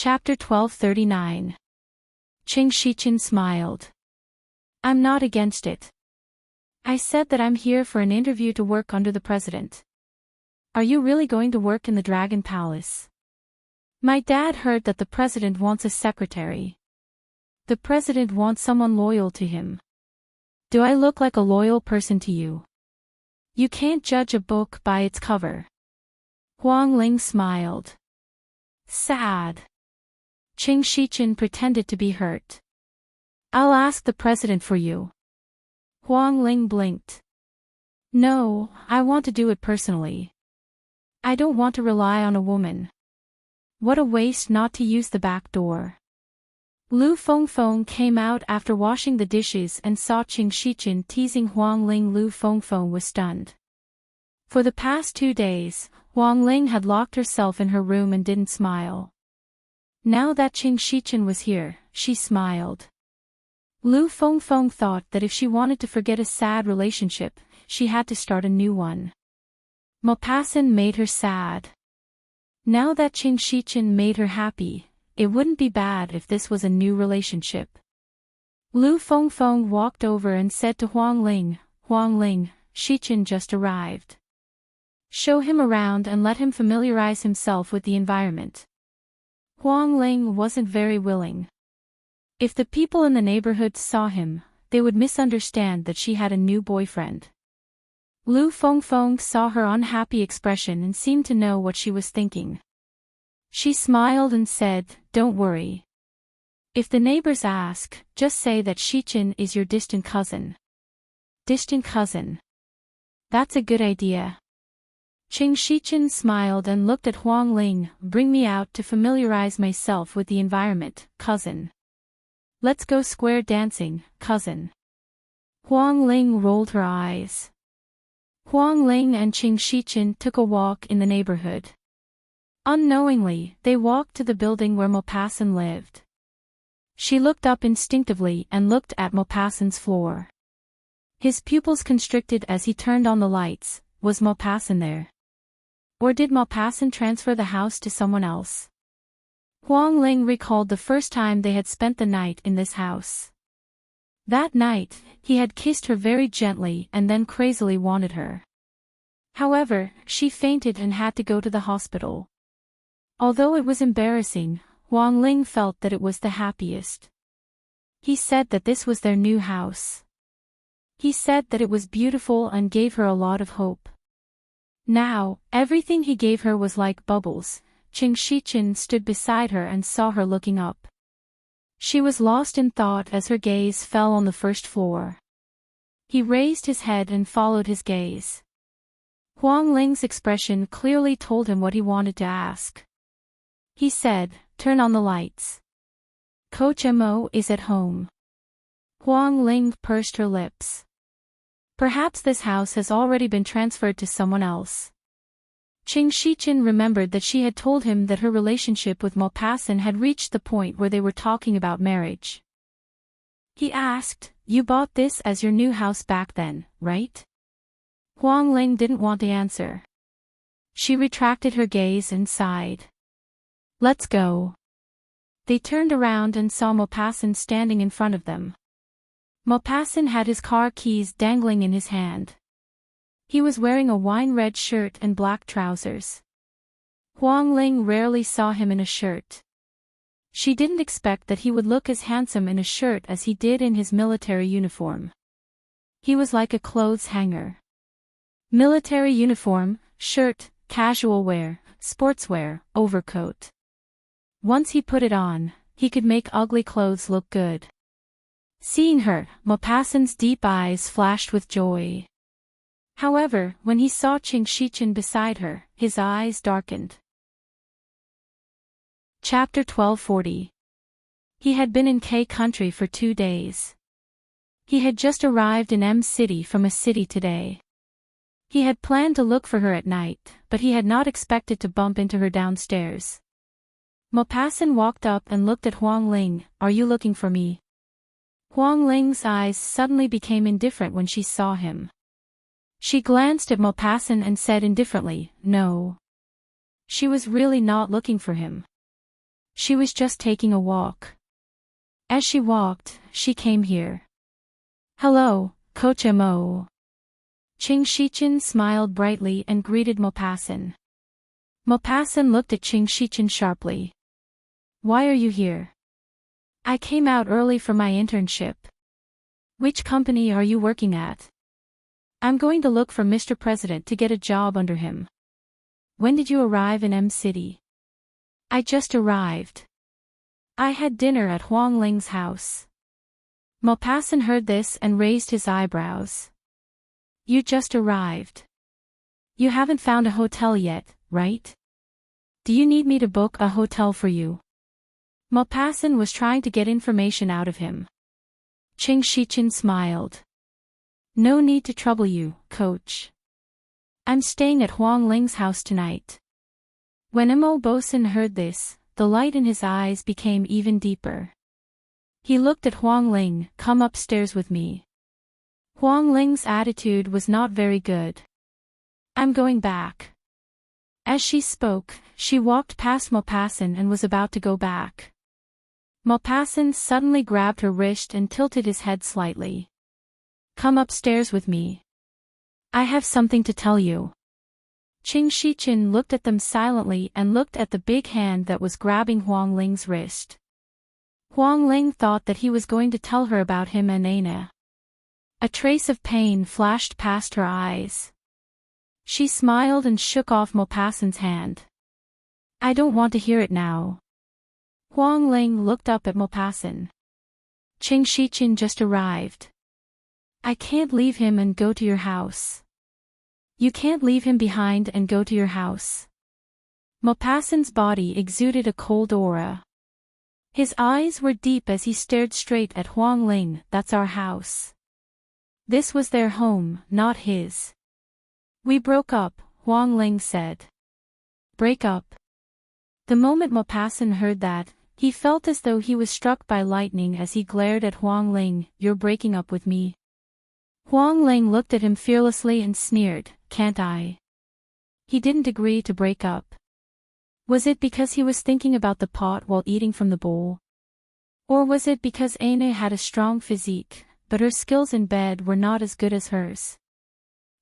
Chapter 1239. Qing Shichen smiled. I'm not against it. I said that I'm here for an interview to work under the president. Are you really going to work in the Dragon Palace? My dad heard that the president wants a secretary. The president wants someone loyal to him. Do I look like a loyal person to you? You can't judge a book by its cover. Huang Ling smiled. Sad. Qing Shichen pretended to be hurt. I'll ask the president for you. Huang Ling blinked. No, I want to do it personally. I don't want to rely on a woman. What a waste not to use the back door. Lu Fengfeng came out after washing the dishes and saw Qing Shichen teasing Huang Ling. Lu Fengfeng was stunned. For the past 2 days, Huang Ling had locked herself in her room and didn't smile. Now that Qing Shichen was here, she smiled. Lu Fengfeng thought that if she wanted to forget a sad relationship, she had to start a new one. Maupassant made her sad. Now that Qing Shichen made her happy, it wouldn't be bad if this was a new relationship. Lu Fengfeng walked over and said to Huang Ling, Shichen just arrived. Show him around and let him familiarize himself with the environment. Huang Ling wasn't very willing. If the people in the neighborhood saw him, they would misunderstand that she had a new boyfriend. Lu Fengfeng saw her unhappy expression and seemed to know what she was thinking. She smiled and said, Don't worry. If the neighbors ask, just say that Shichen is your distant cousin. Distant cousin. That's a good idea. Qing Shichen smiled and looked at Huang Ling. Bring me out to familiarize myself with the environment, cousin. Let's go square dancing, cousin. Huang Ling rolled her eyes. Huang Ling and Qing Shichen took a walk in the neighborhood. Unknowingly, they walked to the building where Maupassant lived. She looked up instinctively and looked at Maupassant's floor. His pupils constricted as he turned on the lights. Was Maupassant there? Or did Maupassant transfer the house to someone else? Huang Ling recalled the first time they had spent the night in this house. That night, he had kissed her very gently and then crazily wanted her. However, she fainted and had to go to the hospital. Although it was embarrassing, Huang Ling felt that it was the happiest. He said that this was their new house. He said that it was beautiful and gave her a lot of hope. Now, everything he gave her was like bubbles. Qing Shichen stood beside her and saw her looking up. She was lost in thought as her gaze fell on the first floor. He raised his head and followed his gaze. Huang Ling's expression clearly told him what he wanted to ask. He said, Turn on the lights. Coach Mo is at home. Huang Ling pursed her lips. Perhaps this house has already been transferred to someone else. Qing Shichen remembered that she had told him that her relationship with Maupassant had reached the point where they were talking about marriage. He asked, You bought this as your new house back then, right? Huang Ling didn't want to answer. She retracted her gaze and sighed. Let's go. They turned around and saw Maupassant standing in front of them. Maupassant had his car keys dangling in his hand. He was wearing a wine-red shirt and black trousers. Huang Ling rarely saw him in a shirt. She didn't expect that he would look as handsome in a shirt as he did in his military uniform. He was like a clothes hanger. Military uniform, shirt, casual wear, sportswear, overcoat. Once he put it on, he could make ugly clothes look good. Seeing her, Maupassant's deep eyes flashed with joy. However, when he saw Qing Shichen beside her, his eyes darkened. Chapter 1240. He had been in K country for 2 days. He had just arrived in M City from a city today. He had planned to look for her at night, but he had not expected to bump into her downstairs. Maupassant walked up and looked at Huang Ling. Are you looking for me? Huang Ling's eyes suddenly became indifferent when she saw him. She glanced at Maupassant and said indifferently, No. She was really not looking for him. She was just taking a walk. As she walked, she came here. Hello, Coach Mo. Ching Shichin smiled brightly and greeted Maupassant. Maupassant looked at Ching Shichin sharply. Why are you here? I came out early for my internship. Which company are you working at? I'm going to look for Mr. President to get a job under him. When did you arrive in M City? I just arrived. I had dinner at Huang Ling's house. Maupassant heard this and raised his eyebrows. You just arrived. You haven't found a hotel yet, right? Do you need me to book a hotel for you? Maupassant was trying to get information out of him. Ching Shichin smiled. No need to trouble you, coach. I'm staying at Huang Ling's house tonight. When Mo Bosun heard this, the light in his eyes became even deeper. He looked at Huang Ling. Come upstairs with me. Huang Ling's attitude was not very good. I'm going back. As she spoke, she walked past Maupassant and was about to go back. Maupassant suddenly grabbed her wrist and tilted his head slightly. Come upstairs with me. I have something to tell you. Ching Shichin looked at them silently and looked at the big hand that was grabbing Huang Ling's wrist. Huang Ling thought that he was going to tell her about him and Aina. A trace of pain flashed past her eyes. She smiled and shook off Maupassant's hand. I don't want to hear it now. Huang Ling looked up at Maupassant. Ching Shichin just arrived. I can't leave him and go to your house. You can't leave him behind and go to your house. Maupassant's body exuded a cold aura. His eyes were deep as he stared straight at Huang Ling. That's our house. This was their home, not his. We broke up, Huang Ling said. Break up? The moment Maupassant heard that, he felt as though he was struck by lightning as he glared at Huang Ling. You're breaking up with me? Huang Ling looked at him fearlessly and sneered, can't I? He didn't agree to break up. Was it because he was thinking about the pot while eating from the bowl? Or was it because Aina had a strong physique, but her skills in bed were not as good as hers?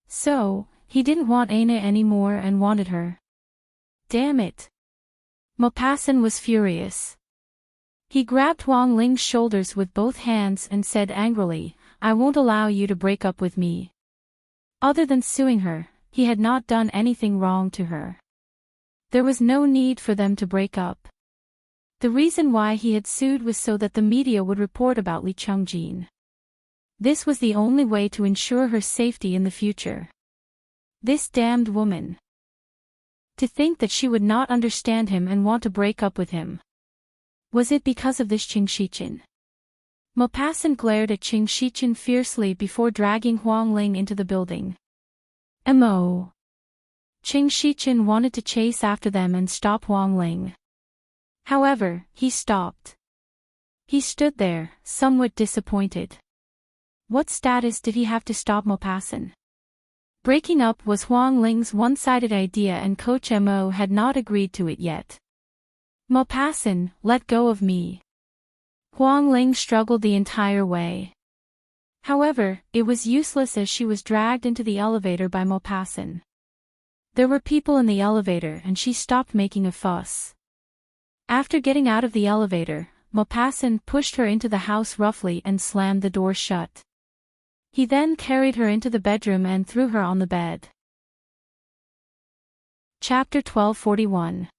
So, he didn't want Aina anymore and wanted her. Damn it! Maupassant was furious. He grabbed Huang Ling's shoulders with both hands and said angrily, I won't allow you to break up with me. Other than suing her, he had not done anything wrong to her. There was no need for them to break up. The reason why he had sued was so that the media would report about Li Chungjin. This was the only way to ensure her safety in the future. This damned woman. To think that she would not understand him and want to break up with him. Was it because of this Ching Shichin? Maupassant glared at Ching Shichin fiercely before dragging Huang Ling into the building. Mo. Ching Shichin wanted to chase after them and stop Huang Ling. However, he stopped. He stood there, somewhat disappointed. What status did he have to stop Maupassant? Breaking up was Huang Ling's one-sided idea and Coach Mo had not agreed to it yet. Maupassant, let go of me. Huang Ling struggled the entire way. However, it was useless as she was dragged into the elevator by Maupassant. There were people in the elevator and she stopped making a fuss. After getting out of the elevator, Maupassant pushed her into the house roughly and slammed the door shut. He then carried her into the bedroom and threw her on the bed. Chapter 1241.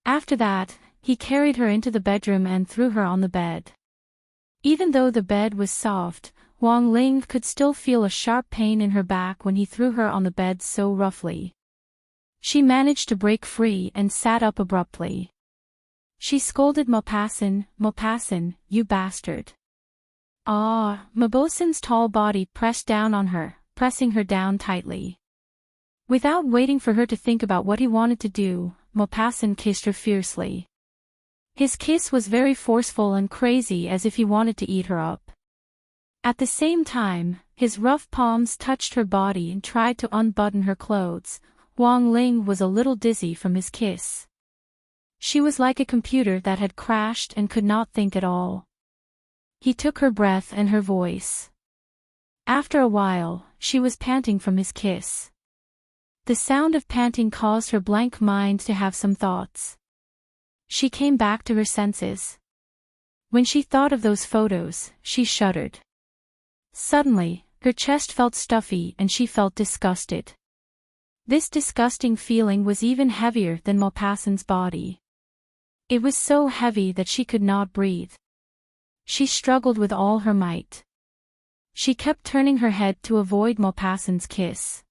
After that, he carried her into the bedroom and threw her on the bed. Even though the bed was soft, Huang Ling could still feel a sharp pain in her back when he threw her on the bed so roughly. She managed to break free and sat up abruptly. She scolded Maupassant, Maupassant, you bastard. Maupassant's tall body pressed down on her, pressing her down tightly. Without waiting for her to think about what he wanted to do, Maupassant kissed her fiercely. His kiss was very forceful and crazy as if he wanted to eat her up. At the same time, his rough palms touched her body and tried to unbutton her clothes. Huang Ling was a little dizzy from his kiss. She was like a computer that had crashed and could not think at all. He took her breath and her voice. After a while, she was panting from his kiss. The sound of panting caused her blank mind to have some thoughts. She came back to her senses. When she thought of those photos, she shuddered. Suddenly, her chest felt stuffy and she felt disgusted. This disgusting feeling was even heavier than Maupassant's body. It was so heavy that she could not breathe. She struggled with all her might. She kept turning her head to avoid Maupassant's kiss.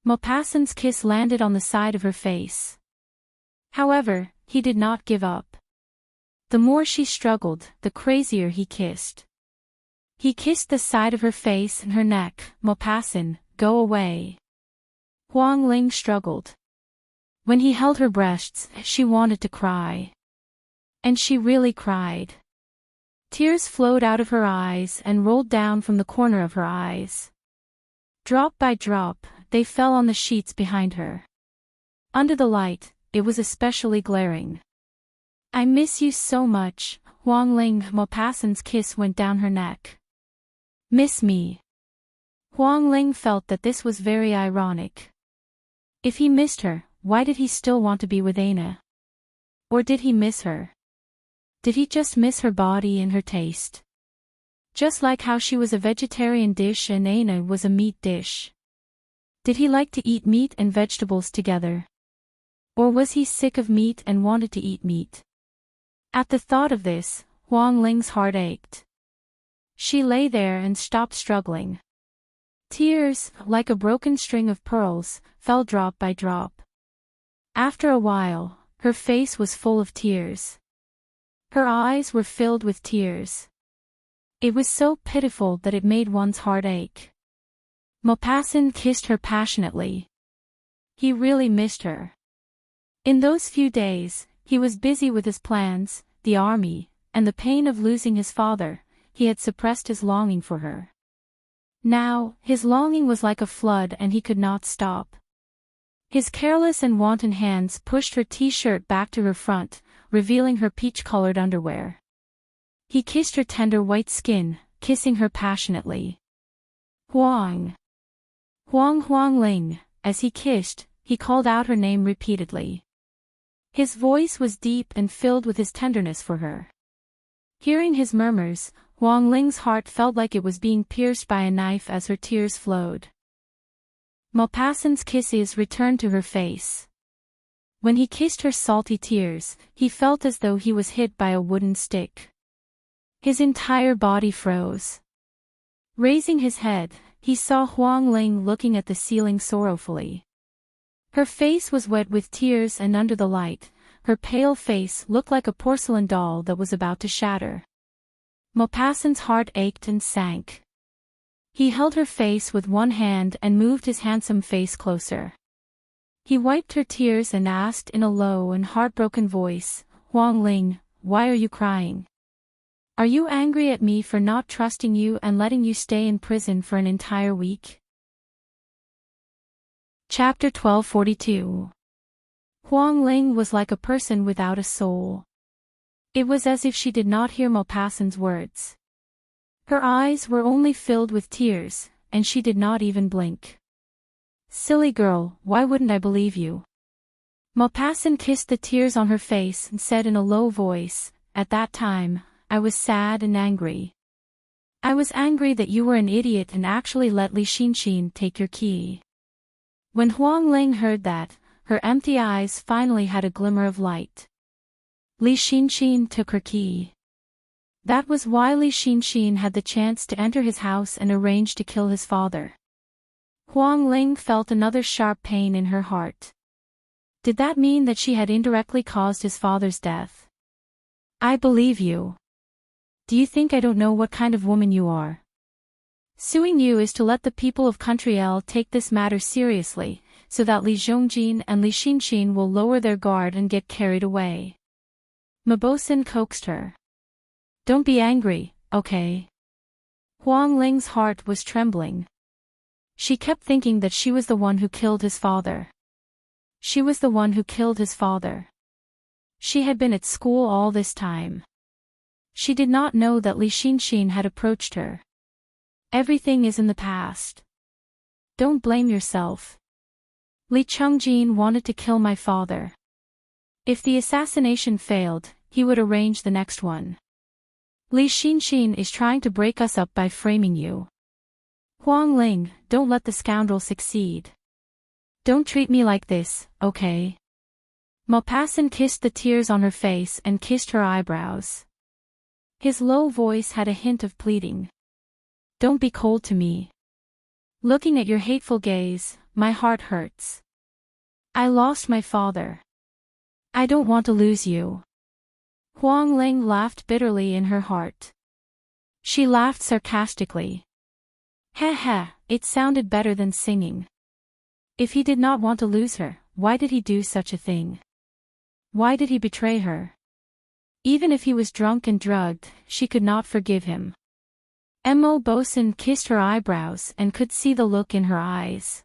Maupassant's kiss landed on the side of her face. However, he did not give up. The more she struggled, the crazier he kissed. He kissed the side of her face and her neck. Maupassant, go away. Huang Ling struggled. When he held her breasts, she wanted to cry. And she really cried. Tears flowed out of her eyes and rolled down from the corner of her eyes. Drop by drop, they fell on the sheets behind her. Under the light, it was especially glaring. I miss you so much, Huang Ling. Maupassant's kiss went down her neck. Miss me. Huang Ling felt that this was very ironic. If he missed her, why did he still want to be with Anna? Or did he miss her? Did he just miss her body and her taste? Just like how she was a vegetarian dish and Anna was a meat dish. Did he like to eat meat and vegetables together? Or was he sick of meat and wanted to eat meat? At the thought of this, Huang Ling's heart ached. She lay there and stopped struggling. Tears, like a broken string of pearls, fell drop by drop. After a while, her face was full of tears. Her eyes were filled with tears. It was so pitiful that it made one's heart ache. Maupassant kissed her passionately. He really missed her. In those few days, he was busy with his plans, the army, and the pain of losing his father. He had suppressed his longing for her. Now, his longing was like a flood and he could not stop. His careless and wanton hands pushed her t-shirt back to her front, revealing her peach-colored underwear. He kissed her tender white skin, kissing her passionately. Huang. Huang Ling. As he kissed, he called out her name repeatedly. His voice was deep and filled with his tenderness for her. Hearing his murmurs, Huang Ling's heart felt like it was being pierced by a knife as her tears flowed. Maupassant's kisses returned to her face. When he kissed her salty tears, he felt as though he was hit by a wooden stick. His entire body froze. Raising his head, he saw Huang Ling looking at the ceiling sorrowfully. Her face was wet with tears and under the light, her pale face looked like a porcelain doll that was about to shatter. Maupassant's heart ached and sank. He held her face with one hand and moved his handsome face closer. He wiped her tears and asked in a low and heartbroken voice, Huang Ling, why are you crying? Are you angry at me for not trusting you and letting you stay in prison for an entire week? Chapter 1242. Huang Ling was like a person without a soul. It was as if she did not hear Maupassant's words. Her eyes were only filled with tears, and she did not even blink. Silly girl, why wouldn't I believe you? Maupassant kissed the tears on her face and said in a low voice, at that time, I was sad and angry. I was angry that you were an idiot and actually let Li Xinxin take your key. When Huang Ling heard that, her empty eyes finally had a glimmer of light. Li Xinxin took her key. That was why Li Xinxin had the chance to enter his house and arrange to kill his father. Huang Ling felt another sharp pain in her heart. Did that mean that she had indirectly caused his father's death? I believe you. Do you think I don't know what kind of woman you are? Suing you is to let the people of Country L take this matter seriously, so that Li Zhongjin and Li Xinxin will lower their guard and get carried away. Maupassant coaxed her. Don't be angry, okay? Huang Ling's heart was trembling. She kept thinking that she was the one who killed his father. She was the one who killed his father. She had been at school all this time. She did not know that Li Xinxin had approached her. Everything is in the past. Don't blame yourself. Li Chongjin wanted to kill my father. If the assassination failed, he would arrange the next one. Li Xinxin is trying to break us up by framing you. Huang Ling, don't let the scoundrel succeed. Don't treat me like this, okay? Maupassant kissed the tears on her face and kissed her eyebrows. His low voice had a hint of pleading. Don't be cold to me. Looking at your hateful gaze, my heart hurts. I lost my father. I don't want to lose you. Huang Ling laughed bitterly in her heart. She laughed sarcastically. Heh, it sounded better than singing. If he did not want to lose her, why did he do such a thing? Why did he betray her? Even if he was drunk and drugged, she could not forgive him. Mo Bosun kissed her eyebrows and could see the look in her eyes.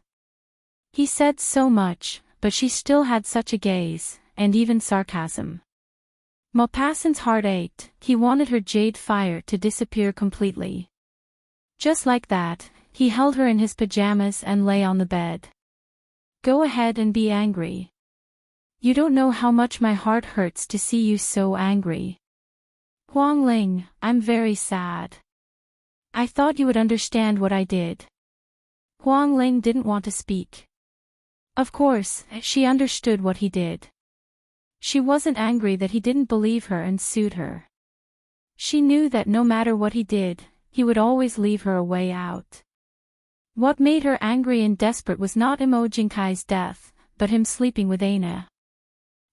He said so much, but she still had such a gaze, and even sarcasm. Maupassant's heart ached. He wanted her jade fire to disappear completely. Just like that, he held her in his pajamas and lay on the bed. Go ahead and be angry. You don't know how much my heart hurts to see you so angry. Huang Ling, I'm very sad. I thought you would understand what I did. Huang Ling didn't want to speak. Of course, she understood what he did. She wasn't angry that he didn't believe her and sued her. She knew that no matter what he did, he would always leave her a way out. What made her angry and desperate was not Imo Jinkai's death, but him sleeping with Aina.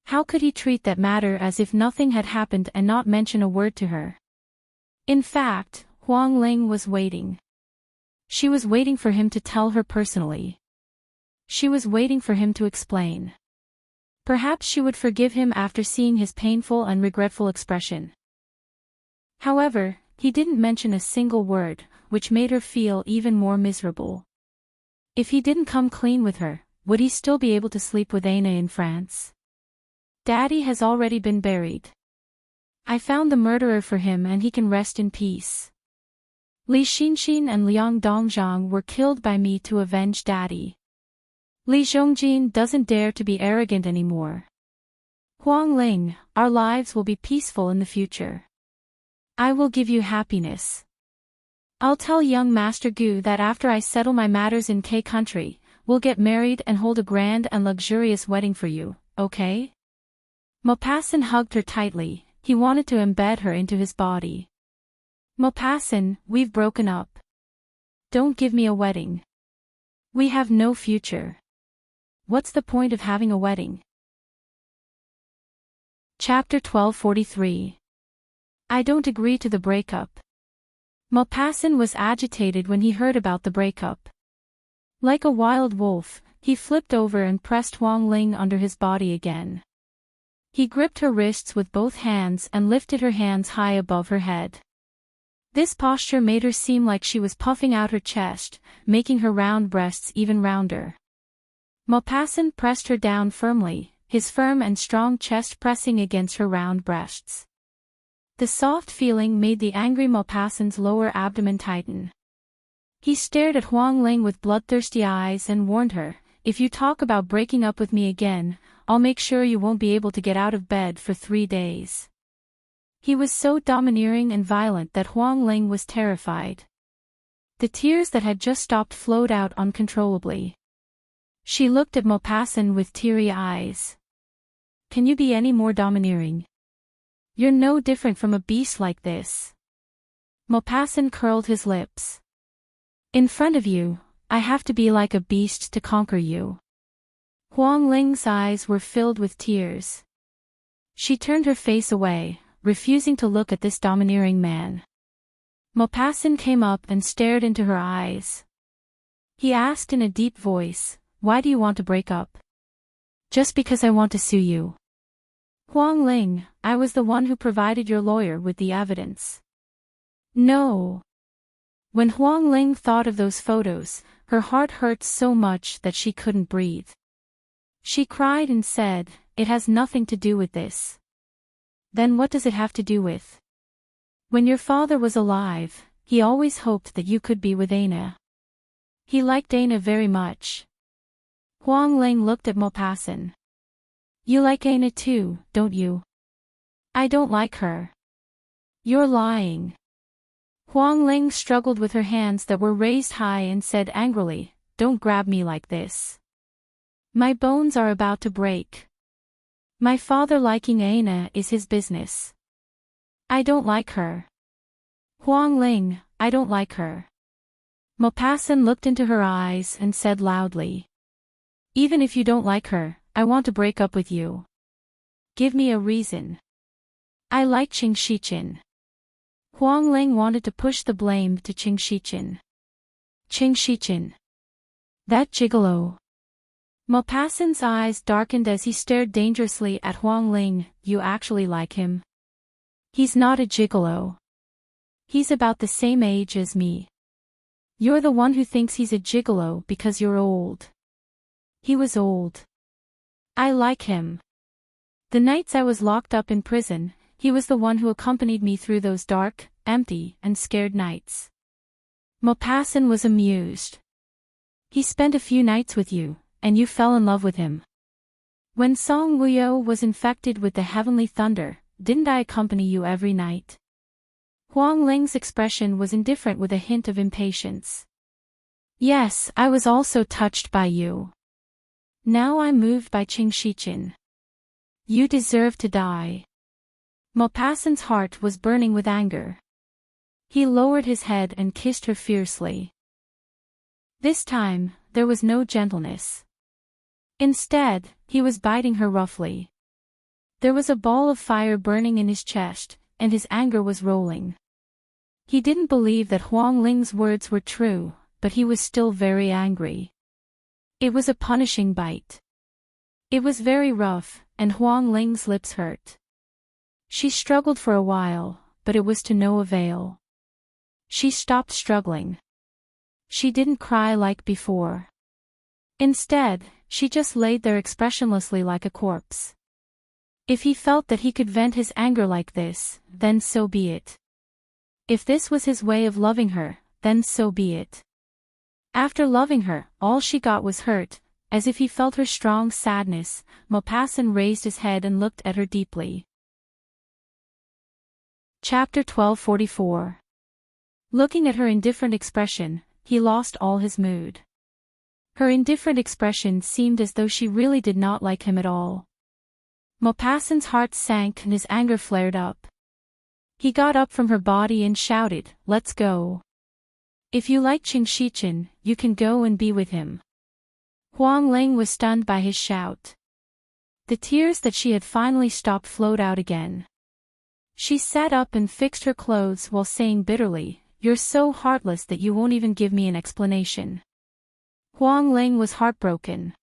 How could he treat that matter as if nothing had happened and not mention a word to her? In fact, Huang Ling was waiting. She was waiting for him to tell her personally. She was waiting for him to explain. Perhaps she would forgive him after seeing his painful and regretful expression. However, he didn't mention a single word, which made her feel even more miserable. If he didn't come clean with her, would he still be able to sleep with Aina in France? Daddy has already been buried. I found the murderer for him and he can rest in peace. Li Xinxin and Liang Dongzhang were killed by me to avenge Daddy. Li Zhongjin doesn't dare to be arrogant anymore. Huang Ling, our lives will be peaceful in the future. I will give you happiness. I'll tell young Master Gu that after I settle my matters in K country, we'll get married and hold a grand and luxurious wedding for you, okay? Maupassant hugged her tightly. He wanted to embed her into his body. Maupassant, we've broken up. Don't give me a wedding. We have no future. What's the point of having a wedding? Chapter 1243. I don't agree to the breakup. Maupassant was agitated when he heard about the breakup. Like a wild wolf, he flipped over and pressed Huang Ling under his body again. He gripped her wrists with both hands and lifted her hands high above her head. This posture made her seem like she was puffing out her chest, making her round breasts even rounder. Maupassant pressed her down firmly, his firm and strong chest pressing against her round breasts. The soft feeling made the angry Maupassant's lower abdomen tighten. He stared at Huang Ling with bloodthirsty eyes and warned her, if you talk about breaking up with me again, I'll make sure you won't be able to get out of bed for 3 days. He was so domineering and violent that Huang Ling was terrified. The tears that had just stopped flowed out uncontrollably. She looked at Maupassant with teary eyes. Can you be any more domineering? You're no different from a beast like this. Maupassant curled his lips. In front of you, I have to be like a beast to conquer you. Huang Ling's eyes were filled with tears. She turned her face away, refusing to look at this domineering man. Maupassant came up and stared into her eyes. He asked in a deep voice, why do you want to break up? Just because I want to sue you. Huang Ling, I was the one who provided your lawyer with the evidence. No. When Huang Ling thought of those photos, her heart hurt so much that she couldn't breathe. She cried and said, it has nothing to do with this. Then what does it have to do with? When your father was alive, he always hoped that you could be with Anna. He liked Anna very much. Huang Ling looked at Maupassant. You like Anna too, don't you? I don't like her. You're lying. Huang Ling struggled with her hands that were raised high and said angrily, Don't grab me like this. My bones are about to break. My father liking Anna is his business. I don't like her. Huang Ling, I don't like her. Maupassant looked into her eyes and said loudly. Even if you don't like her, I want to break up with you. Give me a reason. I like Qing Shiqin. Huang Ling wanted to push the blame to Qing Shiqin. Qing Shiqin. That gigolo. Maupassant's eyes darkened as he stared dangerously at Huang Ling. You actually like him? He's not a gigolo. He's about the same age as me. You're the one who thinks he's a gigolo because you're old. He was old. I like him. The nights I was locked up in prison, he was the one who accompanied me through those dark, empty, and scared nights. Maupassant was amused. He spent a few nights with you, and you fell in love with him. When Song Wuyo was infected with the heavenly thunder, didn't I accompany you every night? Huang Ling's expression was indifferent with a hint of impatience. Yes, I was also touched by you. Now I'm moved by Qing Shiqin. You deserve to die. Maupassant's heart was burning with anger. He lowered his head and kissed her fiercely. This time, there was no gentleness. Instead, he was biting her roughly. There was a ball of fire burning in his chest, and his anger was rolling. He didn't believe that Huang Ling's words were true, but he was still very angry. It was a punishing bite. It was very rough, and Huang Ling's lips hurt. She struggled for a while, but it was to no avail. She stopped struggling. She didn't cry like before. Instead, she just laid there expressionlessly like a corpse. If he felt that he could vent his anger like this, then so be it. If this was his way of loving her, then so be it. After loving her, all she got was hurt. As if he felt her strong sadness, Maupassant raised his head and looked at her deeply. Chapter 1244. Looking at her indifferent expression, he lost all his mood. Her indifferent expression seemed as though she really did not like him at all. Maupassant's heart sank and his anger flared up. He got up from her body and shouted, Let's go. If you like Qing Shiqin, you can go and be with him. Huang Ling was stunned by his shout. The tears that she had finally stopped flowed out again. She sat up and fixed her clothes while saying bitterly, You're so heartless that you won't even give me an explanation. Huang Ling was heartbroken.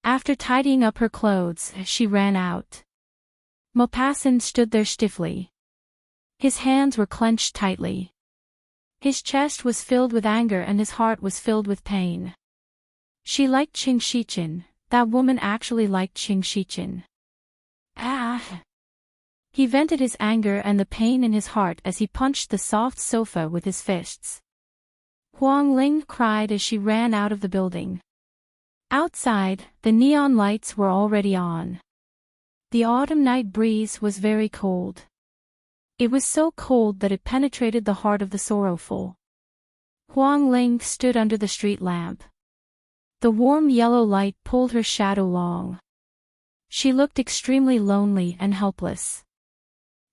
After tidying up her clothes, she ran out. Maupassant stood there stiffly. His hands were clenched tightly. His chest was filled with anger and his heart was filled with pain. She liked Qing Shiqin. That woman actually liked Qing Shiqin. Ah! He vented his anger and the pain in his heart as he punched the soft sofa with his fists. Huang Ling cried as she ran out of the building. Outside, the neon lights were already on. The autumn night breeze was very cold. It was so cold that it penetrated the heart of the sorrowful. Huang Ling stood under the street lamp. The warm yellow light pulled her shadow long. She looked extremely lonely and helpless.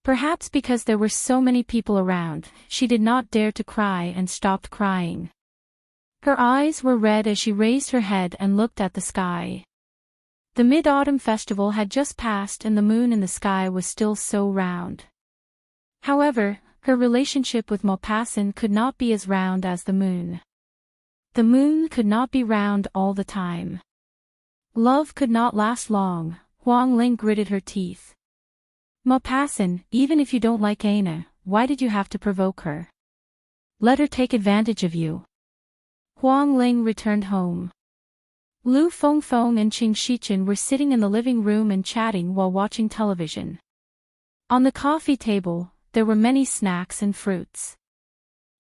Perhaps because there were so many people around, she did not dare to cry and stopped crying. Her eyes were red as she raised her head and looked at the sky. The Mid-Autumn Festival had just passed and the moon in the sky was still so round. However, her relationship with Maupassant could not be as round as the moon. The moon could not be round all the time. Love could not last long. Huang Ling gritted her teeth. Maupassant, even if you don't like Anna, why did you have to provoke her? Let her take advantage of you. Huang Ling returned home. Lu Fengfeng and Qing Shiqin were sitting in the living room and chatting while watching television. On the coffee table, there were many snacks and fruits.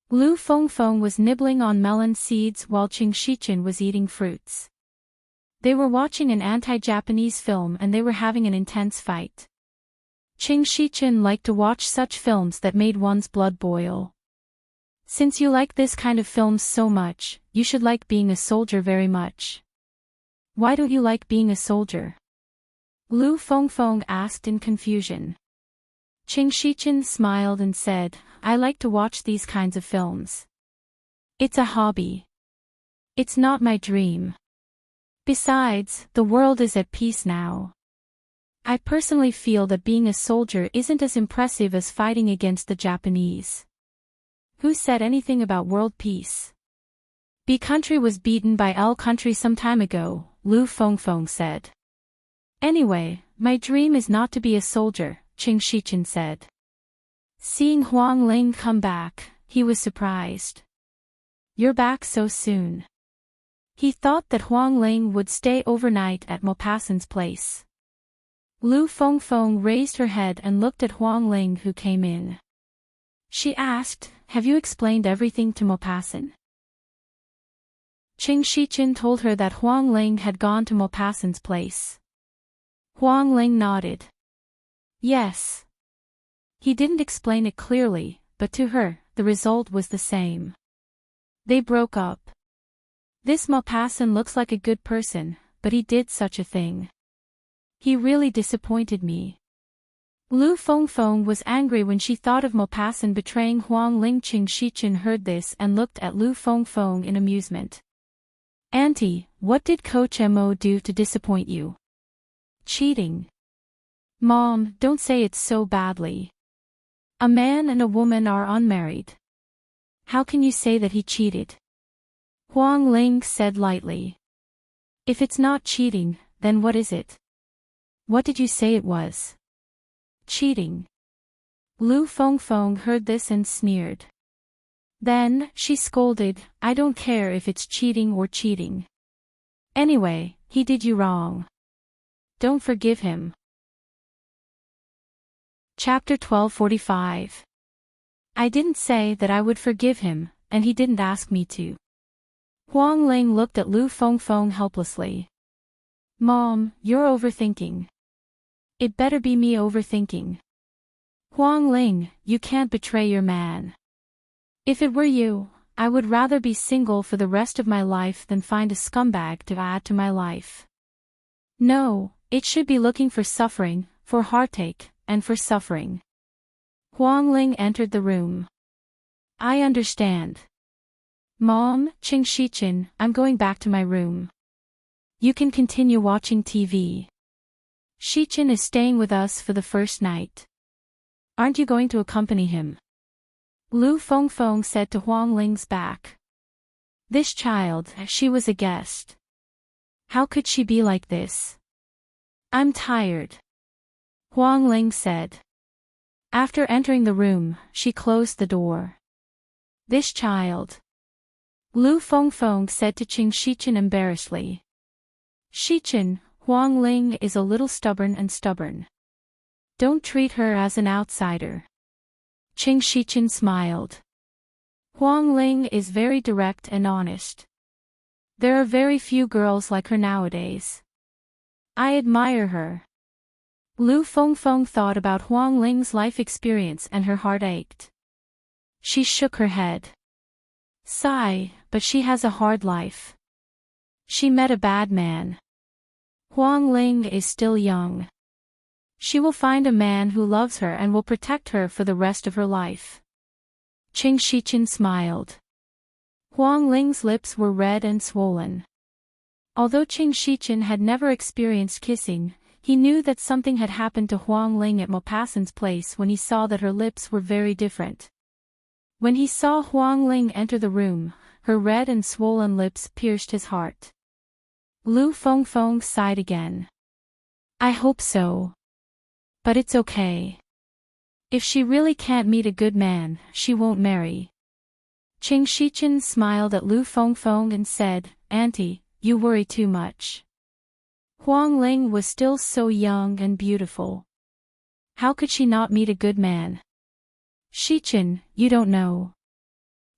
Lu Fengfeng was nibbling on melon seeds while Qing Shichen was eating fruits. They were watching an anti-Japanese film and they were having an intense fight. Qing Shichen liked to watch such films that made one's blood boil. Since you like this kind of films so much, you should like being a soldier very much. Why don't you like being a soldier? Lu Fengfeng asked in confusion. Qing Shichen smiled and said, I like to watch these kinds of films. It's a hobby. It's not my dream. Besides, the world is at peace now. I personally feel that being a soldier isn't as impressive as fighting against the Japanese. Who said anything about world peace? B country was beaten by L country some time ago, Lu Fengfeng said. Anyway, my dream is not to be a soldier, Qing Shichen said. Seeing Huang Ling come back, he was surprised. You're back so soon. He thought that Huang Ling would stay overnight at Maupassant's place. Lu Fengfeng raised her head and looked at Huang Ling who came in. She asked, Have you explained everything to Maupassant? Qing Shichen told her that Huang Ling had gone to Maupassant's place. Huang Ling nodded. Yes. He didn't explain it clearly, but to her, the result was the same. They broke up. This Maupassant looks like a good person, but he did such a thing. He really disappointed me. Lu Fengfeng was angry when she thought of Maupassant betraying Huang Ling. Qing Shichen heard this and looked at Lu Fengfeng in amusement. Auntie, what did Coach Mo do to disappoint you? Cheating. Mom, don't say it so badly. A man and a woman are unmarried. How can you say that he cheated? Huang Ling said lightly. If it's not cheating, then what is it? What did you say it was? Cheating. Lu Fengfeng heard this and sneered. Then, she scolded, I don't care if it's cheating or cheating. Anyway, he did you wrong. Don't forgive him. Chapter 1245. I didn't say that I would forgive him, and he didn't ask me to. Huang Ling looked at Lu Fengfeng helplessly. Mom, you're overthinking. It better be me overthinking. Huang Ling, you can't betray your man. If it were you, I would rather be single for the rest of my life than find a scumbag to add to my life. No, it should be looking for suffering, for heartache, and for suffering. Huang Ling entered the room. I understand. Mom, Qing Shichen, I'm going back to my room. You can continue watching TV. Shichen is staying with us for the first night. Aren't you going to accompany him? Lu Fengfeng said to Huang Ling's back. This child, she was a guest. How could she be like this? I'm tired. Huang Ling said. After entering the room, she closed the door. This child. Lu Fengfeng said to Qing Shichen embarrassedly. Shichen, Huang Ling is a little stubborn. Don't treat her as an outsider. Qing Shichen smiled. Huang Ling is very direct and honest. There are very few girls like her nowadays. I admire her. Lu Fengfeng thought about Huang Ling's life experience and her heart ached. She shook her head. Sigh, but she has a hard life. She met a bad man. Huang Ling is still young. She will find a man who loves her and will protect her for the rest of her life. Qing Shichen smiled. Huang Ling's lips were red and swollen. Although Qing Shichen had never experienced kissing, he knew that something had happened to Huang Ling at Maupassant's place when he saw that her lips were very different. When he saw Huang Ling enter the room, her red and swollen lips pierced his heart. Lu Fengfeng sighed again. I hope so. But it's okay. If she really can't meet a good man, she won't marry. Qing Shichen smiled at Lu Fengfeng and said, Auntie, you worry too much. Huang Ling was still so young and beautiful. How could she not meet a good man? Shichen, you don't know.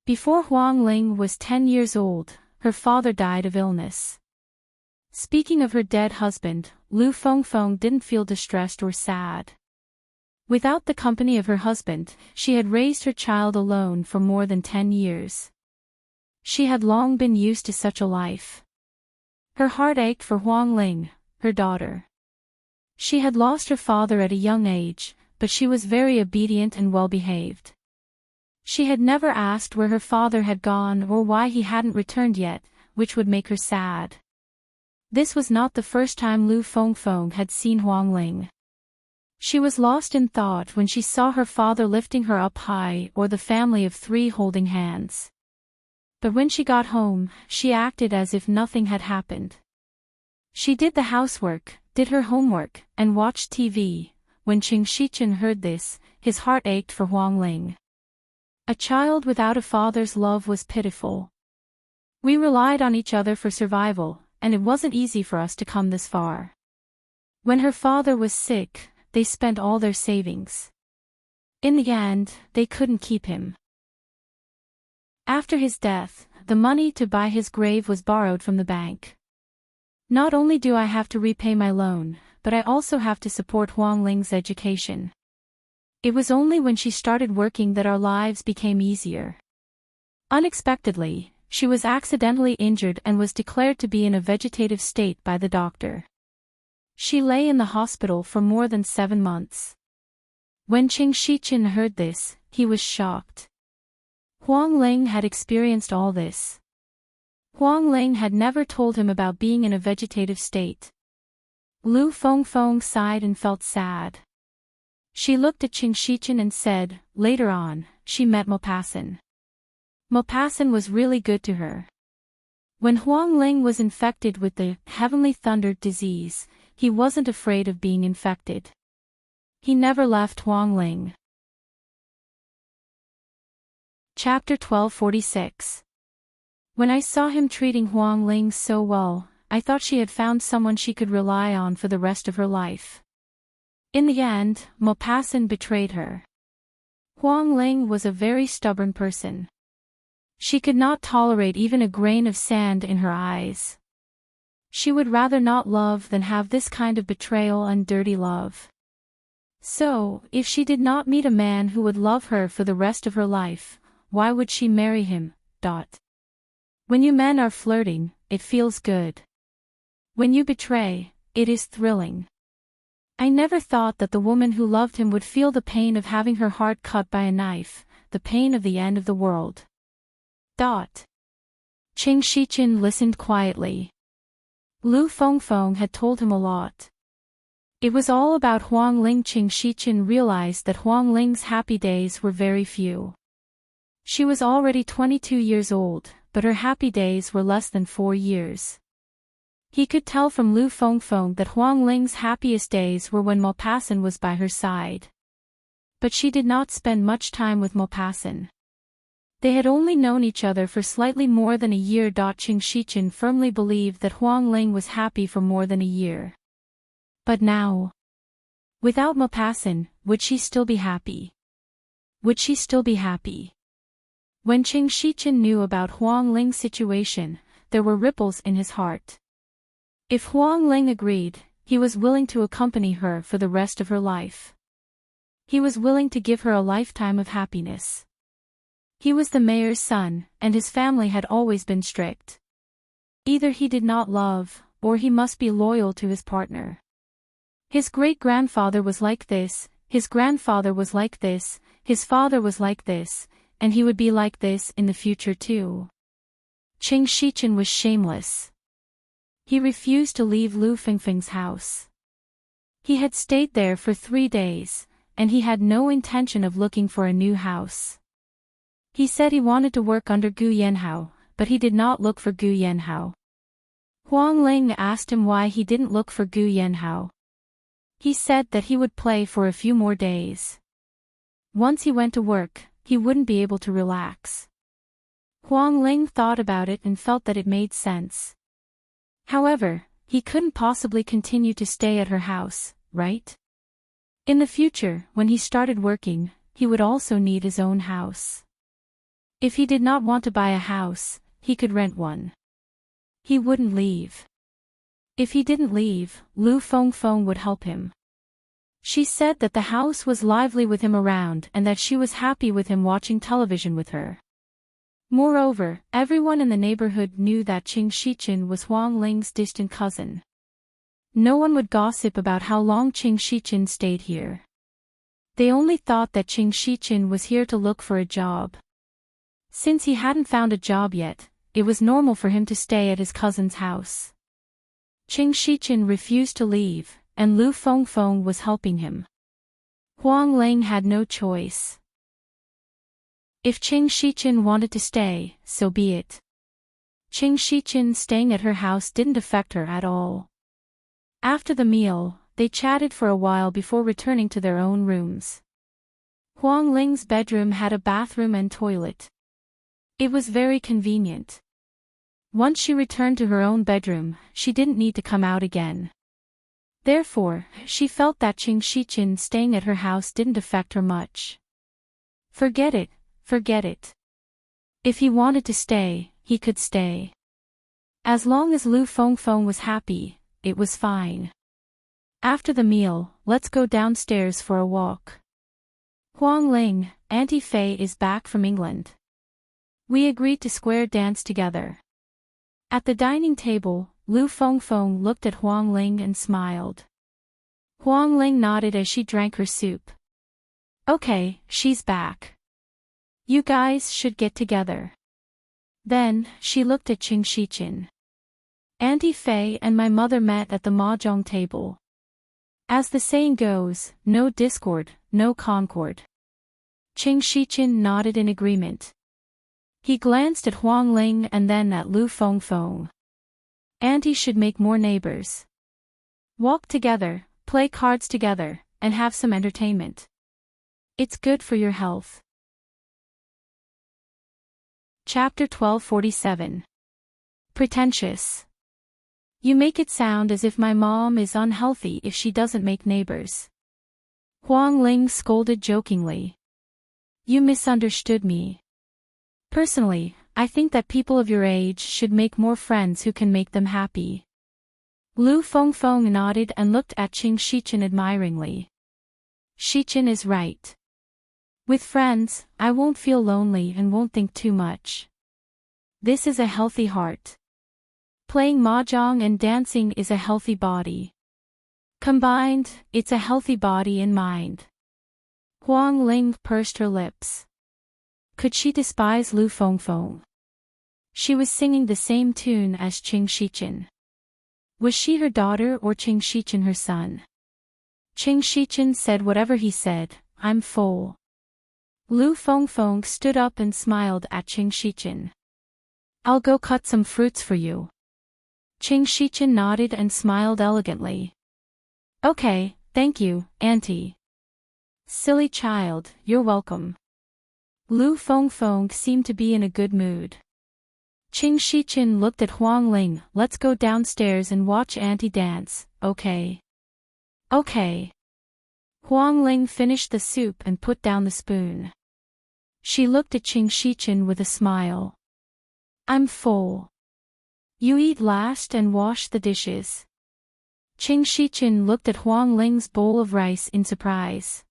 Before Huang Ling was 10 years old, her father died of illness. Speaking of her dead husband, Lu Fengfeng didn't feel distressed or sad. Without the company of her husband, she had raised her child alone for more than 10 years. She had long been used to such a life. Her heart ached for Huang Ling, her daughter. She had lost her father at a young age, but she was very obedient and well-behaved. She had never asked where her father had gone or why he hadn't returned yet, which would make her sad. This was not the first time Lu Fengfeng had seen Huang Ling. She was lost in thought when she saw her father lifting her up high or the family of 3 holding hands. But when she got home, she acted as if nothing had happened. She did the housework, did her homework, and watched TV. When Qing Shichen heard this, his heart ached for Huang Ling. A child without a father's love was pitiful. We relied on each other for survival, and it wasn't easy for us to come this far. When her father was sick, they spent all their savings. In the end, they couldn't keep him. After his death, the money to buy his grave was borrowed from the bank. Not only do I have to repay my loan, but I also have to support Huang Ling's education. It was only when she started working that our lives became easier. Unexpectedly, she was accidentally injured and was declared to be in a vegetative state by the doctor. She lay in the hospital for more than 7 months. When Qing Shichen heard this, he was shocked. Huang Ling had experienced all this. Huang Ling had never told him about being in a vegetative state. Lu Fengfeng sighed and felt sad. She looked at Qing Shichen and said, later on, she met Maupassant. Maupassant was really good to her. When Huang Ling was infected with the Heavenly Thunder disease, he wasn't afraid of being infected. He never left Huang Ling. Chapter 1246. When I saw him treating Huang Ling so well, I thought she had found someone she could rely on for the rest of her life. In the end, Maupassant betrayed her. Huang Ling was a very stubborn person. She could not tolerate even a grain of sand in her eyes. She would rather not love than have this kind of betrayal and dirty love. So, if she did not meet a man who would love her for the rest of her life, why would she marry him? When you men are flirting, it feels good. When you betray, it is thrilling. I never thought that the woman who loved him would feel the pain of having her heart cut by a knife, the pain of the end of the world. Qing Shichen listened quietly. Lu Fengfeng had told him a lot. It was all about Huang Ling. Qing Shichen realized that Huang Ling's happy days were very few. She was already 22 years old, but her happy days were less than 4 years. He could tell from Lu Fengfeng that Huang Ling's happiest days were when Maupassant was by her side. But she did not spend much time with Maupassant. They had only known each other for slightly more than a year. Qing Shichen firmly believed that Huang Ling was happy for more than a year. But now, without Maupassant, would she still be happy? Would she still be happy? When Qing Shichen knew about Huang Ling's situation, there were ripples in his heart. If Huang Ling agreed, he was willing to accompany her for the rest of her life. He was willing to give her a lifetime of happiness. He was the mayor's son, and his family had always been strict. Either he did not love, or he must be loyal to his partner. His great-grandfather was like this, his grandfather was like this, his father was like this, and he would be like this in the future too. Qing Shichen was shameless. He refused to leave Lu Fengfeng's house. He had stayed there for 3 days, and he had no intention of looking for a new house. He said he wanted to work under Gu Yanhao, but he did not look for Gu Yanhao. Huang Ling asked him why he didn't look for Gu Yanhao. He said that he would play for a few more days. Once he went to work, he wouldn't be able to relax. Huang Ling thought about it and felt that it made sense. However, he couldn't possibly continue to stay at her house, right? In the future, when he started working, he would also need his own house. If he did not want to buy a house, he could rent one. He wouldn't leave. If he didn't leave, Lu Fengfeng would help him. She said that the house was lively with him around and that she was happy with him watching television with her. Moreover, everyone in the neighborhood knew that Qing Shichen was Huang Ling's distant cousin. No one would gossip about how long Qing Shichen stayed here. They only thought that Qing Shichen was here to look for a job. Since he hadn't found a job yet, it was normal for him to stay at his cousin's house. Qing Shichen refused to leave, and Lu Fengfeng was helping him. Huang Ling had no choice. If Qing Shichen wanted to stay, so be it. Qing Shichen staying at her house didn't affect her at all. After the meal, they chatted for a while before returning to their own rooms. Huang Ling's bedroom had a bathroom and toilet. It was very convenient. Once she returned to her own bedroom, she didn't need to come out again. Therefore, she felt that Qing Shichen staying at her house didn't affect her much. Forget it, forget it. If he wanted to stay, he could stay. As long as Lu Fengfeng was happy, it was fine. After the meal, let's go downstairs for a walk. Huang Ling, Auntie Fei is back from England. We agreed to square dance together. At the dining table, Lu Fengfeng looked at Huang Ling and smiled. Huang Ling nodded as she drank her soup. Okay, she's back. You guys should get together. Then, she looked at Qing Shichen. Auntie Fei and my mother met at the mahjong table. As the saying goes, no discord, no concord. Qing Shichen nodded in agreement. He glanced at Huang Ling and then at Lu Fengfeng. Auntie should make more neighbors. Walk together, play cards together, and have some entertainment. It's good for your health. Chapter 1247. Pretentious. You make it sound as if my mom is unhealthy if she doesn't make neighbors. Huang Ling scolded jokingly. You misunderstood me. Personally, I think that people of your age should make more friends who can make them happy. Lu Fengfeng nodded and looked at Qing Shichen admiringly. Shichen is right. With friends, I won't feel lonely and won't think too much. This is a healthy heart. Playing mahjong and dancing is a healthy body. Combined, it's a healthy body and mind. Huang Ling pursed her lips. Could she despise Lu Fengfeng? She was singing the same tune as Qing Shichen. Was she her daughter or Qing Shichen her son? Qing Shichen said whatever he said, I'm full. Lu Fengfeng stood up and smiled at Qing Shichen. I'll go cut some fruits for you. Qing Shichen nodded and smiled elegantly. Okay, thank you, Auntie. Silly child, you're welcome. Lu Fengfeng seemed to be in a good mood. Qing Shichen looked at Huang Ling. Let's go downstairs and watch Auntie dance, okay? Okay. Huang Ling finished the soup and put down the spoon. She looked at Qing Shichen with a smile. I'm full. You eat last and wash the dishes. Qing Shichen looked at Huang Ling's bowl of rice in surprise.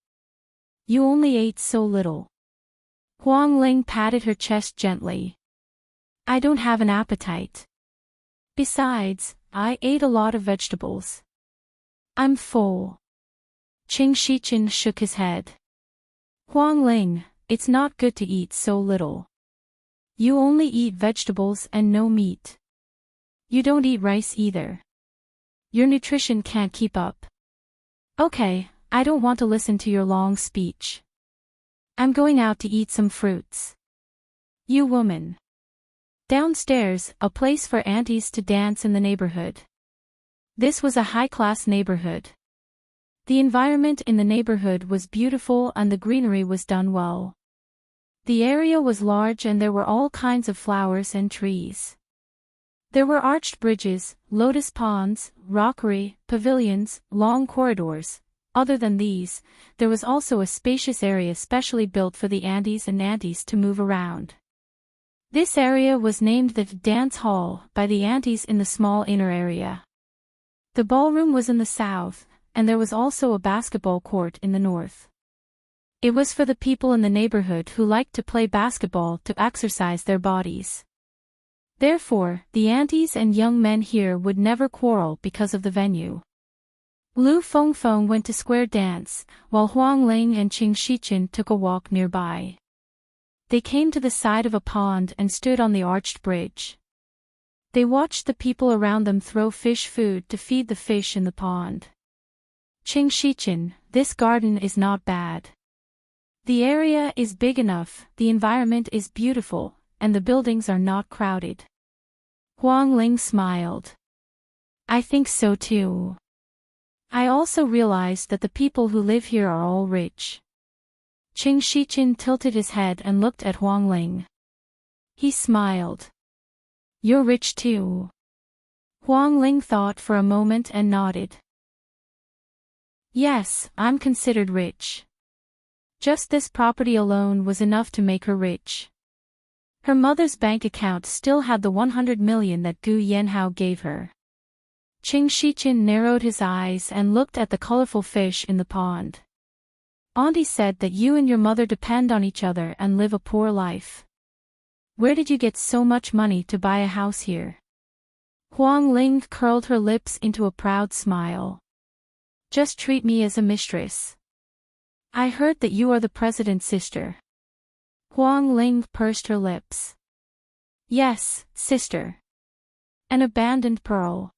You only ate so little. Huang Ling patted her chest gently. I don't have an appetite. Besides, I ate a lot of vegetables. I'm full. Qing Shichen shook his head. Huang Ling, it's not good to eat so little. You only eat vegetables and no meat. You don't eat rice either. Your nutrition can't keep up. Okay, I don't want to listen to your long speech. I'm going out to eat some fruits. You woman. Downstairs, a place for aunties to dance in the neighborhood. This was a high-class neighborhood. The environment in the neighborhood was beautiful and the greenery was done well. The area was large and there were all kinds of flowers and trees. There were arched bridges, lotus ponds, rockery, pavilions, long corridors, Other than these, there was also a spacious area specially built for the aunties and aunties to move around. This area was named the dance hall by the aunties in the small inner area. The ballroom was in the south, and there was also a basketball court in the north. It was for the people in the neighborhood who liked to play basketball to exercise their bodies. Therefore, the aunties and young men here would never quarrel because of the venue. Lu Fengfeng went to square dance, while Huang Ling and Qing Shichen took a walk nearby. They came to the side of a pond and stood on the arched bridge. They watched the people around them throw fish food to feed the fish in the pond. Qing Shichen, this garden is not bad. The area is big enough, the environment is beautiful, and the buildings are not crowded. Huang Ling smiled. I think so too. I also realized that the people who live here are all rich. Qing Shichen tilted his head and looked at Huang Ling. He smiled. You're rich too. Huang Ling thought for a moment and nodded. Yes, I'm considered rich. Just this property alone was enough to make her rich. Her mother's bank account still had the 100 million that Gu Yanhao gave her. Qing Shichen narrowed his eyes and looked at the colorful fish in the pond. Auntie said that you and your mother depend on each other and live a poor life. Where did you get so much money to buy a house here? Huang Ling curled her lips into a proud smile. Just treat me as a mistress. I heard that you are the president's sister. Huang Ling pursed her lips. Yes, sister. An abandoned pearl.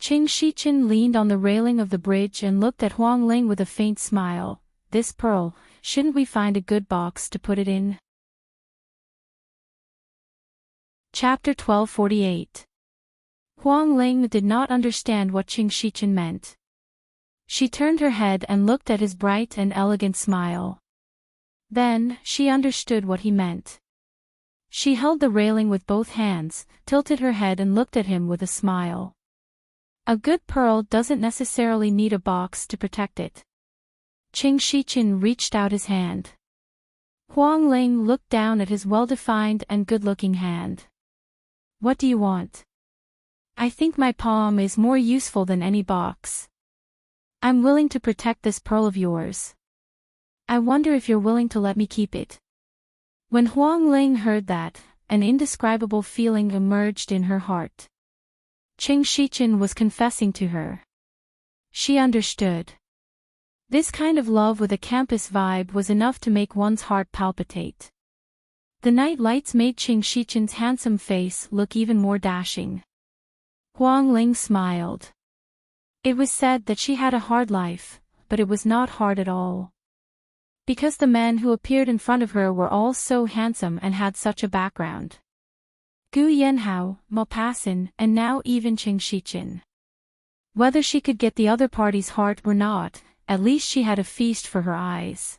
Qing Shichen leaned on the railing of the bridge and looked at Huang Ling with a faint smile. This pearl, shouldn't we find a good box to put it in? Chapter 1248. Huang Ling did not understand what Qing Shichen meant. She turned her head and looked at his bright and elegant smile. Then, she understood what he meant. She held the railing with both hands, tilted her head and looked at him with a smile. A good pearl doesn't necessarily need a box to protect it. Qing Shichen reached out his hand. Huang Ling looked down at his well-defined and good-looking hand. What do you want? I think my palm is more useful than any box. I'm willing to protect this pearl of yours. I wonder if you're willing to let me keep it. When Huang Ling heard that, an indescribable feeling emerged in her heart. Qing Shichen was confessing to her. She understood. This kind of love with a campus vibe was enough to make one's heart palpitate. The night lights made Qing Shichen's handsome face look even more dashing. Huang Ling smiled. It was said that she had a hard life, but it was not hard at all. Because the men who appeared in front of her were all so handsome and had such a background. Gu Yanhao, Maupassant, and now even Qing Shichen. Whether she could get the other party's heart or not, at least she had a feast for her eyes.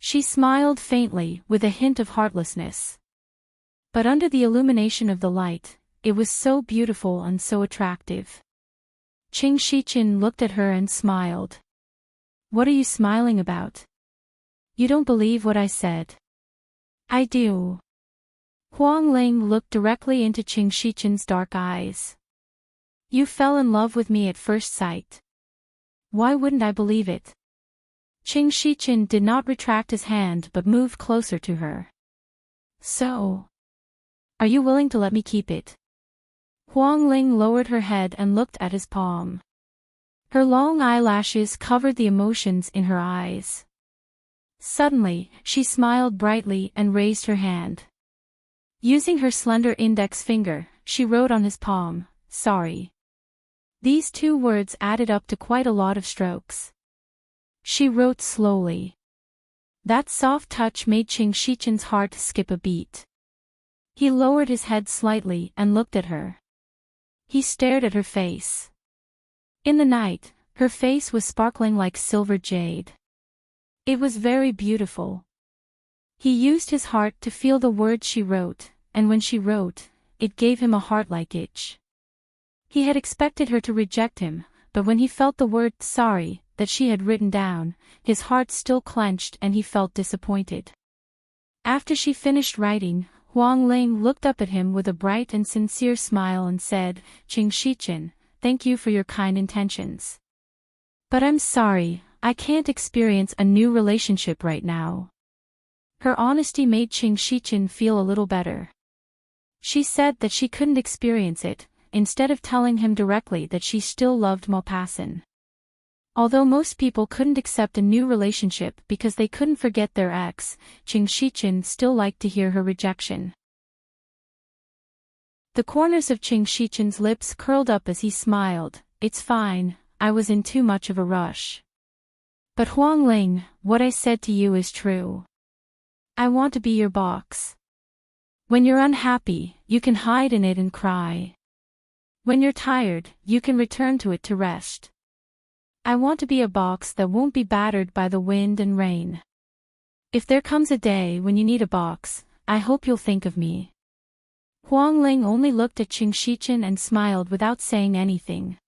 She smiled faintly, with a hint of heartlessness. But under the illumination of the light, it was so beautiful and so attractive. Qing Shichen looked at her and smiled. What are you smiling about? You don't believe what I said. I do. Huang Ling looked directly into Qing Shichen's dark eyes. You fell in love with me at first sight. Why wouldn't I believe it? Qing Shichen did not retract his hand but moved closer to her. So, are you willing to let me keep it? Huang Ling lowered her head and looked at his palm. Her long eyelashes covered the emotions in her eyes. Suddenly, she smiled brightly and raised her hand. Using her slender index finger, she wrote on his palm, "Sorry." These two words added up to quite a lot of strokes. She wrote slowly. That soft touch made Qing Shichen's heart skip a beat. He lowered his head slightly and looked at her. He stared at her face. In the night, her face was sparkling like silver jade. It was very beautiful. He used his heart to feel the words she wrote, and when she wrote, it gave him a heart-like itch. He had expected her to reject him, but when he felt the word "sorry," that she had written down, his heart still clenched and he felt disappointed. After she finished writing, Huang Ling looked up at him with a bright and sincere smile and said, "Qing Shichen, thank you for your kind intentions. But I'm sorry, I can't experience a new relationship right now." Her honesty made Qing Shichen feel a little better. She said that she couldn't experience it, instead of telling him directly that she still loved Maupassant. Although most people couldn't accept a new relationship because they couldn't forget their ex, Qing Shichen still liked to hear her rejection. The corners of Qing Shichen's lips curled up as he smiled. "It's fine, I was in too much of a rush. But Huang Ling, what I said to you is true. I want to be your box. When you're unhappy, you can hide in it and cry. When you're tired, you can return to it to rest. I want to be a box that won't be battered by the wind and rain. If there comes a day when you need a box, I hope you'll think of me." Huang Ling only looked at Qing Shichen and smiled without saying anything.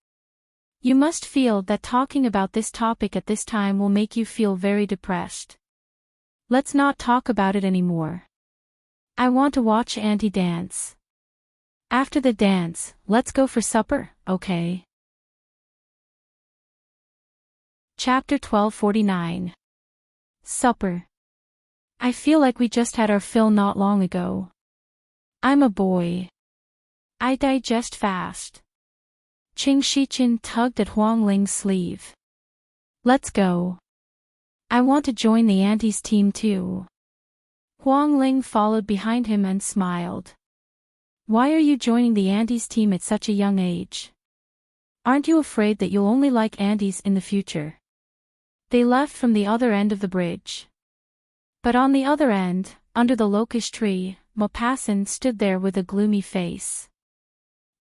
"You must feel that talking about this topic at this time will make you feel very depressed. Let's not talk about it anymore. I want to watch Auntie dance. After the dance, let's go for supper, okay?" Chapter 1249. Supper. I feel like we just had our fill not long ago. I'm a boy. I digest fast. Qing Shichen tugged at Huang Ling's sleeve. "Let's go. I want to join the aunties team too." Huang Ling followed behind him and smiled. "Why are you joining the aunties team at such a young age? Aren't you afraid that you'll only like aunties in the future?" They left from the other end of the bridge. But on the other end, under the locust tree, Maupassant stood there with a gloomy face.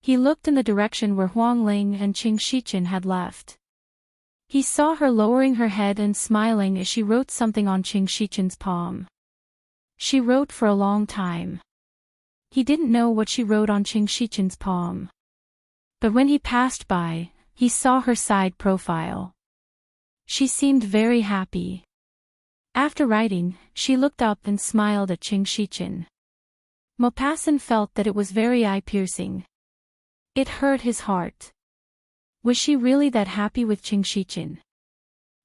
He looked in the direction where Huang Ling and Qing Shichen had left. He saw her lowering her head and smiling as she wrote something on Qing Shichen's palm. She wrote for a long time. He didn't know what she wrote on Qing Shichen's palm. But when he passed by, he saw her side profile. She seemed very happy. After writing, she looked up and smiled at Qing Shichen. Maupassant felt that it was very eye-piercing. It hurt his heart. Was she really that happy with Qing Shichen?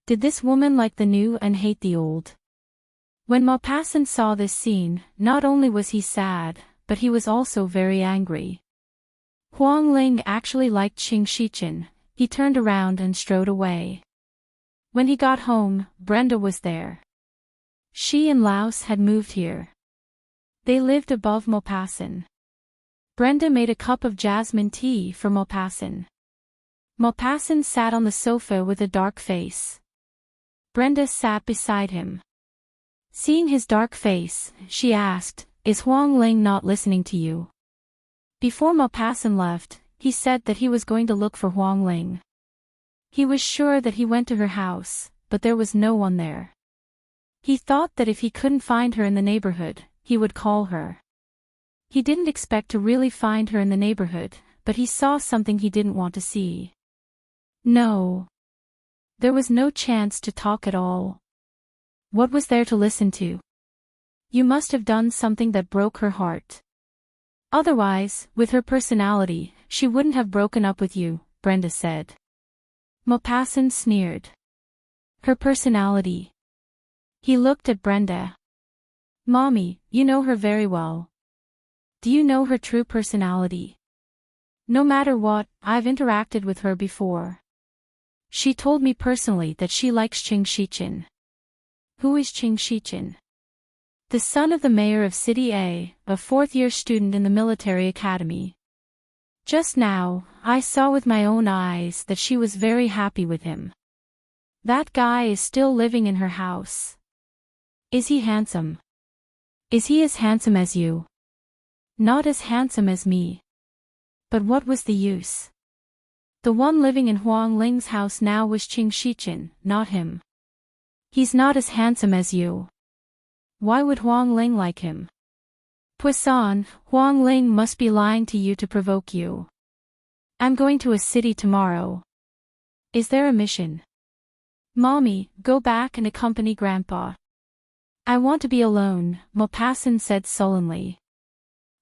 Did this woman like the new and hate the old? When Maupassant saw this scene, not only was he sad, but he was also very angry. Huang Ling actually liked Qing Shichen. He turned around and strode away. When he got home, Brenda was there. She and Laos had moved here. They lived above Maupassant. Brenda made a cup of jasmine tea for Maupassant. Maupassant sat on the sofa with a dark face. Brenda sat beside him. Seeing his dark face, she asked, "Is Huang Ling not listening to you?" Before Maupassant left, he said that he was going to look for Huang Ling. He was sure that he went to her house, but there was no one there. He thought that if he couldn't find her in the neighborhood, he would call her. He didn't expect to really find her in the neighborhood, but he saw something he didn't want to see. No. There was no chance to talk at all. What was there to listen to? You must have done something that broke her heart. Otherwise, with her personality, she wouldn't have broken up with you, Brenda said. Maupassant sneered. Her personality. He looked at Brenda. Mommy, you know her very well. Do you know her true personality? No matter what, I've interacted with her before. She told me personally that she likes Qing Shichen. Who is Qing Shichen? The son of the mayor of City a fourth-year student in the military academy. Just now, I saw with my own eyes that she was very happy with him. That guy is still living in her house. Is he handsome? Is he as handsome as you? Not as handsome as me. But what was the use? The one living in Huang Ling's house now was Qing Shichen, not him. He's not as handsome as you. Why would Huang Ling like him? Poisson, Huang Ling must be lying to you to provoke you. I'm going to a city tomorrow. Is there a mission? Mommy, go back and accompany Grandpa. I want to be alone, Maupassant said sullenly.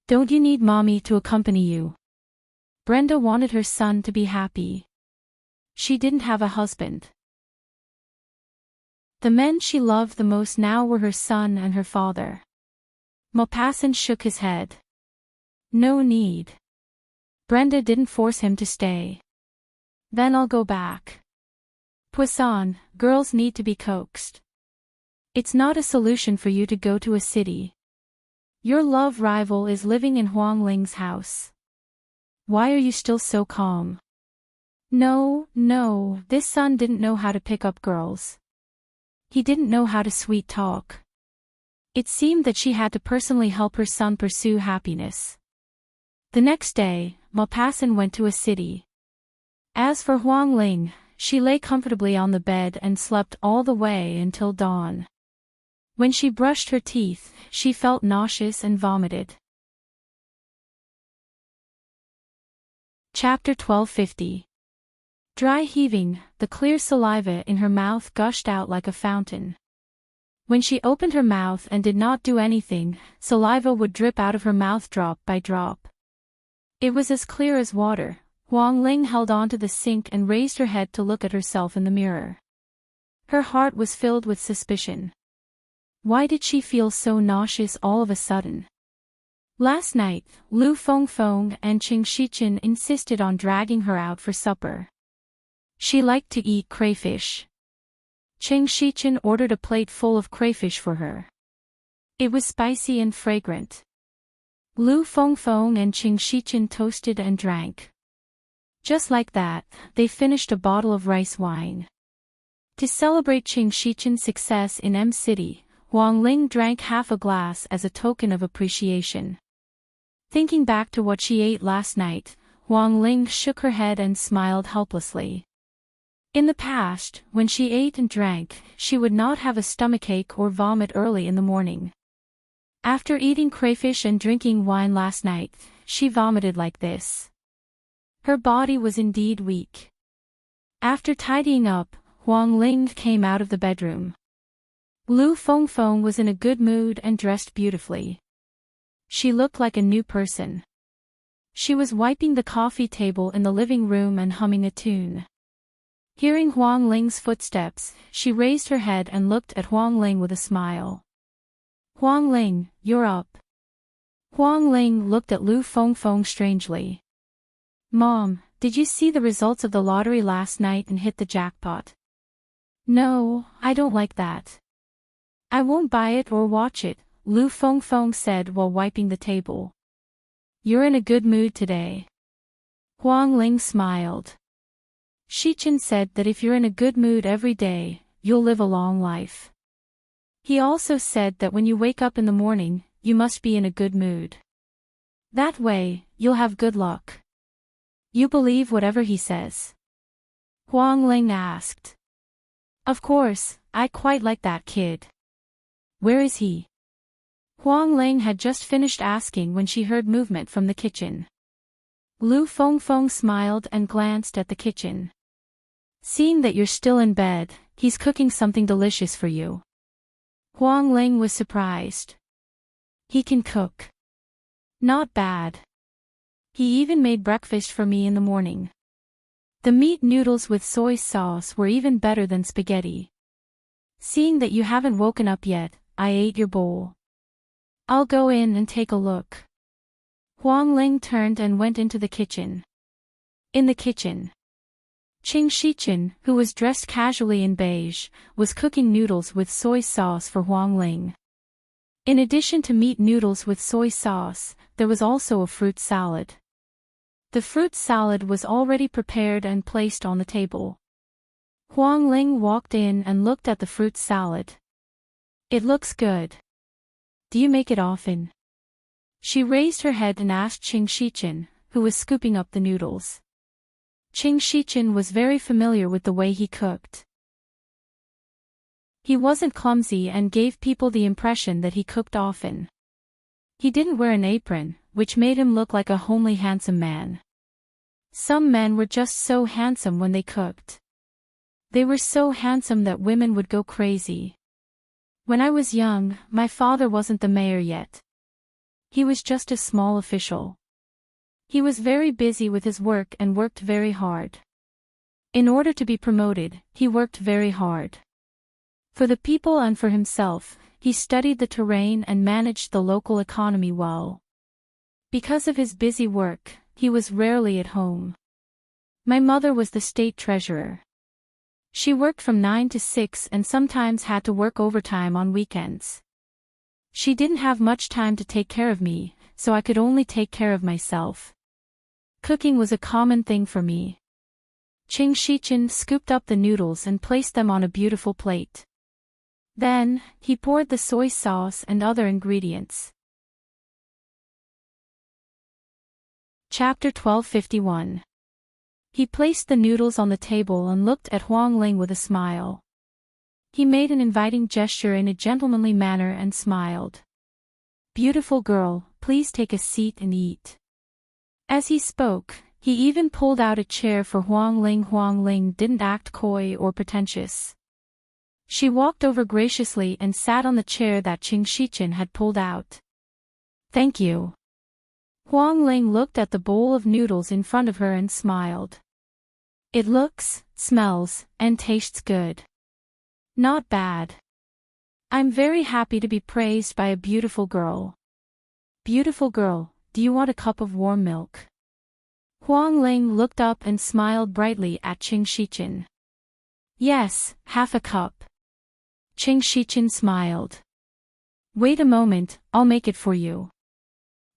Don't you need Mommy to accompany you? Brenda wanted her son to be happy. She didn't have a husband. The men she loved the most now were her son and her father. Maupassant shook his head. No need. Brenda didn't force him to stay. Then I'll go back. Poisson, girls need to be coaxed. It's not a solution for you to go to a city. Your love rival is living in Huang Ling's house. Why are you still so calm? No, this son didn't know how to pick up girls. He didn't know how to sweet talk. It seemed that she had to personally help her son pursue happiness. The next day, Maupassant went to a city. As for Huang Ling, she lay comfortably on the bed and slept all the way until dawn. When she brushed her teeth, she felt nauseous and vomited. Chapter 1250. Dry heaving, the clear saliva in her mouth gushed out like a fountain. When she opened her mouth and did not do anything, saliva would drip out of her mouth drop by drop. It was as clear as water. Huang Ling held onto the sink and raised her head to look at herself in the mirror. Her heart was filled with suspicion. Why did she feel so nauseous all of a sudden? Last night, Lu Fengfeng and Qing Shichen insisted on dragging her out for supper. She liked to eat crayfish. Qing Shichen ordered a plate full of crayfish for her. It was spicy and fragrant. Lu Fengfeng and Qing Shichen toasted and drank. Just like that, they finished a bottle of rice wine. To celebrate Qing Shichen's success in M City, Huang Ling drank half a glass as a token of appreciation. Thinking back to what she ate last night, Huang Ling shook her head and smiled helplessly. In the past, when she ate and drank, she would not have a stomachache or vomit early in the morning. After eating crayfish and drinking wine last night, she vomited like this. Her body was indeed weak. After tidying up, Huang Ling came out of the bedroom. Lu Fengfeng was in a good mood and dressed beautifully. She looked like a new person. She was wiping the coffee table in the living room and humming a tune. Hearing Huang Ling's footsteps, she raised her head and looked at Huang Ling with a smile. Huang Ling, you're up. Huang Ling looked at Lu Fengfeng strangely. Mom, did you see the results of the lottery last night and hit the jackpot? No, I don't like that. I won't buy it or watch it, Lu Fengfeng said while wiping the table. You're in a good mood today. Huang Ling smiled. Shichen said that if you're in a good mood every day, you'll live a long life. He also said that when you wake up in the morning, you must be in a good mood. That way, you'll have good luck. You believe whatever he says? Huang Ling asked. Of course, I quite like that kid. Where is he? Huang Ling had just finished asking when she heard movement from the kitchen. Lu Fengfeng smiled and glanced at the kitchen. Seeing that you're still in bed, he's cooking something delicious for you. Huang Ling was surprised. He can cook. Not bad. He even made breakfast for me in the morning. The meat noodles with soy sauce were even better than spaghetti. Seeing that you haven't woken up yet, I ate your bowl. I'll go in and take a look. Huang Ling turned and went into the kitchen. In the kitchen, Qing Shichen, who was dressed casually in beige, was cooking noodles with soy sauce for Huang Ling. In addition to meat noodles with soy sauce, there was also a fruit salad. The fruit salad was already prepared and placed on the table. Huang Ling walked in and looked at the fruit salad. It looks good. Do you make it often? She raised her head and asked Qing Shichen, who was scooping up the noodles. Qing Shichen was very familiar with the way he cooked. He wasn't clumsy and gave people the impression that he cooked often. He didn't wear an apron, which made him look like a homely handsome man. Some men were just so handsome when they cooked. They were so handsome that women would go crazy. When I was young, my father wasn't the mayor yet. He was just a small official. He was very busy with his work and worked very hard. In order to be promoted, he worked very hard. For the people and for himself, he studied the terrain and managed the local economy well. Because of his busy work, he was rarely at home. My mother was the state treasurer. She worked from 9 to 6 and sometimes had to work overtime on weekends. She didn't have much time to take care of me, so I could only take care of myself. Cooking was a common thing for me. Qing Shichen scooped up the noodles and placed them on a beautiful plate. Then, he poured the soy sauce and other ingredients. Chapter 1251. He placed the noodles on the table and looked at Huang Ling with a smile. He made an inviting gesture in a gentlemanly manner and smiled. "Beautiful girl, please take a seat and eat." As he spoke, he even pulled out a chair for Huang Ling. Huang Ling didn't act coy or pretentious. She walked over graciously and sat on the chair that Qing Shichen had pulled out. "Thank you." Huang Ling looked at the bowl of noodles in front of her and smiled. "It looks, smells, and tastes good. Not bad. I'm very happy to be praised by a beautiful girl." "Beautiful girl, do you want a cup of warm milk?" Huang Ling looked up and smiled brightly at Qing Shichen. "Yes, half a cup." Qing Shichen smiled. "Wait a moment, I'll make it for you."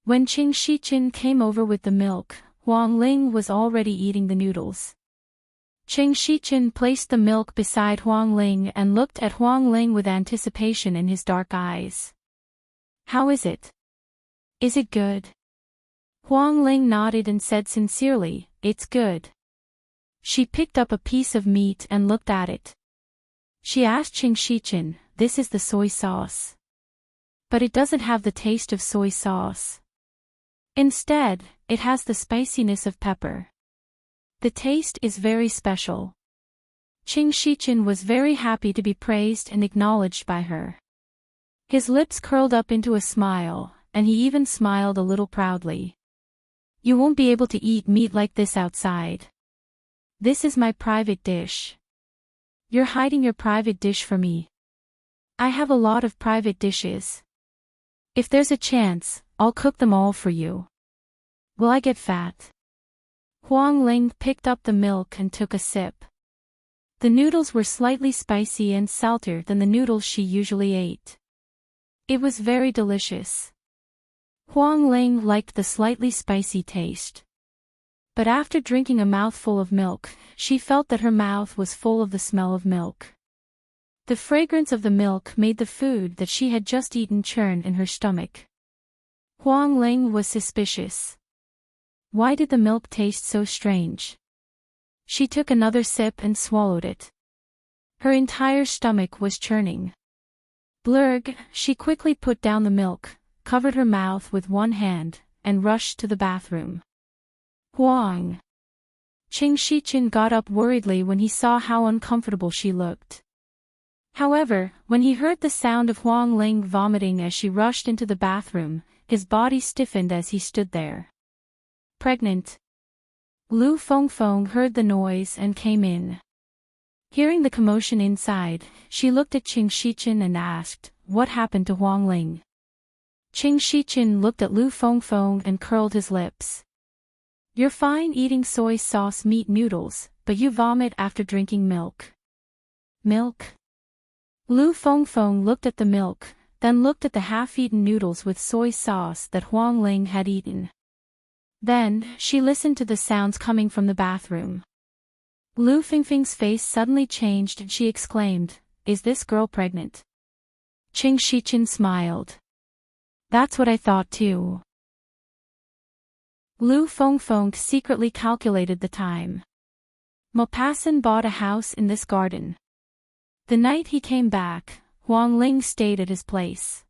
When Qing Shichen came over with the milk, Huang Ling was already eating the noodles. Qing Shichen placed the milk beside Huang Ling and looked at Huang Ling with anticipation in his dark eyes. "How is it? Is it good?" Huang Ling nodded and said sincerely, "It's good." She picked up a piece of meat and looked at it. She asked Qing Shichen, "This is the soy sauce. But it doesn't have the taste of soy sauce. Instead, it has the spiciness of pepper. The taste is very special." Qing Shichen was very happy to be praised and acknowledged by her. His lips curled up into a smile, and he even smiled a little proudly. "You won't be able to eat meat like this outside. This is my private dish." "You're hiding your private dish from me." "I have a lot of private dishes. If there's a chance, I'll cook them all for you." "Will I get fat?" Huang Ling picked up the milk and took a sip. The noodles were slightly spicy and saltier than the noodles she usually ate. It was very delicious. Huang Ling liked the slightly spicy taste. But after drinking a mouthful of milk, she felt that her mouth was full of the smell of milk. The fragrance of the milk made the food that she had just eaten churn in her stomach. Huang Ling was suspicious. Why did the milk taste so strange? She took another sip and swallowed it. Her entire stomach was churning. Blurg, she quickly put down the milk, covered her mouth with one hand, and rushed to the bathroom. Huang. Qing Shichen got up worriedly when he saw how uncomfortable she looked. However, when he heard the sound of Huang Ling vomiting as she rushed into the bathroom, his body stiffened as he stood there. "Pregnant." Lu Fengfeng heard the noise and came in. Hearing the commotion inside, she looked at Qing Shichen and asked, "What happened to Huang Ling?" Qing Shichen looked at Lu Fengfeng and curled his lips. "You're fine eating soy sauce meat noodles, but you vomit after drinking milk." "Milk?" Lu Fengfeng looked at the milk, then looked at the half-eaten noodles with soy sauce that Huang Ling had eaten. Then, she listened to the sounds coming from the bathroom. Lu Fengfeng's face suddenly changed and she exclaimed, "Is this girl pregnant?" Qing Shichen smiled. "That's what I thought too." Lu Fengfeng secretly calculated the time. Maupassant bought a house in this garden. The night he came back, Huang Ling stayed at his place.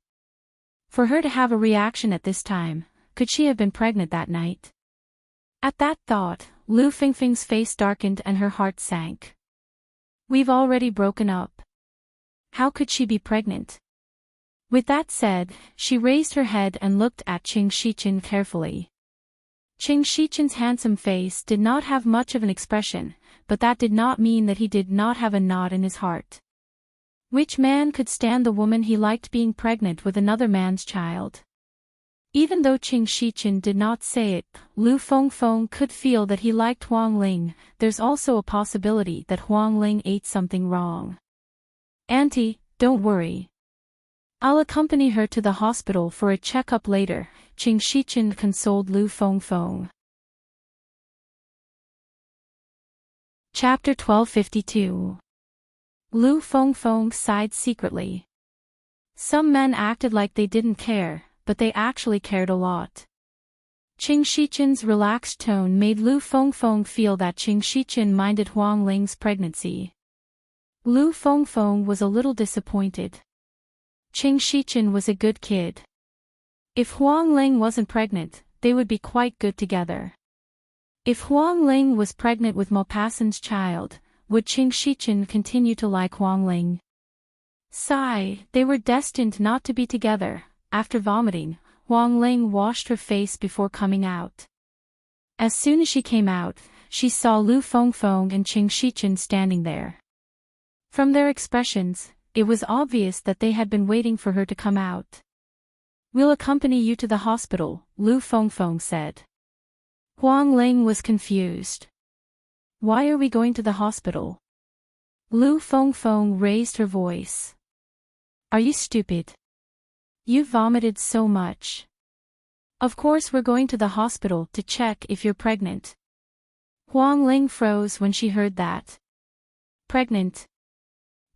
For her to have a reaction at this time, could she have been pregnant that night? At that thought, Lu Fengfeng's face darkened and her heart sank. We've already broken up. How could she be pregnant? With that said, she raised her head and looked at Qing Shichen carefully. Qing Shichen's handsome face did not have much of an expression, but that did not mean that he did not have a knot in his heart. Which man could stand the woman he liked being pregnant with another man's child? Even though Qing Shichen did not say it, Lu Fengfeng could feel that he liked Huang Ling. There's also a possibility that Huang Ling ate something wrong. Auntie, don't worry. I'll accompany her to the hospital for a checkup later, Qing Shichen consoled Lu Fengfeng. Chapter 1252. Lu Fengfeng sighed secretly. Some men acted like they didn't care, but they actually cared a lot. Qing Shichen's relaxed tone made Lu Fengfeng feel that Qing Shichen minded Huang Ling's pregnancy. Lu Fengfeng was a little disappointed. Qing Shichen was a good kid. If Huang Ling wasn't pregnant, they would be quite good together. If Huang Ling was pregnant with Maupassant's child, would Qing Shichen continue to like Huang Ling? Sigh, they were destined not to be together. After vomiting, Huang Ling washed her face before coming out. As soon as she came out, she saw Lu Fengfeng and Qing Shichen standing there. From their expressions, it was obvious that they had been waiting for her to come out. We'll accompany you to the hospital, Lu Fengfeng said. Huang Ling was confused. Why are we going to the hospital? Lu Fengfeng raised her voice. Are you stupid? You've vomited so much. Of course we're going to the hospital to check if you're pregnant. Huang Ling froze when she heard that. Pregnant?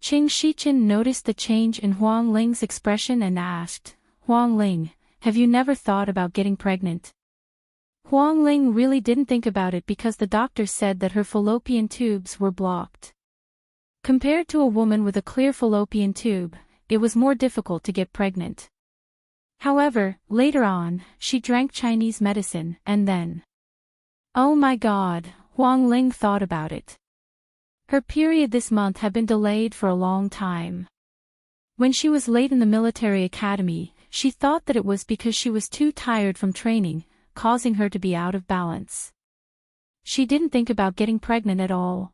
Qing Shichen noticed the change in Huang Ling's expression and asked, Huang Ling, have you never thought about getting pregnant? Huang Ling really didn't think about it because the doctor said that her fallopian tubes were blocked. Compared to a woman with a clear fallopian tube, it was more difficult to get pregnant. However, later on, she drank Chinese medicine and then. Oh my God, Huang Ling thought about it. Her period this month had been delayed for a long time. When she was late in the military academy, she thought that it was because she was too tired from training, causing her to be out of balance. She didn't think about getting pregnant at all.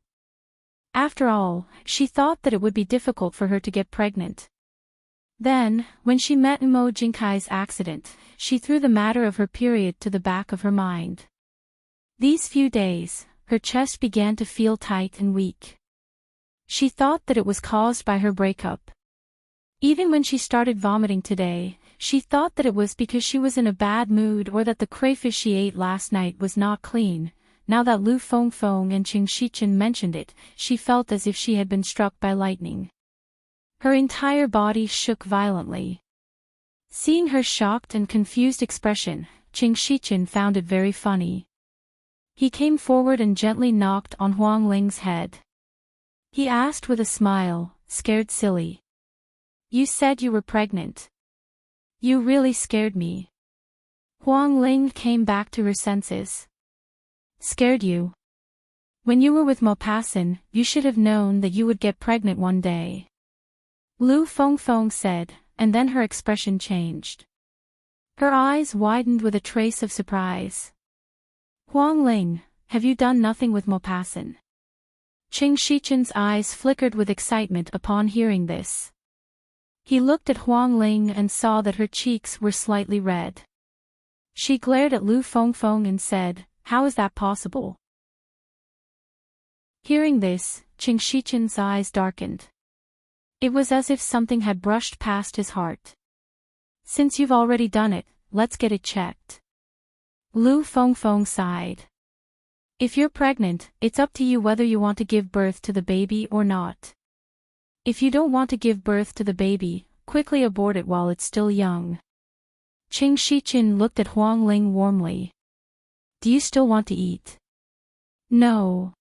After all, she thought that it would be difficult for her to get pregnant. Then, when she met Mo Jinkai's accident, she threw the matter of her period to the back of her mind. These few days, her chest began to feel tight and weak. She thought that it was caused by her breakup. Even when she started vomiting today, she thought that it was because she was in a bad mood or that the crayfish she ate last night was not clean. Now that Lu Fengfeng and Qing Shichen mentioned it, she felt as if she had been struck by lightning. Her entire body shook violently. Seeing her shocked and confused expression, Qing Shichen found it very funny. He came forward and gently knocked on Huang Ling's head. He asked with a smile, scared silly. You said you were pregnant. You really scared me. Huang Ling came back to her senses. Scared you? When you were with Maupassant, you should have known that you would get pregnant one day. Lu Fengfeng said, and then her expression changed. Her eyes widened with a trace of surprise. Huang Ling, have you done nothing with Maupassant? Qing Shichen's eyes flickered with excitement upon hearing this. He looked at Huang Ling and saw that her cheeks were slightly red. She glared at Lu Fengfeng and said, how is that possible? Hearing this, Qing Shichen's eyes darkened. It was as if something had brushed past his heart. Since you've already done it, let's get it checked. Lu Fengfeng sighed. If you're pregnant, it's up to you whether you want to give birth to the baby or not. If you don't want to give birth to the baby, quickly abort it while it's still young. Qing Shichen looked at Huang Ling warmly. Do you still want to eat? No.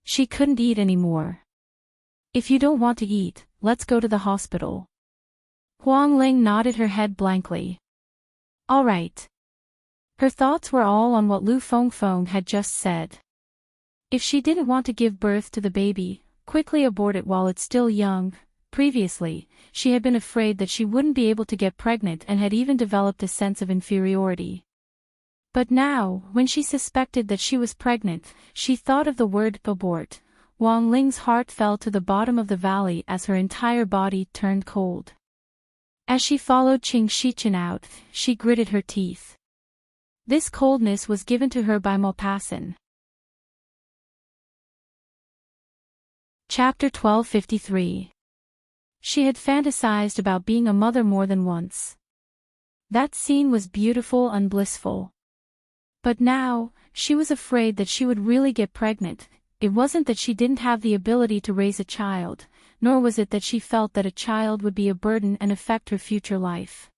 She couldn't eat anymore. If you don't want to eat, let's go to the hospital. Huang Ling nodded her head blankly. All right. Her thoughts were all on what Lu Fengfeng had just said. If she didn't want to give birth to the baby, quickly abort it while it's still young. Previously, she had been afraid that she wouldn't be able to get pregnant and had even developed a sense of inferiority. But now, when she suspected that she was pregnant, she thought of the word abort. Wang Ling's heart fell to the bottom of the valley as her entire body turned cold. As she followed Qing Shichen out, she gritted her teeth. This coldness was given to her by Maupassant. Chapter 1253. She had fantasized about being a mother more than once. That scene was beautiful and blissful. But now, she was afraid that she would really get pregnant. It wasn't that she didn't have the ability to raise a child, nor was it that she felt that a child would be a burden and affect her future life.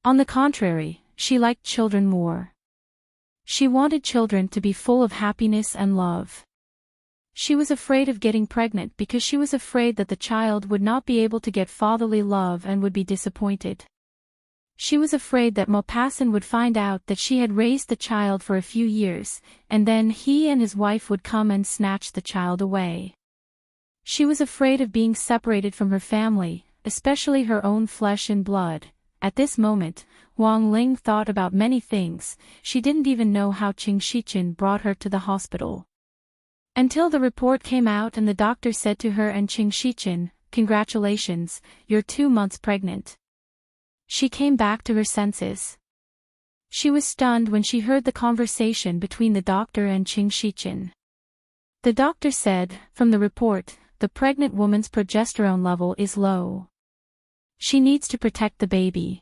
On the contrary, she liked children more. She wanted children to be full of happiness and love. She was afraid of getting pregnant because she was afraid that the child would not be able to get fatherly love and would be disappointed. She was afraid that Maupassant would find out that she had raised the child for a few years, and then he and his wife would come and snatch the child away. She was afraid of being separated from her family, especially her own flesh and blood. At this moment, Wang Ling thought about many things. She didn't even know how Qing Shichen brought her to the hospital. Until the report came out and the doctor said to her and Qing Shichen, "Congratulations, you're 2 months pregnant." She came back to her senses. She was stunned when she heard the conversation between the doctor and Qing Shichen. The doctor said, "From the report, the pregnant woman's progesterone level is low. She needs to protect the baby."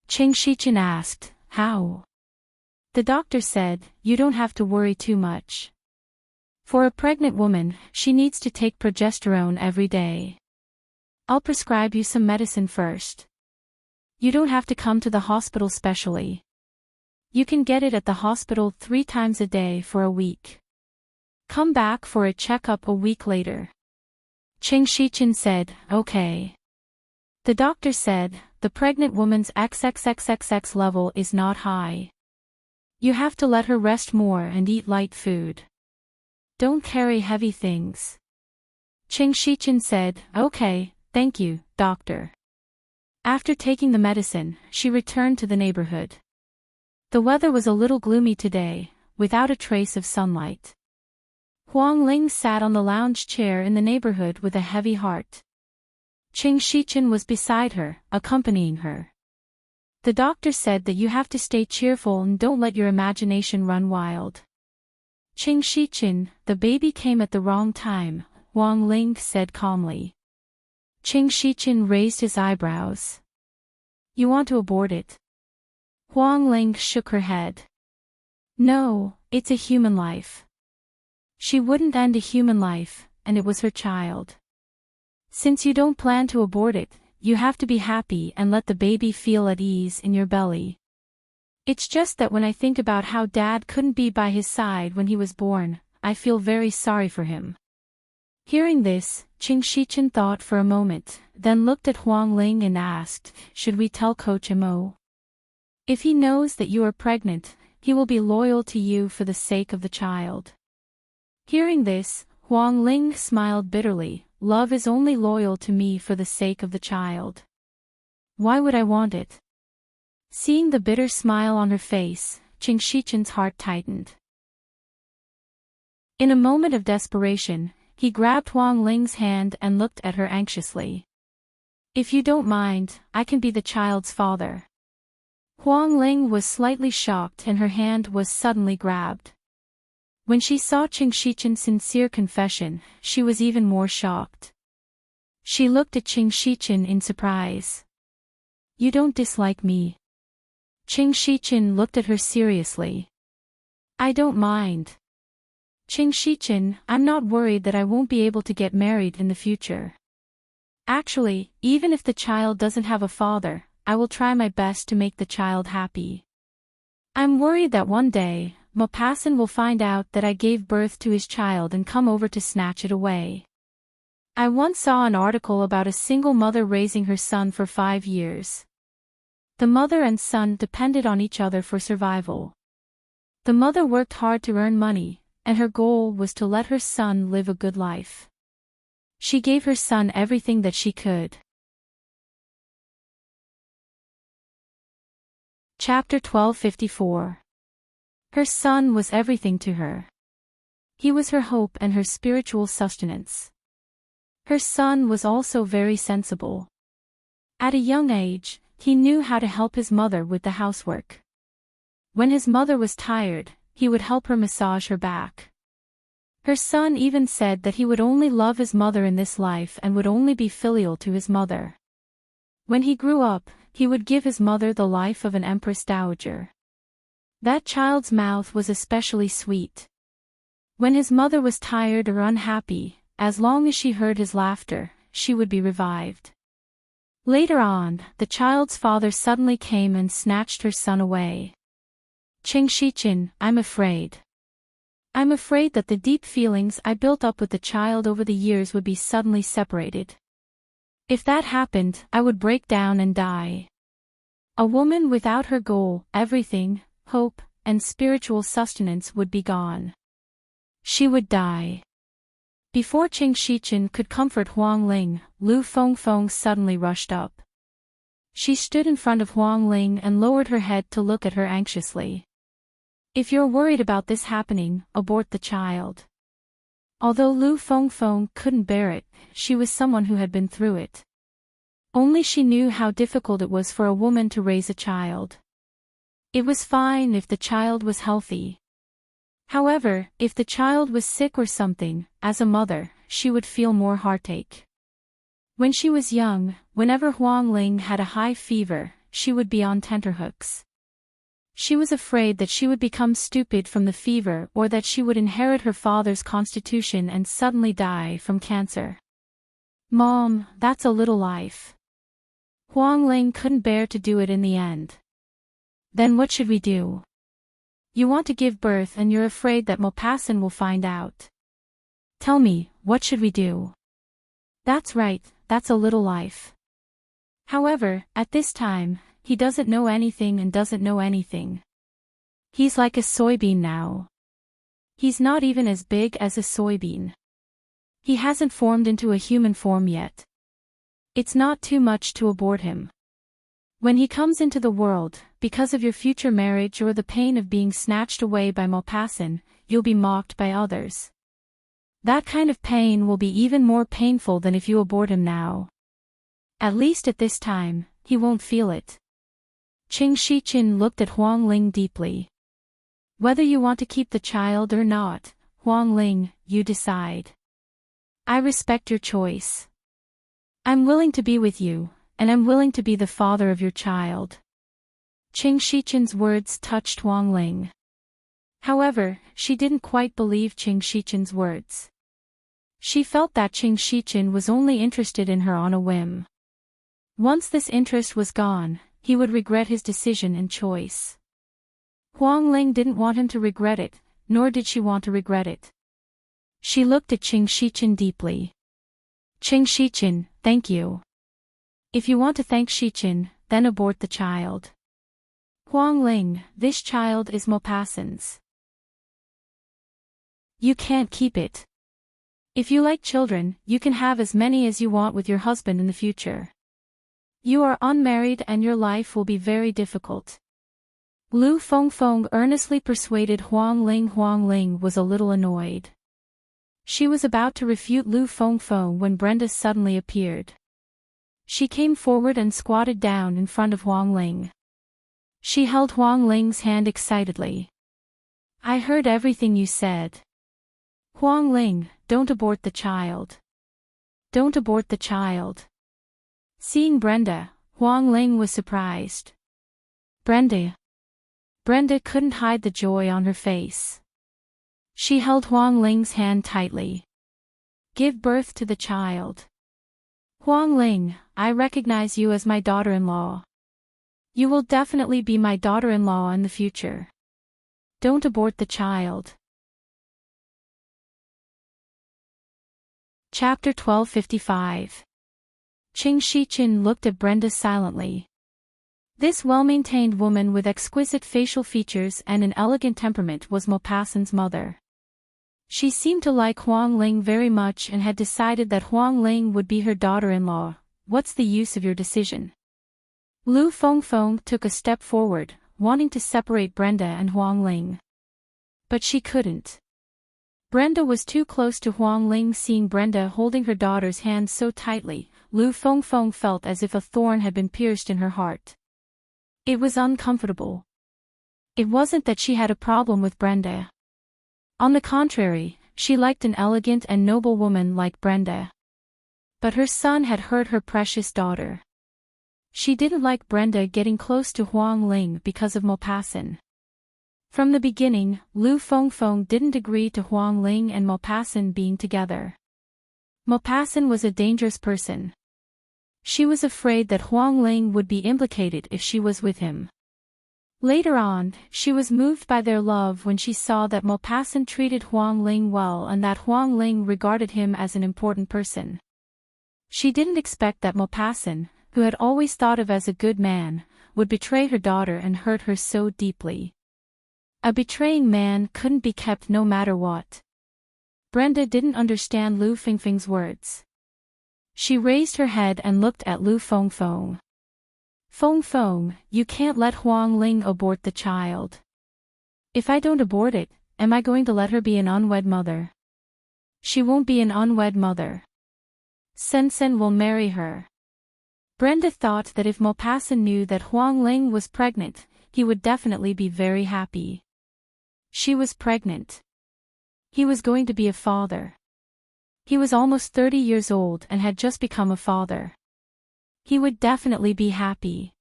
Qing Shichen asked, "How?" The doctor said, "You don't have to worry too much. For a pregnant woman, she needs to take progesterone every day. I'll prescribe you some medicine first. You don't have to come to the hospital specially. You can get it at the hospital 3 times a day for a week. Come back for a checkup a week later." Qing Shichen said, "Okay." The doctor said, "The pregnant woman's XXXXX level is not high. You have to let her rest more and eat light food. Don't carry heavy things." Qing Shichen said, "Okay, thank you, doctor." After taking the medicine, she returned to the neighborhood. The weather was a little gloomy today, without a trace of sunlight. Huang Ling sat on the lounge chair in the neighborhood with a heavy heart. Qing Shichen was beside her, accompanying her. The doctor said that you have to stay cheerful and don't let your imagination run wild. Qing Shichen, the baby came at the wrong time, Huang Ling said calmly. Qing Shichen raised his eyebrows. You want to abort it? Huang Ling shook her head. No, it's a human life. She wouldn't end a human life, and it was her child. Since you don't plan to abort it, you have to be happy and let the baby feel at ease in your belly. It's just that when I think about how Dad couldn't be by his side when he was born, I feel very sorry for him. Hearing this, Qing Shichen thought for a moment, then looked at Huang Ling and asked, "Should we tell Coach Mo? If he knows that you are pregnant, he will be loyal to you for the sake of the child." Hearing this, Huang Ling smiled bitterly. "Love is only loyal to me for the sake of the child. Why would I want it?" Seeing the bitter smile on her face, Qing Shichen's heart tightened. In a moment of desperation, he grabbed Huang Ling's hand and looked at her anxiously. "If you don't mind, I can be the child's father." Huang Ling was slightly shocked and her hand was suddenly grabbed. When she saw Qing Shichen's sincere confession, she was even more shocked. She looked at Qing Shichen in surprise. "You don't dislike me?" Qing Shichen looked at her seriously. "I don't mind. Qing Shichen, I'm not worried that I won't be able to get married in the future. Actually, even if the child doesn't have a father, I will try my best to make the child happy. I'm worried that one day, Maupassant will find out that I gave birth to his child and come over to snatch it away. I once saw an article about a single mother raising her son for 5 years. The mother and son depended on each other for survival. The mother worked hard to earn money, and her goal was to let her son live a good life. She gave her son everything that she could. Chapter 1254. Her son was everything to her. He was her hope and her spiritual sustenance. Her son was also very sensible. At a young age, he knew how to help his mother with the housework. When his mother was tired, he would help her massage her back. Her son even said that he would only love his mother in this life and would only be filial to his mother. When he grew up, he would give his mother the life of an empress dowager. That child's mouth was especially sweet. When his mother was tired or unhappy, as long as she heard his laughter, she would be revived. Later on, the child's father suddenly came and snatched her son away. Qingxichin, I'm afraid. I'm afraid that the deep feelings I built up with the child over the years would be suddenly separated. If that happened, I would break down and die. A woman without her goal, everything, hope, and spiritual sustenance would be gone. She would die. Before Qingxichin could comfort Huang Ling, Lu Fengfeng suddenly rushed up. She stood in front of Huang Ling and lowered her head to look at her anxiously. If you're worried about this happening, abort the child. Although Lu Fengfeng couldn't bear it, she was someone who had been through it. Only she knew how difficult it was for a woman to raise a child. It was fine if the child was healthy. However, if the child was sick or something, as a mother, she would feel more heartache. When she was young, whenever Huang Ling had a high fever, she would be on tenterhooks. She was afraid that she would become stupid from the fever or that she would inherit her father's constitution and suddenly die from cancer. Mom, that's a little life. Huang Ling couldn't bear to do it in the end. Then what should we do? You want to give birth and you're afraid that Maupassant will find out. Tell me, what should we do? That's right, that's a little life. However, at this time, he doesn't know anything and doesn't know anything. He's like a soybean now. He's not even as big as a soybean. He hasn't formed into a human form yet. It's not too much to abort him. When he comes into the world, because of your future marriage or the pain of being snatched away by Maupassant, you'll be mocked by others. That kind of pain will be even more painful than if you abort him now. At least at this time, he won't feel it. Qingxichin looked at Huang Ling deeply. Whether you want to keep the child or not, Huang Ling, you decide. I respect your choice. I'm willing to be with you, and I'm willing to be the father of your child. Qingxichin's words touched Huang Ling. However, she didn't quite believe Qingxichin's words. She felt that Qingxichin was only interested in her on a whim. Once this interest was gone, he would regret his decision and choice. Huang Ling didn't want him to regret it, nor did she want to regret it. She looked at Qingxichin deeply. Qingxichin, thank you. If you want to thank Xichin, then abort the child. Huang Ling, this child is Maupassant's. You can't keep it. If you like children, you can have as many as you want with your husband in the future. You are unmarried and your life will be very difficult. Lu Fengfeng earnestly persuaded Huang Ling. Huang Ling was a little annoyed. She was about to refute Lu Fengfeng when Brenda suddenly appeared. She came forward and squatted down in front of Huang Ling. She held Huang Ling's hand excitedly. I heard everything you said. Huang Ling, don't abort the child. Don't abort the child. Seeing Brenda, Huang Ling was surprised. Brenda. Brenda couldn't hide the joy on her face. She held Huang Ling's hand tightly. Give birth to the child. Huang Ling, I recognize you as my daughter-in-law. You will definitely be my daughter-in-law in the future. Don't abort the child. Chapter 1255. Qingxichin looked at Brenda silently. This well-maintained woman with exquisite facial features and an elegant temperament was Maupassant's mother. She seemed to like Huang Ling very much and had decided that Huang Ling would be her daughter-in-law. What's the use of your decision? Lu Fengfeng took a step forward, wanting to separate Brenda and Huang Ling. But she couldn't. Brenda was too close to Huang Ling. Seeing Brenda holding her daughter's hand so tightly, Lu Fengfeng felt as if a thorn had been pierced in her heart. It was uncomfortable. It wasn't that she had a problem with Brenda. On the contrary, she liked an elegant and noble woman like Brenda. But her son had hurt her precious daughter. She didn't like Brenda getting close to Huang Ling because of Maupassant. From the beginning, Lu Fengfeng didn't agree to Huang Ling and Maupassant being together. Maupassant was a dangerous person. She was afraid that Huang Ling would be implicated if she was with him. Later on, she was moved by their love when she saw that Maupassant treated Huang Ling well and that Huang Ling regarded him as an important person. She didn't expect that Maupassant, who had always thought of as a good man, would betray her daughter and hurt her so deeply. A betraying man couldn't be kept no matter what. Brenda didn't understand Lu Fengfeng's words. She raised her head and looked at Lu Fengfeng. Fengfeng, you can't let Huang Ling abort the child. If I don't abort it, am I going to let her be an unwed mother? She won't be an unwed mother. Sen will marry her. Brenda thought that if Maupassant knew that Huang Ling was pregnant, he would definitely be very happy. She was pregnant. He was going to be a father. He was almost 30 years old and had just become a father. He would definitely be happy.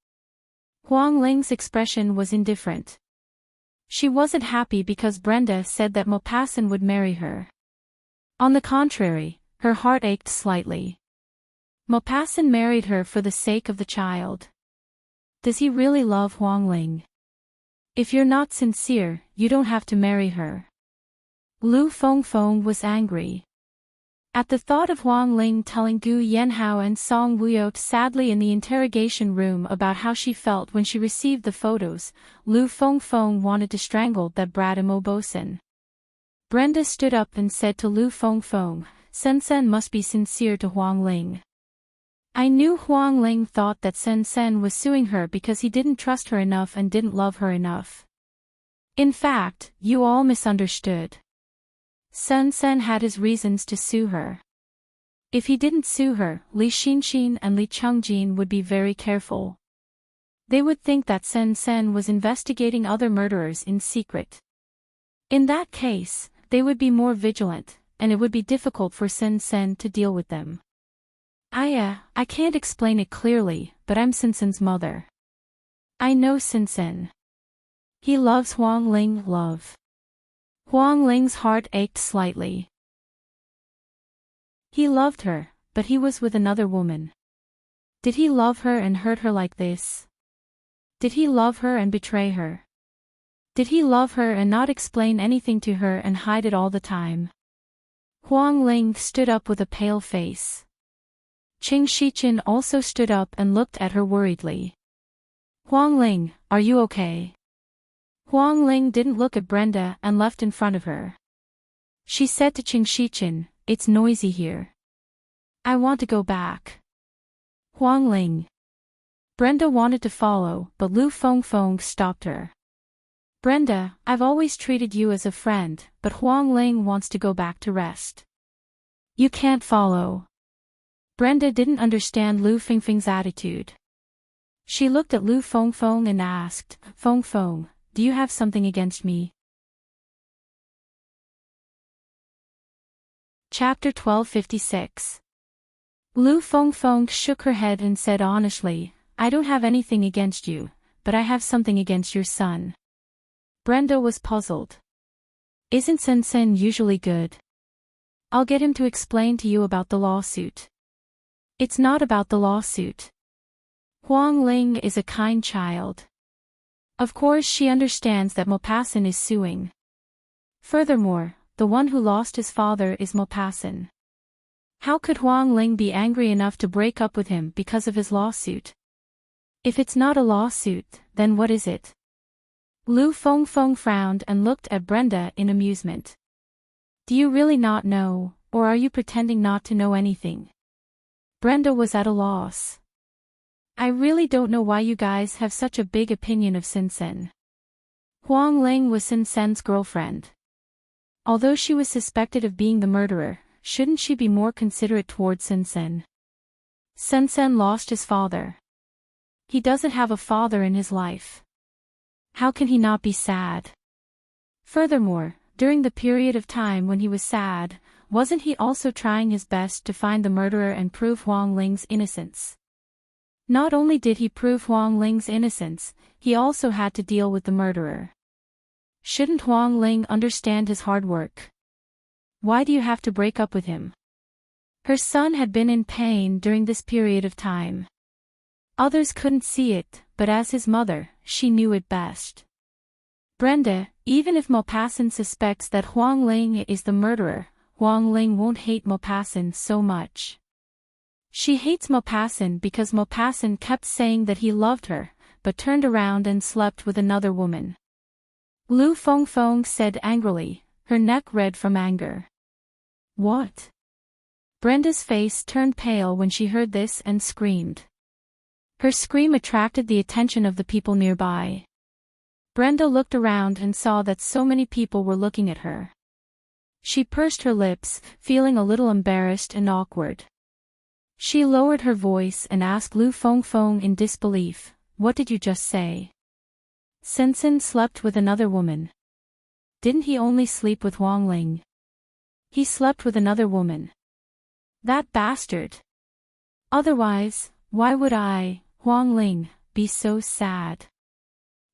Huang Ling's expression was indifferent. She wasn't happy because Brenda said that Maupassant would marry her. On the contrary, her heart ached slightly. Maupassant married her for the sake of the child. Does he really love Huang Ling? If you're not sincere, you don't have to marry her. Lu Fengfeng was angry. At the thought of Huang Ling telling Gu Yanhao and Song Wuyot sadly in the interrogation room about how she felt when she received the photos, Lu Fengfeng wanted to strangle that brat Mo Bosun. Brenda stood up and said to Lu Fengfeng, Sen must be sincere to Huang Ling. I knew Huang Ling thought that Sen was suing her because he didn't trust her enough and didn't love her enough. In fact, you all misunderstood. Sen had his reasons to sue her. If he didn't sue her, Li Xinxin and Li Chongjin would be very careful. They would think that Sen was investigating other murderers in secret. In that case, they would be more vigilant, and it would be difficult for Sen to deal with them. I can't explain it clearly, but I'm Sen's mother. I know Sen. He loves Huang Ling. Huang Ling's heart ached slightly. He loved her, but he was with another woman. Did he love her and hurt her like this? Did he love her and betray her? Did he love her and not explain anything to her and hide it all the time? Huang Ling stood up with a pale face. Qing Shichen also stood up and looked at her worriedly. Huang Ling, are you okay? Huang Ling didn't look at Brenda and left in front of her. She said to Qing Shichen, it's noisy here. I want to go back. Huang Ling. Brenda wanted to follow, but Lu Fengfeng stopped her. Brenda, I've always treated you as a friend, but Huang Ling wants to go back to rest. You can't follow. Brenda didn't understand Lu Fengfeng's attitude. She looked at Lu Fengfeng and asked, Fengfeng, do you have something against me? Chapter 1256. Lu Fengfeng shook her head and said honestly, I don't have anything against you, but I have something against your son. Brenda was puzzled. Isn't Sen usually good? I'll get him to explain to you about the lawsuit. It's not about the lawsuit. Huang Ling is a kind child. Of course she understands that Maupassant is suing. Furthermore, the one who lost his father is Maupassant. How could Huang Ling be angry enough to break up with him because of his lawsuit? If it's not a lawsuit, then what is it? Lu Fengfeng frowned and looked at Brenda in amusement. Do you really not know, or are you pretending not to know anything? Brenda was at a loss. I really don't know why you guys have such a big opinion of Sinsen. Huang Ling was Sinsen's girlfriend. Although she was suspected of being the murderer, shouldn't she be more considerate toward Sinsen? Sinsen lost his father. He doesn't have a father in his life. How can he not be sad? Furthermore, during the period of time when he was sad, wasn't he also trying his best to find the murderer and prove Huang Ling's innocence? Not only did he prove Huang Ling's innocence, he also had to deal with the murderer. Shouldn't Huang Ling understand his hard work? Why do you have to break up with him? Her son had been in pain during this period of time. Others couldn't see it, but as his mother, she knew it best. Brenda, even if Maupassant suspects that Huang Ling is the murderer, Huang Ling won't hate Maupassant so much. She hates Maupassant because Maupassant kept saying that he loved her, but turned around and slept with another woman. Lu Fengfeng said angrily, her neck red from anger. What? Brenda's face turned pale when she heard this and screamed. Her scream attracted the attention of the people nearby. Brenda looked around and saw that so many people were looking at her. She pursed her lips, feeling a little embarrassed and awkward. She lowered her voice and asked Lu Fengfeng in disbelief, "What did you just say?" Sinsen slept with another woman. Didn't he only sleep with Huang Ling? He slept with another woman. That bastard. Otherwise, why would I, Huang Ling, be so sad?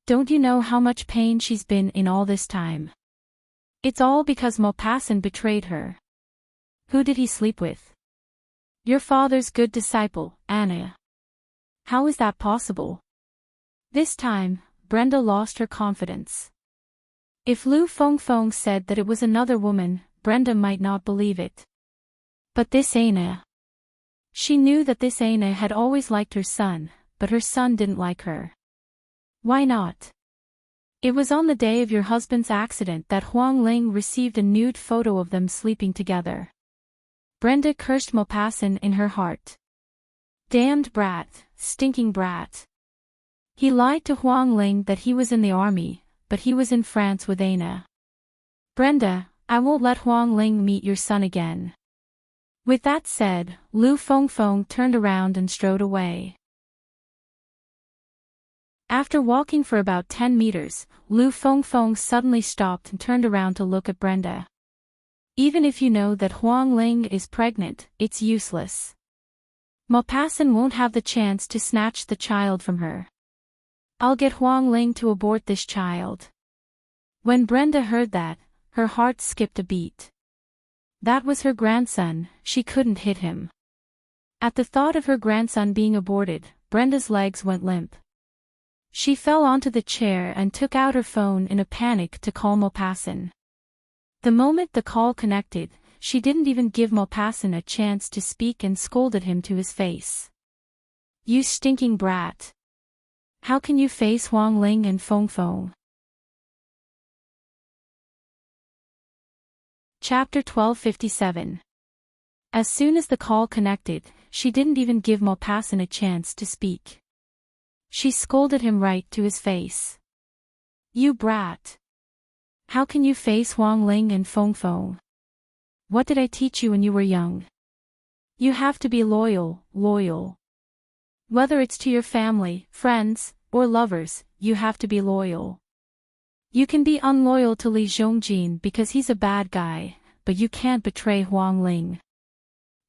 Don't you know how much pain she's been in all this time? It's all because Maupassant betrayed her. Who did he sleep with? Your father's good disciple, Anna. How is that possible? This time, Brenda lost her confidence. If Lu Fengfeng said that it was another woman, Brenda might not believe it. But this Anna. She knew that this Anna had always liked her son, but her son didn't like her. Why not? It was on the day of your husband's accident that Huang Ling received a nude photo of them sleeping together. Brenda cursed Maupassant in her heart. Damned brat, stinking brat. He lied to Huang Ling that he was in the army, but he was in France with Anna. Brenda, I won't let Huang Ling meet your son again. With that said, Lu Fengfeng turned around and strode away. After walking for about 10 meters, Lu Fengfeng suddenly stopped and turned around to look at Brenda. Even if you know that Huang Ling is pregnant, it's useless. Maupassant won't have the chance to snatch the child from her. I'll get Huang Ling to abort this child. When Brenda heard that, her heart skipped a beat. That was her grandson, she couldn't hit him. At the thought of her grandson being aborted, Brenda's legs went limp. She fell onto the chair and took out her phone in a panic to call Maupassant. The moment the call connected, she didn't even give Maupassant a chance to speak and scolded him to his face. You stinking brat. How can you face Huang Ling and Fengfeng? Chapter 1257. As soon as the call connected, she didn't even give Maupassant a chance to speak. She scolded him right to his face. You brat. How can you face Huang Ling and Fengfeng? What did I teach you when you were young? You have to be loyal. Whether it's to your family, friends, or lovers, you have to be loyal. You can be unloyal to Li Zhongjin because he's a bad guy, but you can't betray Huang Ling.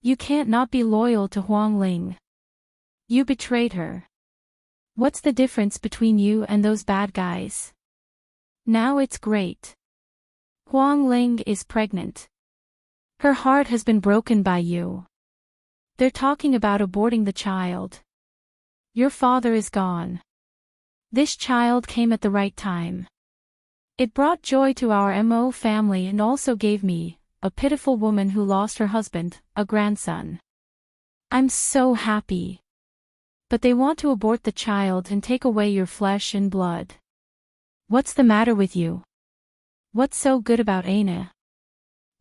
You can't not be loyal to Huang Ling. You betrayed her. What's the difference between you and those bad guys? Now it's great. Huang Ling is pregnant. Her heart has been broken by you. They're talking about aborting the child. Your father is gone. This child came at the right time. It brought joy to our Mo family and also gave me, a pitiful woman who lost her husband, a grandson. I'm so happy. But they want to abort the child and take away your flesh and blood. What's the matter with you? What's so good about Anna?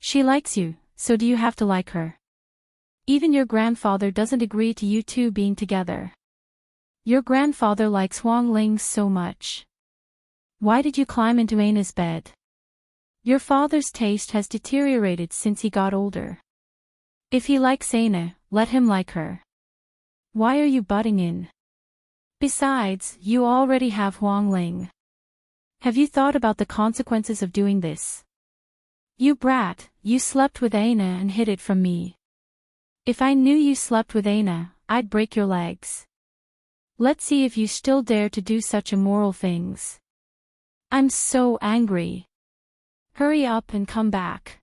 She likes you, so do you have to like her? Even your grandfather doesn't agree to you two being together. Your grandfather likes Huang Ling so much. Why did you climb into Anna's bed? Your father's taste has deteriorated since he got older. If he likes Anna, let him like her. Why are you butting in? Besides, you already have Huang Ling. Have you thought about the consequences of doing this? You brat, you slept with Anna and hid it from me. If I knew you slept with Anna, I'd break your legs. Let's see if you still dare to do such immoral things. I'm so angry. Hurry up and come back.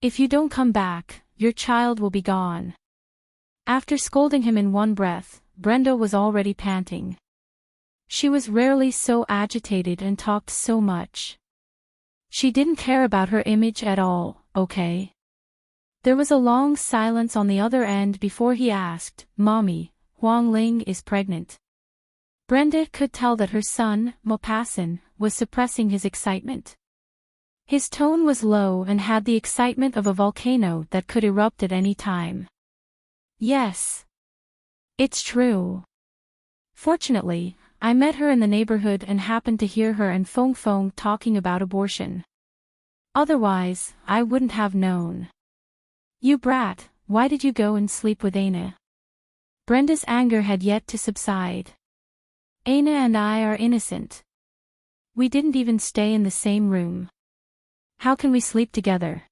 If you don't come back, your child will be gone. After scolding him in one breath, Brenda was already panting. She was rarely so agitated and talked so much. She didn't care about her image at all, okay? There was a long silence on the other end before he asked, Mommy, Huang Ling is pregnant. Brenda could tell that her son, Maupassant, was suppressing his excitement. His tone was low and had the excitement of a volcano that could erupt at any time. Yes. It's true. Fortunately, I met her in the neighborhood and happened to hear her and Fong Fong talking about abortion. Otherwise, I wouldn't have known. You brat, why did you go and sleep with Anna? Brenda's anger had yet to subside. Anna and I are innocent. We didn't even stay in the same room. How can we sleep together?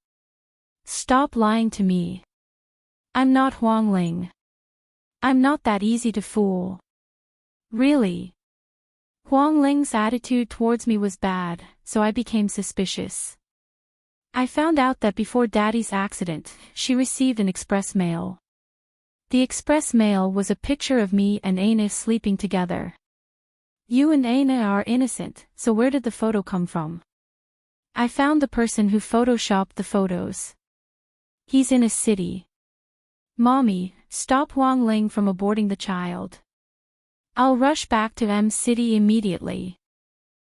Stop lying to me. I'm not Huang Ling. I'm not that easy to fool. Really? Huang Ling's attitude towards me was bad, so I became suspicious. I found out that before Daddy's accident, she received an express mail. The express mail was a picture of me and Anna sleeping together. You and Anna are innocent, so where did the photo come from? I found the person who photoshopped the photos. He's in a city. Mommy, stop Huang Ling from aborting the child. I'll rush back to M City immediately.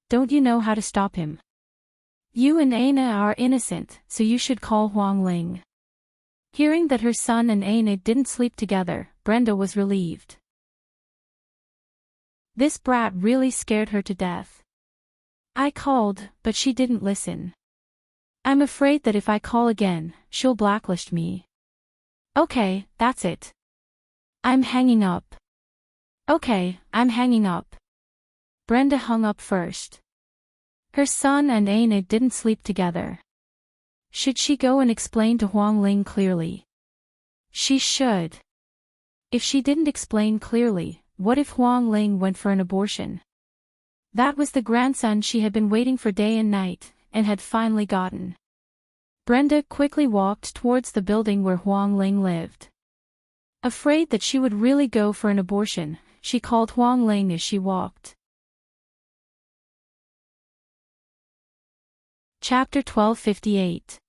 Don't you know how to stop him? You and Anna are innocent, so you should call Huang Ling. Hearing that her son and Anna didn't sleep together, Brenda was relieved. This brat really scared her to death. I called, but she didn't listen. I'm afraid that if I call again, she'll blacklist me. Okay, that's it. I'm hanging up. Okay, I'm hanging up. Brenda hung up first. Her son and Anna didn't sleep together. Should she go and explain to Huang Ling clearly? She should. If she didn't explain clearly, what if Huang Ling went for an abortion? That was the grandson she had been waiting for day and night, and had finally gotten. Brenda quickly walked towards the building where Huang Ling lived. Afraid that she would really go for an abortion, she called Huang Ling as she walked. Chapter 1258.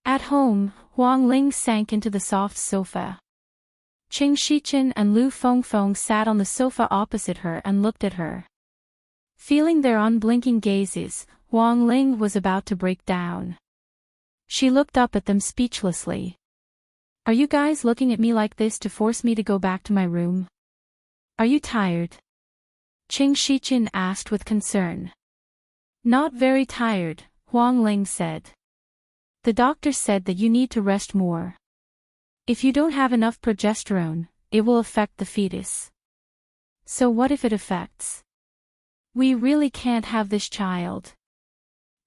At home, Huang Ling sank into the soft sofa. Qing Shichen and Lu Fengfeng sat on the sofa opposite her and looked at her. Feeling their unblinking gazes, Huang Ling was about to break down. She looked up at them speechlessly. Are you guys looking at me like this to force me to go back to my room? Are you tired? Qing Shichen asked with concern. Not very tired, Huang Ling said. The doctor said that you need to rest more. If you don't have enough progesterone, it will affect the fetus. So what if it affects? We really can't have this child.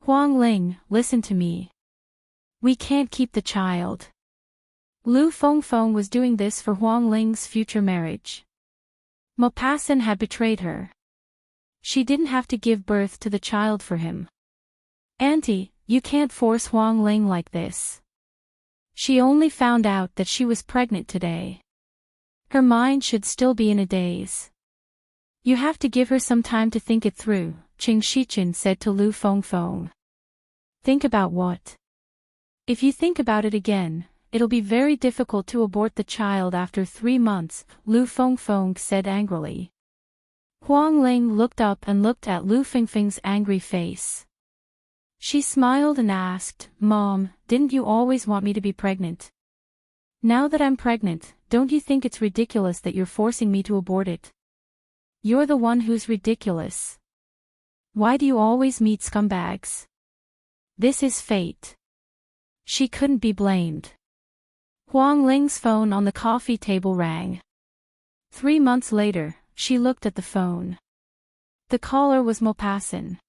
Huang Ling, listen to me. We can't keep the child. Lu Fengfeng was doing this for Huang Ling's future marriage. Maupassant had betrayed her. She didn't have to give birth to the child for him. Auntie, you can't force Huang Ling like this. She only found out that she was pregnant today. Her mind should still be in a daze. You have to give her some time to think it through, Qing Shichen said to Lu Fengfeng. Think about what? If you think about it again, it'll be very difficult to abort the child after 3 months, Lu Fengfeng said angrily. Huang Ling looked up and looked at Lu Fengfeng's angry face. She smiled and asked, "Mom, didn't you always want me to be pregnant? Now that I'm pregnant, don't you think it's ridiculous that you're forcing me to abort it? You're the one who's ridiculous. Why do you always meet scumbags? This is fate." She couldn't be blamed. Huang Ling's phone on the coffee table rang. 3 months later, she looked at the phone. The caller was Maupassant.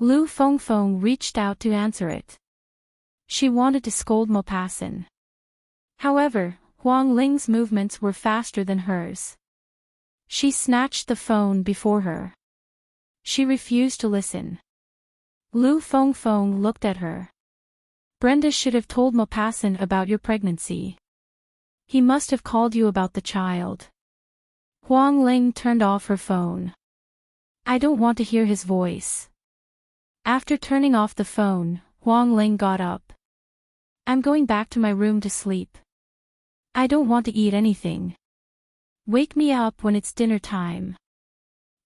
Lu Fengfeng reached out to answer it. She wanted to scold Maupassant. However, Huang Ling's movements were faster than hers. She snatched the phone before her. She refused to listen. Lu Fengfeng looked at her. "Brenda should have told Maupassant about your pregnancy. He must have called you about the child." Huang Ling turned off her phone. "I don't want to hear his voice." After turning off the phone, Huang Ling got up. "I'm going back to my room to sleep. I don't want to eat anything. Wake me up when it's dinner time."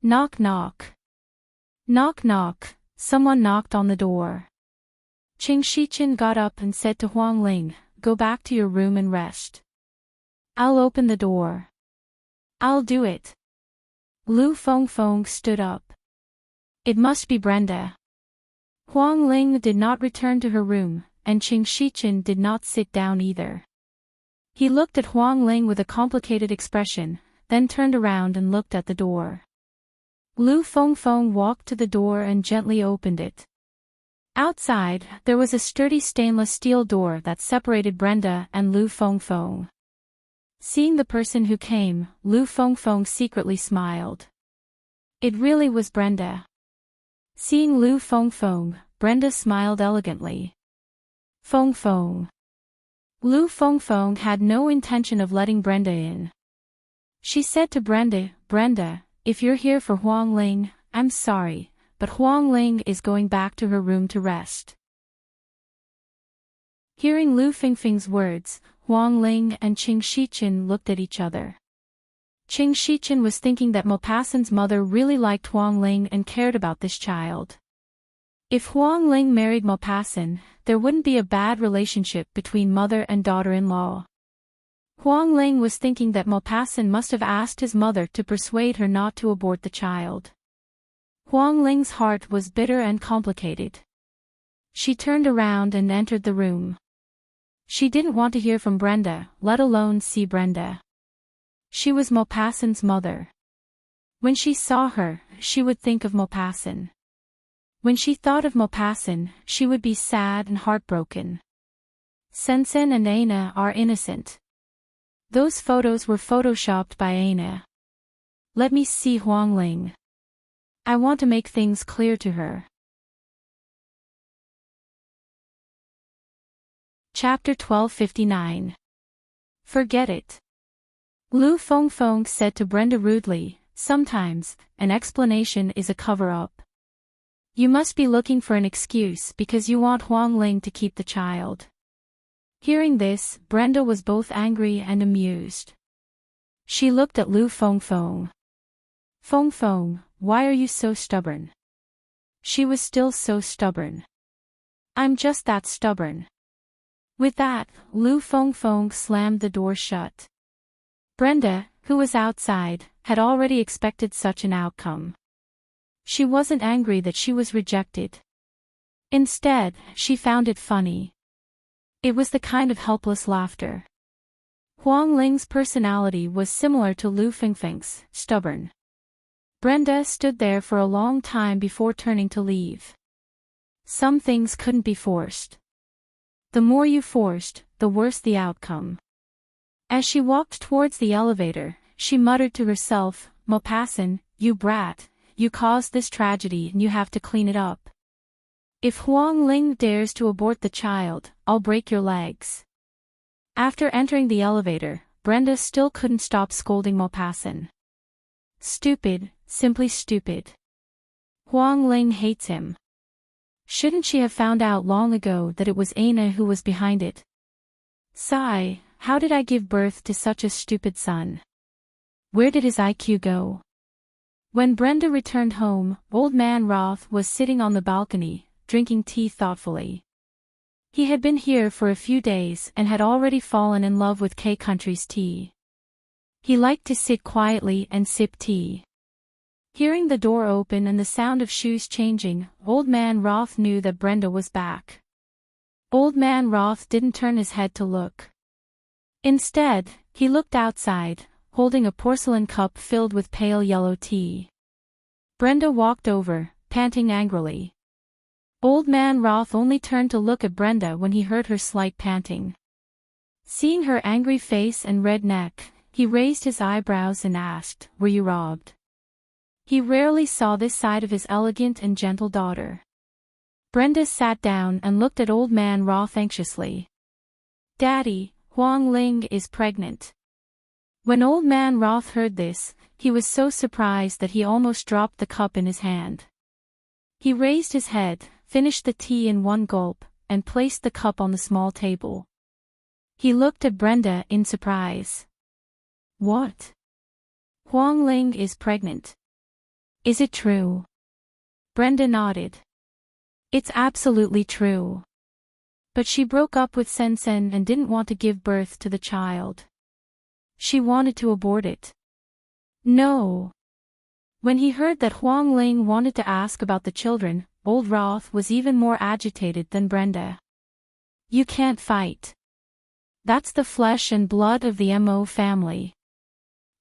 Knock knock. Knock knock, someone knocked on the door. Qing Shichen got up and said to Huang Ling, "Go back to your room and rest. I'll open the door." "I'll do it." Lu Fengfeng stood up. "It must be Brenda." Huang Ling did not return to her room, and Qing Shichen did not sit down either. He looked at Huang Ling with a complicated expression, then turned around and looked at the door. Lu Fengfeng walked to the door and gently opened it. Outside, there was a sturdy stainless steel door that separated Brenda and Lu Fengfeng. Seeing the person who came, Lu Fengfeng secretly smiled. It really was Brenda. Seeing Lu Fengfeng, Brenda smiled elegantly. Fengfeng. Lu Fengfeng had no intention of letting Brenda in. She said to Brenda, "Brenda, if you're here for Huang Ling, I'm sorry, but Huang Ling is going back to her room to rest." Hearing Lu Fengfeng's words, Huang Ling and Qing Shichen looked at each other. Qing Shichen was thinking that Maupassant's mother really liked Huang Ling and cared about this child. If Huang Ling married Maupassant, there wouldn't be a bad relationship between mother and daughter-in-law. Huang Ling was thinking that Maupassant must have asked his mother to persuade her not to abort the child. Huang Ling's heart was bitter and complicated. She turned around and entered the room. She didn't want to hear from Brenda, let alone see Brenda. She was Maupassant's mother. When she saw her, she would think of Maupassant. When she thought of Maupassant, she would be sad and heartbroken. Sensen and Aina are innocent. Those photos were photoshopped by Aina. Let me see Huang Ling. I want to make things clear to her. Chapter 1259. Forget it. Lu Fengfeng said to Brenda rudely, "Sometimes, an explanation is a cover-up. You must be looking for an excuse because you want Huang Ling to keep the child." Hearing this, Brenda was both angry and amused. She looked at Lu Fengfeng. "Fengfeng, why are you so stubborn?" She was still so stubborn. "I'm just that stubborn." With that, Lu Fengfeng slammed the door shut. Brenda, who was outside, had already expected such an outcome. She wasn't angry that she was rejected. Instead, she found it funny. It was the kind of helpless laughter. Huang Ling's personality was similar to Lu Fengfeng's, stubborn. Brenda stood there for a long time before turning to leave. Some things couldn't be forced. The more you forced, the worse the outcome. As she walked towards the elevator, she muttered to herself, "Maupassant, you brat, you caused this tragedy and you have to clean it up. If Huang Ling dares to abort the child, I'll break your legs." After entering the elevator, Brenda still couldn't stop scolding Maupassant. Stupid, simply stupid. Huang Ling hates him. Shouldn't she have found out long ago that it was Aina who was behind it? Sigh, how did I give birth to such a stupid son? Where did his IQ go? When Brenda returned home, Old Man Roth was sitting on the balcony, drinking tea thoughtfully. He had been here for a few days and had already fallen in love with K Country's tea. He liked to sit quietly and sip tea. Hearing the door open and the sound of shoes changing, Old Man Roth knew that Brenda was back. Old Man Roth didn't turn his head to look. Instead, he looked outside, holding a porcelain cup filled with pale yellow tea. Brenda walked over, panting angrily. Old Man Roth only turned to look at Brenda when he heard her slight panting. Seeing her angry face and red neck, he raised his eyebrows and asked, "Were you robbed?" He rarely saw this side of his elegant and gentle daughter. Brenda sat down and looked at Old Man Roth anxiously. "Daddy, Huang Ling is pregnant." When Old Man Roth heard this, he was so surprised that he almost dropped the cup in his hand. He raised his head, finished the tea in one gulp, and placed the cup on the small table. He looked at Brenda in surprise. "What? Huang Ling is pregnant? Is it true?" Brenda nodded. "It's absolutely true. But she broke up with Sen Sen and didn't want to give birth to the child. She wanted to abort it." "No." When he heard that Huang Ling wanted to ask about the children, Old Roth was even more agitated than Brenda. "You can't fight. That's the flesh and blood of the Mo family.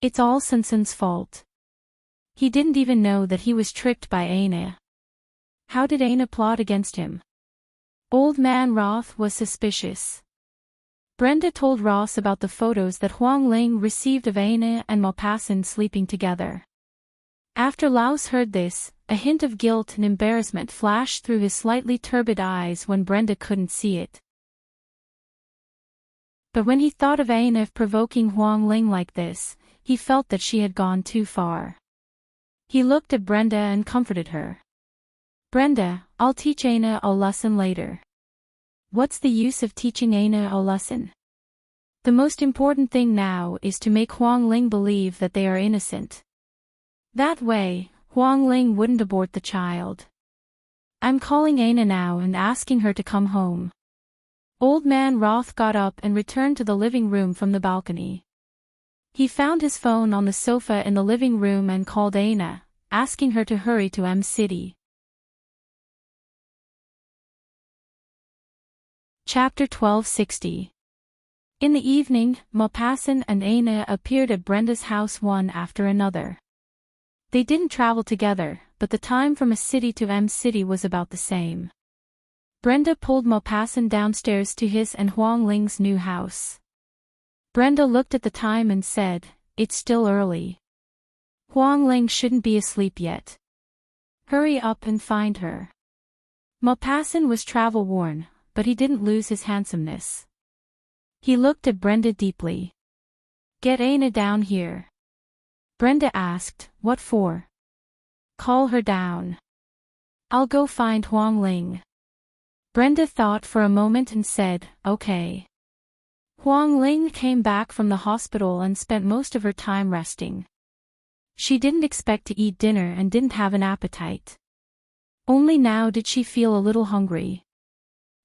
It's all Sen Sen's fault. He didn't even know that he was tricked by Aina. How did Aina plot against him?" Old Man Roth was suspicious. Brenda told Ross about the photos that Huang Ling received of Aina and Maupassant sleeping together. After Laos heard this, a hint of guilt and embarrassment flashed through his slightly turbid eyes when Brenda couldn't see it. But when he thought of Aina provoking Huang Ling like this, he felt that she had gone too far. He looked at Brenda and comforted her. "Brenda, I'll teach Aina a lesson later." "What's the use of teaching Aina a lesson? The most important thing now is to make Huang Ling believe that they are innocent. That way, Huang Ling wouldn't abort the child. I'm calling Aina now and asking her to come home." Old Man Roth got up and returned to the living room from the balcony. He found his phone on the sofa in the living room and called Aina, asking her to hurry to M City. Chapter 1260. In the evening, Maupassant and Aina appeared at Brenda's house one after another. They didn't travel together, but the time from A City to M City was about the same. Brenda pulled Maupassant downstairs to his and Huang Ling's new house. Brenda looked at the time and said, "It's still early. Huang Ling shouldn't be asleep yet. Hurry up and find her." Maupassant was travel-worn, but he didn't lose his handsomeness. He looked at Brenda deeply. "Get Aina down here." Brenda asked, "What for?" "Call her down. I'll go find Huang Ling." Brenda thought for a moment and said, "Okay." Huang Ling came back from the hospital and spent most of her time resting. She didn't expect to eat dinner and didn't have an appetite. Only now did she feel a little hungry.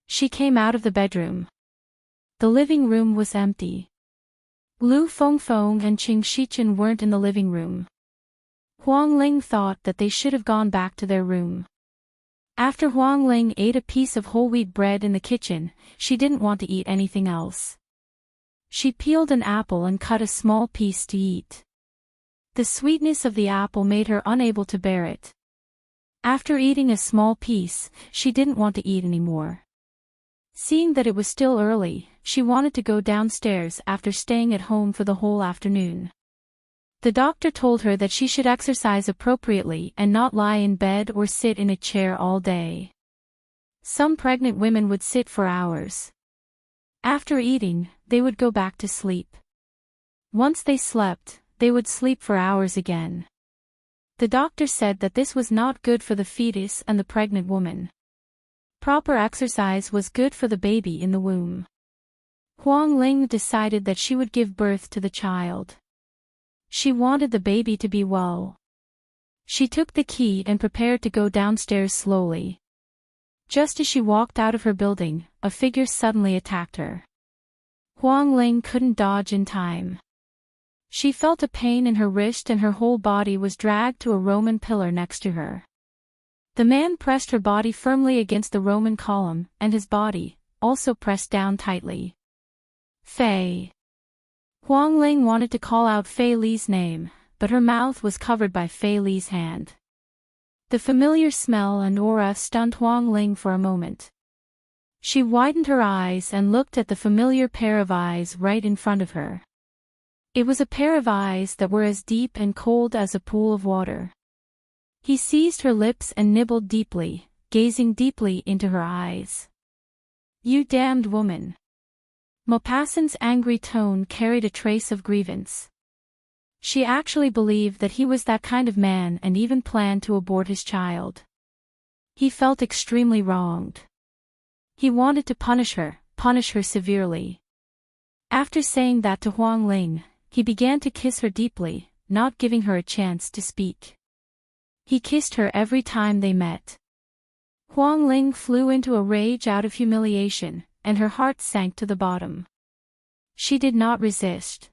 She came out of the bedroom. The living room was empty. Lu Fengfeng and Qing Shichen weren't in the living room. Huang Ling thought that they should have gone back to their room. After Huang Ling ate a piece of whole wheat bread in the kitchen, she didn't want to eat anything else. She peeled an apple and cut a small piece to eat. The sweetness of the apple made her unable to bear it. After eating a small piece, she didn't want to eat anymore. Seeing that it was still early, she wanted to go downstairs after staying at home for the whole afternoon. The doctor told her that she should exercise appropriately and not lie in bed or sit in a chair all day. Some pregnant women would sit for hours. After eating, they would go back to sleep. Once they slept, they would sleep for hours again. The doctor said that this was not good for the fetus and the pregnant woman. Proper exercise was good for the baby in the womb. Huang Ling decided that she would give birth to the child. She wanted the baby to be well. She took the key and prepared to go downstairs slowly. Just as she walked out of her building, a figure suddenly attacked her. Huang Ling couldn't dodge in time. She felt a pain in her wrist and her whole body was dragged to a Roman pillar next to her. The man pressed her body firmly against the Roman column, and his body, also pressed down tightly. Fei. Huang Ling wanted to call out Fei Li's name, but her mouth was covered by Fei Li's hand. The familiar smell and aura stunned Huang Ling for a moment. She widened her eyes and looked at the familiar pair of eyes right in front of her. It was a pair of eyes that were as deep and cold as a pool of water. He seized her lips and nibbled deeply, gazing deeply into her eyes. "You damned woman." Maupassant's angry tone carried a trace of grievance. She actually believed that he was that kind of man and even planned to abort his child. He felt extremely wronged. He wanted to punish her severely. After saying that to Huang Ling, he began to kiss her deeply, not giving her a chance to speak. He kissed her every time they met. Huang Ling flew into a rage out of humiliation, and her heart sank to the bottom. She did not resist.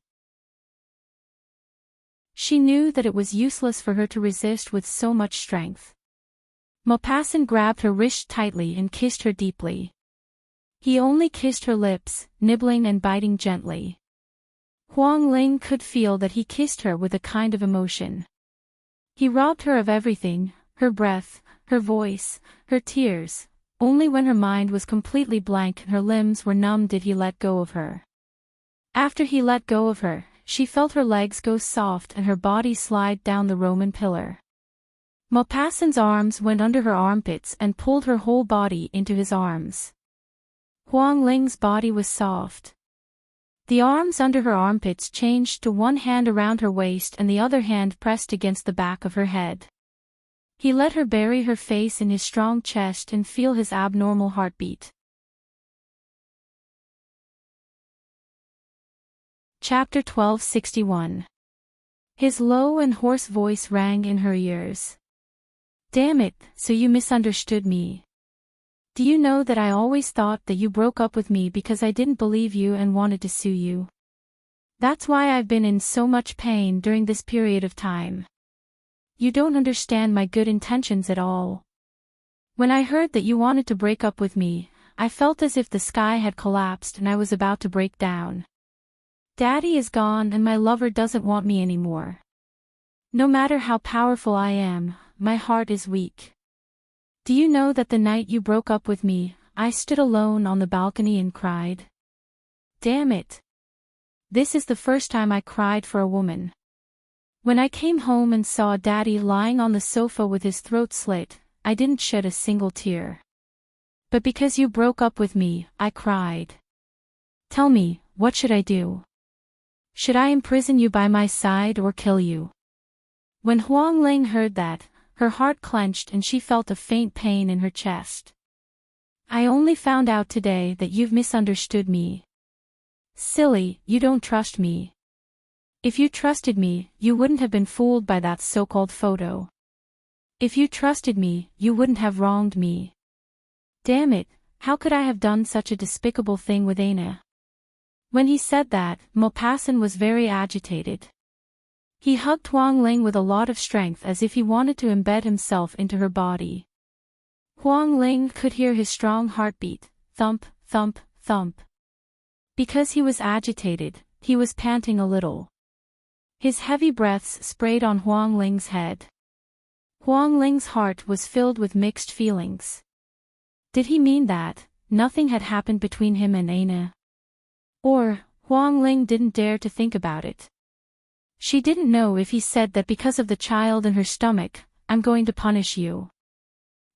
She knew that it was useless for her to resist with so much strength. Maupassant grabbed her wrist tightly and kissed her deeply. He only kissed her lips, nibbling and biting gently. Huang Ling could feel that he kissed her with a kind of emotion. He robbed her of everything, her breath, her voice, her tears. Only when her mind was completely blank and her limbs were numb did he let go of her. After he let go of her, she felt her legs go soft and her body slide down the Roman pillar. Maupassant's arms went under her armpits and pulled her whole body into his arms. Huang Ling's body was soft. The arms under her armpits changed to one hand around her waist and the other hand pressed against the back of her head. He let her bury her face in his strong chest and feel his abnormal heartbeat. Chapter 1261. His low and hoarse voice rang in her ears. "Damn it, so you misunderstood me. Do you know that I always thought that you broke up with me because I didn't believe you and wanted to sue you? That's why I've been in so much pain during this period of time. You don't understand my good intentions at all. When I heard that you wanted to break up with me, I felt as if the sky had collapsed and I was about to break down. Daddy is gone and my lover doesn't want me anymore. No matter how powerful I am, my heart is weak. Do you know that the night you broke up with me, I stood alone on the balcony and cried? Damn it. This is the first time I cried for a woman. When I came home and saw Daddy lying on the sofa with his throat slit, I didn't shed a single tear. But because you broke up with me, I cried. Tell me, what should I do? Should I imprison you by my side or kill you?" When Huang Ling heard that, her heart clenched and she felt a faint pain in her chest. "I only found out today that you've misunderstood me. Silly, you don't trust me. If you trusted me, you wouldn't have been fooled by that so-called photo. If you trusted me, you wouldn't have wronged me. Damn it, how could I have done such a despicable thing with Aina?" When he said that, Maupassant was very agitated. He hugged Huang Ling with a lot of strength as if he wanted to embed himself into her body. Huang Ling could hear his strong heartbeat, thump, thump, thump. Because he was agitated, he was panting a little. His heavy breaths sprayed on Huang Ling's head. Huang Ling's heart was filled with mixed feelings. Did he mean that nothing had happened between him and Aina? Or, Huang Ling didn't dare to think about it. She didn't know if he said that because of the child in her stomach, "I'm going to punish you."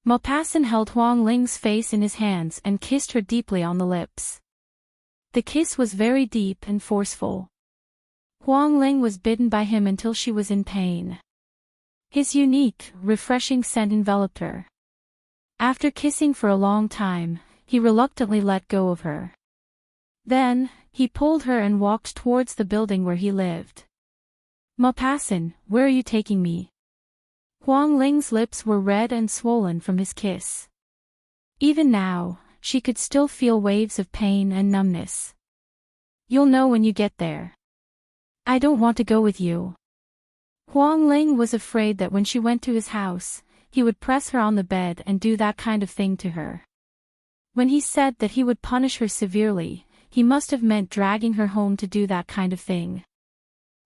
Maupassant held Huang Ling's face in his hands and kissed her deeply on the lips. The kiss was very deep and forceful. Huang Ling was bitten by him until she was in pain. His unique, refreshing scent enveloped her. After kissing for a long time, he reluctantly let go of her. Then, he pulled her and walked towards the building where he lived. "Maupassant, where are you taking me?" Huang Ling's lips were red and swollen from his kiss. Even now, she could still feel waves of pain and numbness. You'll know when you get there. I don't want to go with you. Huang Ling was afraid that when she went to his house, he would press her on the bed and do that kind of thing to her. When he said that he would punish her severely, he must have meant dragging her home to do that kind of thing.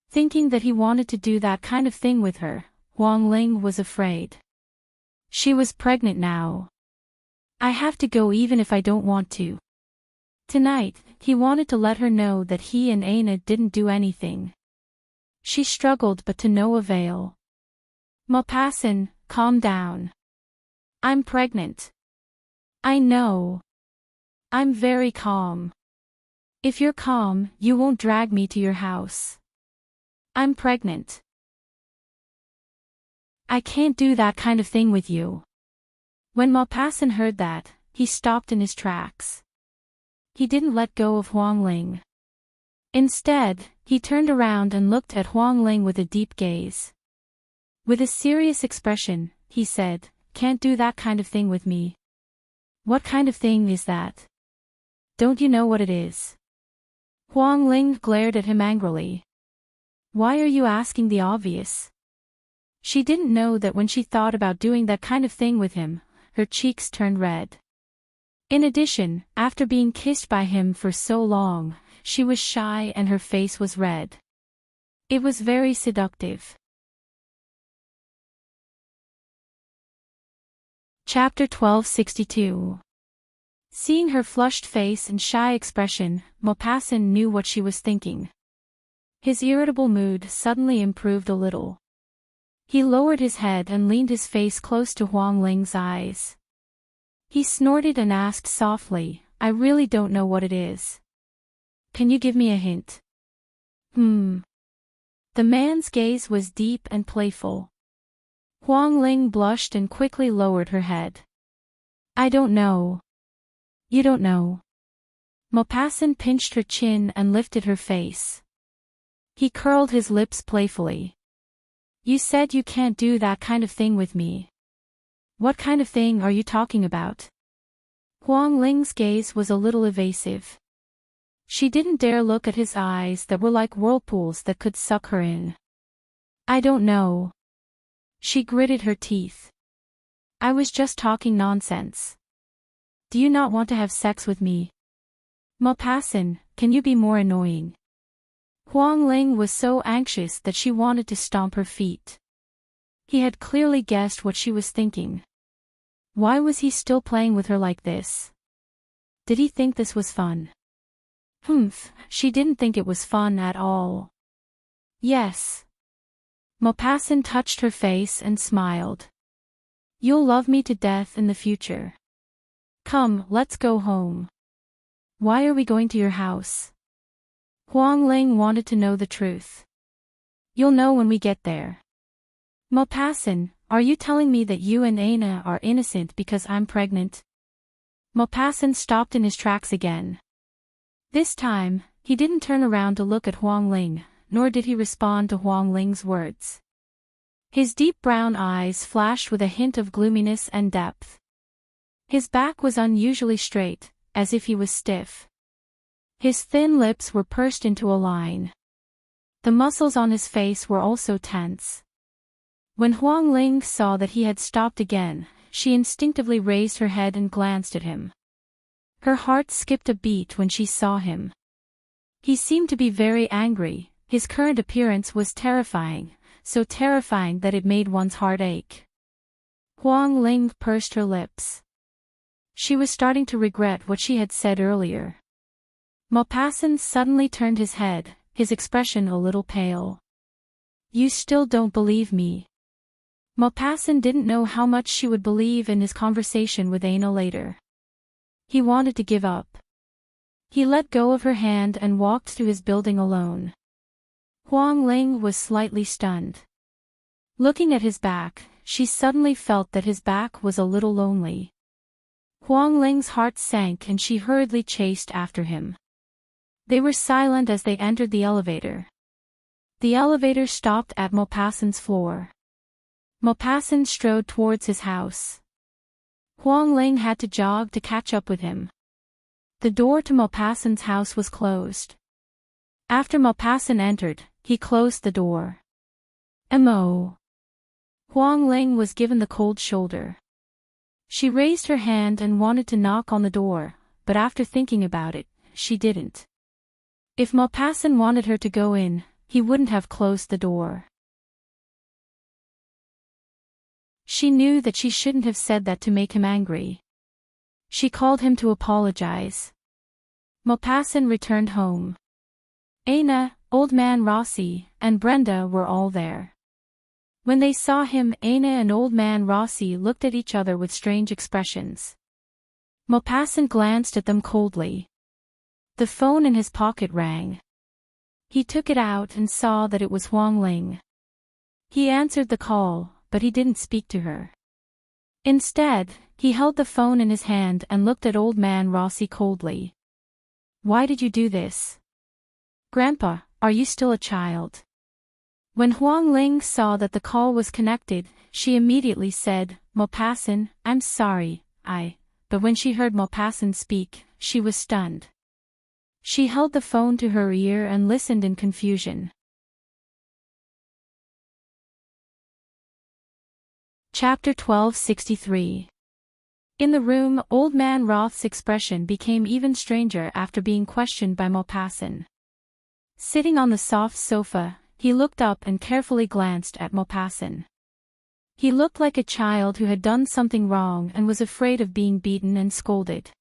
Thinking that he wanted to do that kind of thing with her, Huang Ling was afraid. She was pregnant now. I have to go even if I don't want to. Tonight, he wanted to let her know that he and Aina didn't do anything. She struggled but to no avail. Maupassant, calm down. I'm pregnant. I know. I'm very calm. If you're calm, you won't drag me to your house. I'm pregnant. I can't do that kind of thing with you. When Maupassant heard that, he stopped in his tracks. He didn't let go of Huang Ling. Instead, he turned around and looked at Huang Ling with a deep gaze. With a serious expression, he said, "Can't do that kind of thing with me." What kind of thing is that? Don't you know what it is? Huang Ling glared at him angrily. Why are you asking the obvious? She didn't know that when she thought about doing that kind of thing with him, her cheeks turned red. In addition, after being kissed by him for so long, she was shy and her face was red. It was very seductive. Chapter 1262. Seeing her flushed face and shy expression, Maupassant knew what she was thinking. His irritable mood suddenly improved a little. He lowered his head and leaned his face close to Huang Ling's eyes. He snorted and asked softly, "I really don't know what it is. Can you give me a hint?" The man's gaze was deep and playful. Huang Ling blushed and quickly lowered her head. "I don't know." "You don't know?" Maupassant pinched her chin and lifted her face. He curled his lips playfully. "You said you can't do that kind of thing with me. What kind of thing are you talking about?" Huang Ling's gaze was a little evasive. She didn't dare look at his eyes that were like whirlpools that could suck her in. "I don't know." She gritted her teeth. "I was just talking nonsense. Do you not want to have sex with me?" "Maupassant, can you be more annoying?" Huang Ling was so anxious that she wanted to stomp her feet. He had clearly guessed what she was thinking. Why was he still playing with her like this? Did he think this was fun? She didn't think it was fun at all. "Yes." Maupassant touched her face and smiled. "You'll love me to death in the future. Come, let's go home." "Why are we going to your house?" Huang Ling wanted to know the truth. "You'll know when we get there." "Maupassant, are you telling me that you and Aina are innocent because I'm pregnant?" Maupassant stopped in his tracks again. This time, he didn't turn around to look at Huang Ling, nor did he respond to Huang Ling's words. His deep brown eyes flashed with a hint of gloominess and depth. His back was unusually straight, as if he was stiff. His thin lips were pursed into a line. The muscles on his face were also tense. When Huang Ling saw that he had stopped again, she instinctively raised her head and glanced at him. Her heart skipped a beat when she saw him. He seemed to be very angry. His current appearance was terrifying, so terrifying that it made one's heart ache. Huang Ling pursed her lips. She was starting to regret what she had said earlier. Maupassant suddenly turned his head, his expression a little pale. "You still don't believe me?" Maupassant didn't know how much she would believe in his conversation with Aina later. He wanted to give up. He let go of her hand and walked through his building alone. Huang Ling was slightly stunned. Looking at his back, she suddenly felt that his back was a little lonely. Huang Ling's heart sank and she hurriedly chased after him. They were silent as they entered the elevator. The elevator stopped at Maupassant's floor. Maupassant strode towards his house. Huang Ling had to jog to catch up with him. The door to Maupassant's house was closed. After Maupassant entered, he closed the door. "Mo." Huang Ling was given the cold shoulder. She raised her hand and wanted to knock on the door, but after thinking about it, she didn't. If Maupassant wanted her to go in, he wouldn't have closed the door. She knew that she shouldn't have said that to make him angry. She called him to apologize. Maupassant returned home. Anna, Old Man Rossi, and Brenda were all there. When they saw him, Anna and Old Man Rossi looked at each other with strange expressions. Maupassant glanced at them coldly. The phone in his pocket rang. He took it out and saw that it was Huang Ling. He answered the call, but he didn't speak to her. Instead, he held the phone in his hand and looked at Old Man Rossi coldly. "Why did you do this? Grandpa, are you still a child?" When Huang Ling saw that the call was connected, she immediately said, "Maupassant, I'm sorry, but when she heard Maupassant speak, she was stunned. She held the phone to her ear and listened in confusion. Chapter 1263. In the room, Old Man Roth's expression became even stranger after being questioned by Maupassant. Sitting on the soft sofa, he looked up and carefully glanced at Maupassant. He looked like a child who had done something wrong and was afraid of being beaten and scolded.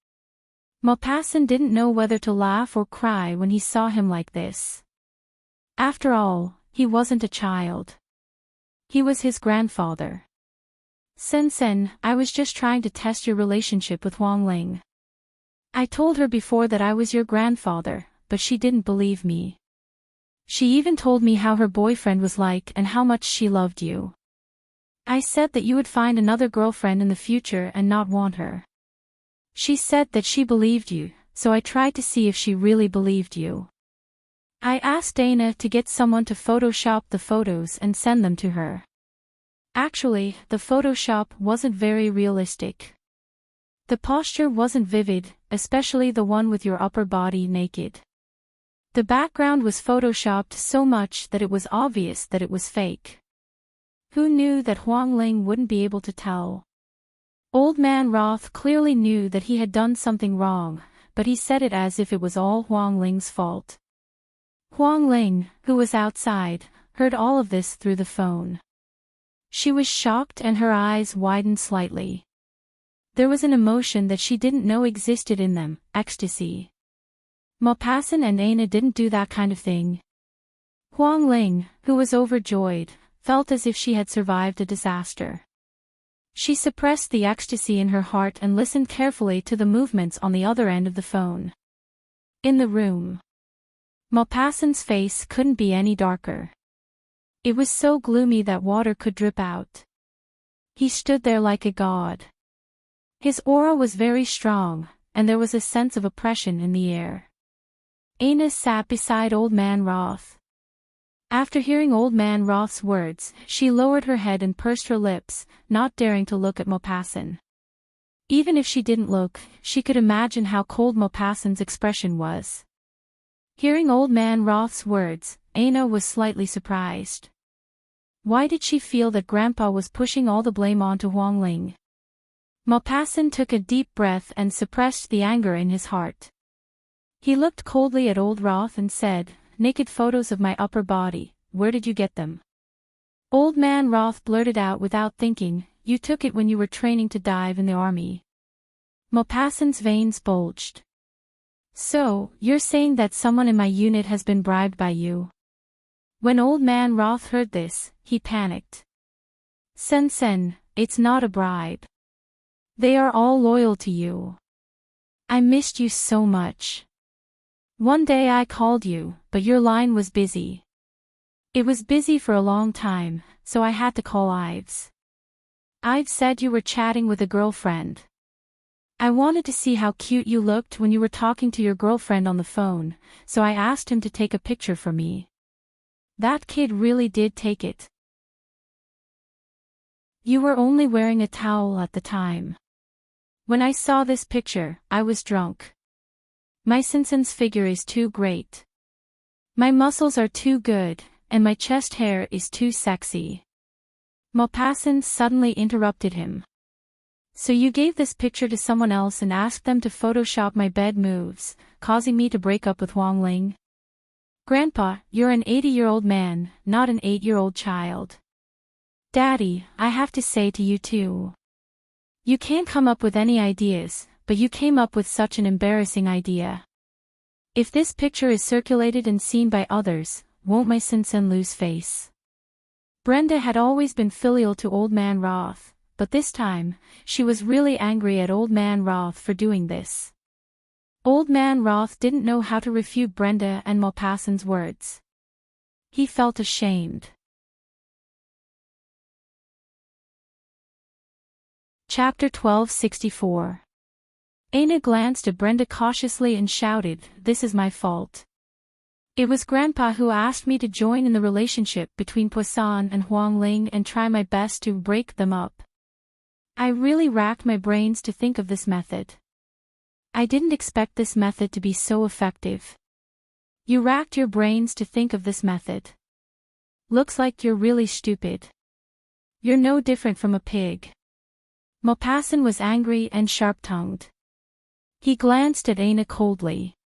Maupassant didn't know whether to laugh or cry when he saw him like this. After all, he wasn't a child. He was his grandfather. "Sen, I was just trying to test your relationship with Huang Ling. I told her before that I was your grandfather, but she didn't believe me. She even told me how her boyfriend was like and how much she loved you. I said that you would find another girlfriend in the future and not want her. She said that she believed you, so I tried to see if she really believed you. I asked Dana to get someone to Photoshop the photos and send them to her. Actually, the Photoshop wasn't very realistic. The posture wasn't vivid, especially the one with your upper body naked. The background was photoshopped so much that it was obvious that it was fake. Who knew that Huang Ling wouldn't be able to tell? Old Man Roth clearly knew that he had done something wrong, but he said it as if it was all Huang Ling's fault. Huang Ling, who was outside, heard all of this through the phone. She was shocked and her eyes widened slightly. There was an emotion that she didn't know existed in them, ecstasy. Maupassant and Aina didn't do that kind of thing. Huang Ling, who was overjoyed, felt as if she had survived a disaster. She suppressed the ecstasy in her heart and listened carefully to the movements on the other end of the phone. In the room, Maupassant's face couldn't be any darker. It was so gloomy that water could drip out. He stood there like a god. His aura was very strong, and there was a sense of oppression in the air. Aina sat beside Old Man Roth. After hearing Old Man Roth's words, she lowered her head and pursed her lips, not daring to look at Maupassant. Even if she didn't look, she could imagine how cold Maupassant's expression was. Hearing Old Man Roth's words, Aina was slightly surprised. Why did she feel that Grandpa was pushing all the blame onto Huang Ling? Maupassant took a deep breath and suppressed the anger in his heart. He looked coldly at Old Roth and said, "Naked photos of my upper body, where did you get them?" Old Man Roth blurted out without thinking, "You took it when you were training to dive in the army." Maupassant's veins bulged. "So, you're saying that someone in my unit has been bribed by you?" When Old Man Roth heard this, he panicked. Sen, it's not a bribe. They are all loyal to you. I missed you so much. One day I called you, but your line was busy. It was busy for a long time, so I had to call Ives. Ives said you were chatting with a girlfriend. I wanted to see how cute you looked when you were talking to your girlfriend on the phone, so I asked him to take a picture for me. That kid really did take it. You were only wearing a towel at the time. When I saw this picture, I was drunk. My Simpson's figure is too great. My muscles are too good, and my chest hair is too sexy. Maupassant suddenly interrupted him. So you gave this picture to someone else and asked them to Photoshop my bed moves, causing me to break up with Huang Ling? Grandpa, you're an 80-year-old man, not an 8-year-old child. Daddy, I have to say to you too. You can't come up with any ideas, but you came up with such an embarrassing idea. If this picture is circulated and seen by others, won't my Simpson lose face? Brenda had always been filial to Old Man Roth, but this time, she was really angry at Old Man Roth for doing this. Old Man Roth didn't know how to refute Brenda and Maupassant's words. He felt ashamed. Chapter 1264. Anna glanced at Brenda cautiously and shouted, "This is my fault. It was Grandpa who asked me to join in the relationship between Poisson and Huang Ling and try my best to break them up. I really racked my brains to think of this method. I didn't expect this method to be so effective." You racked your brains to think of this method. Looks like you're really stupid. You're no different from a pig. Maupassant was angry and sharp-tongued. He glanced at Anna coldly.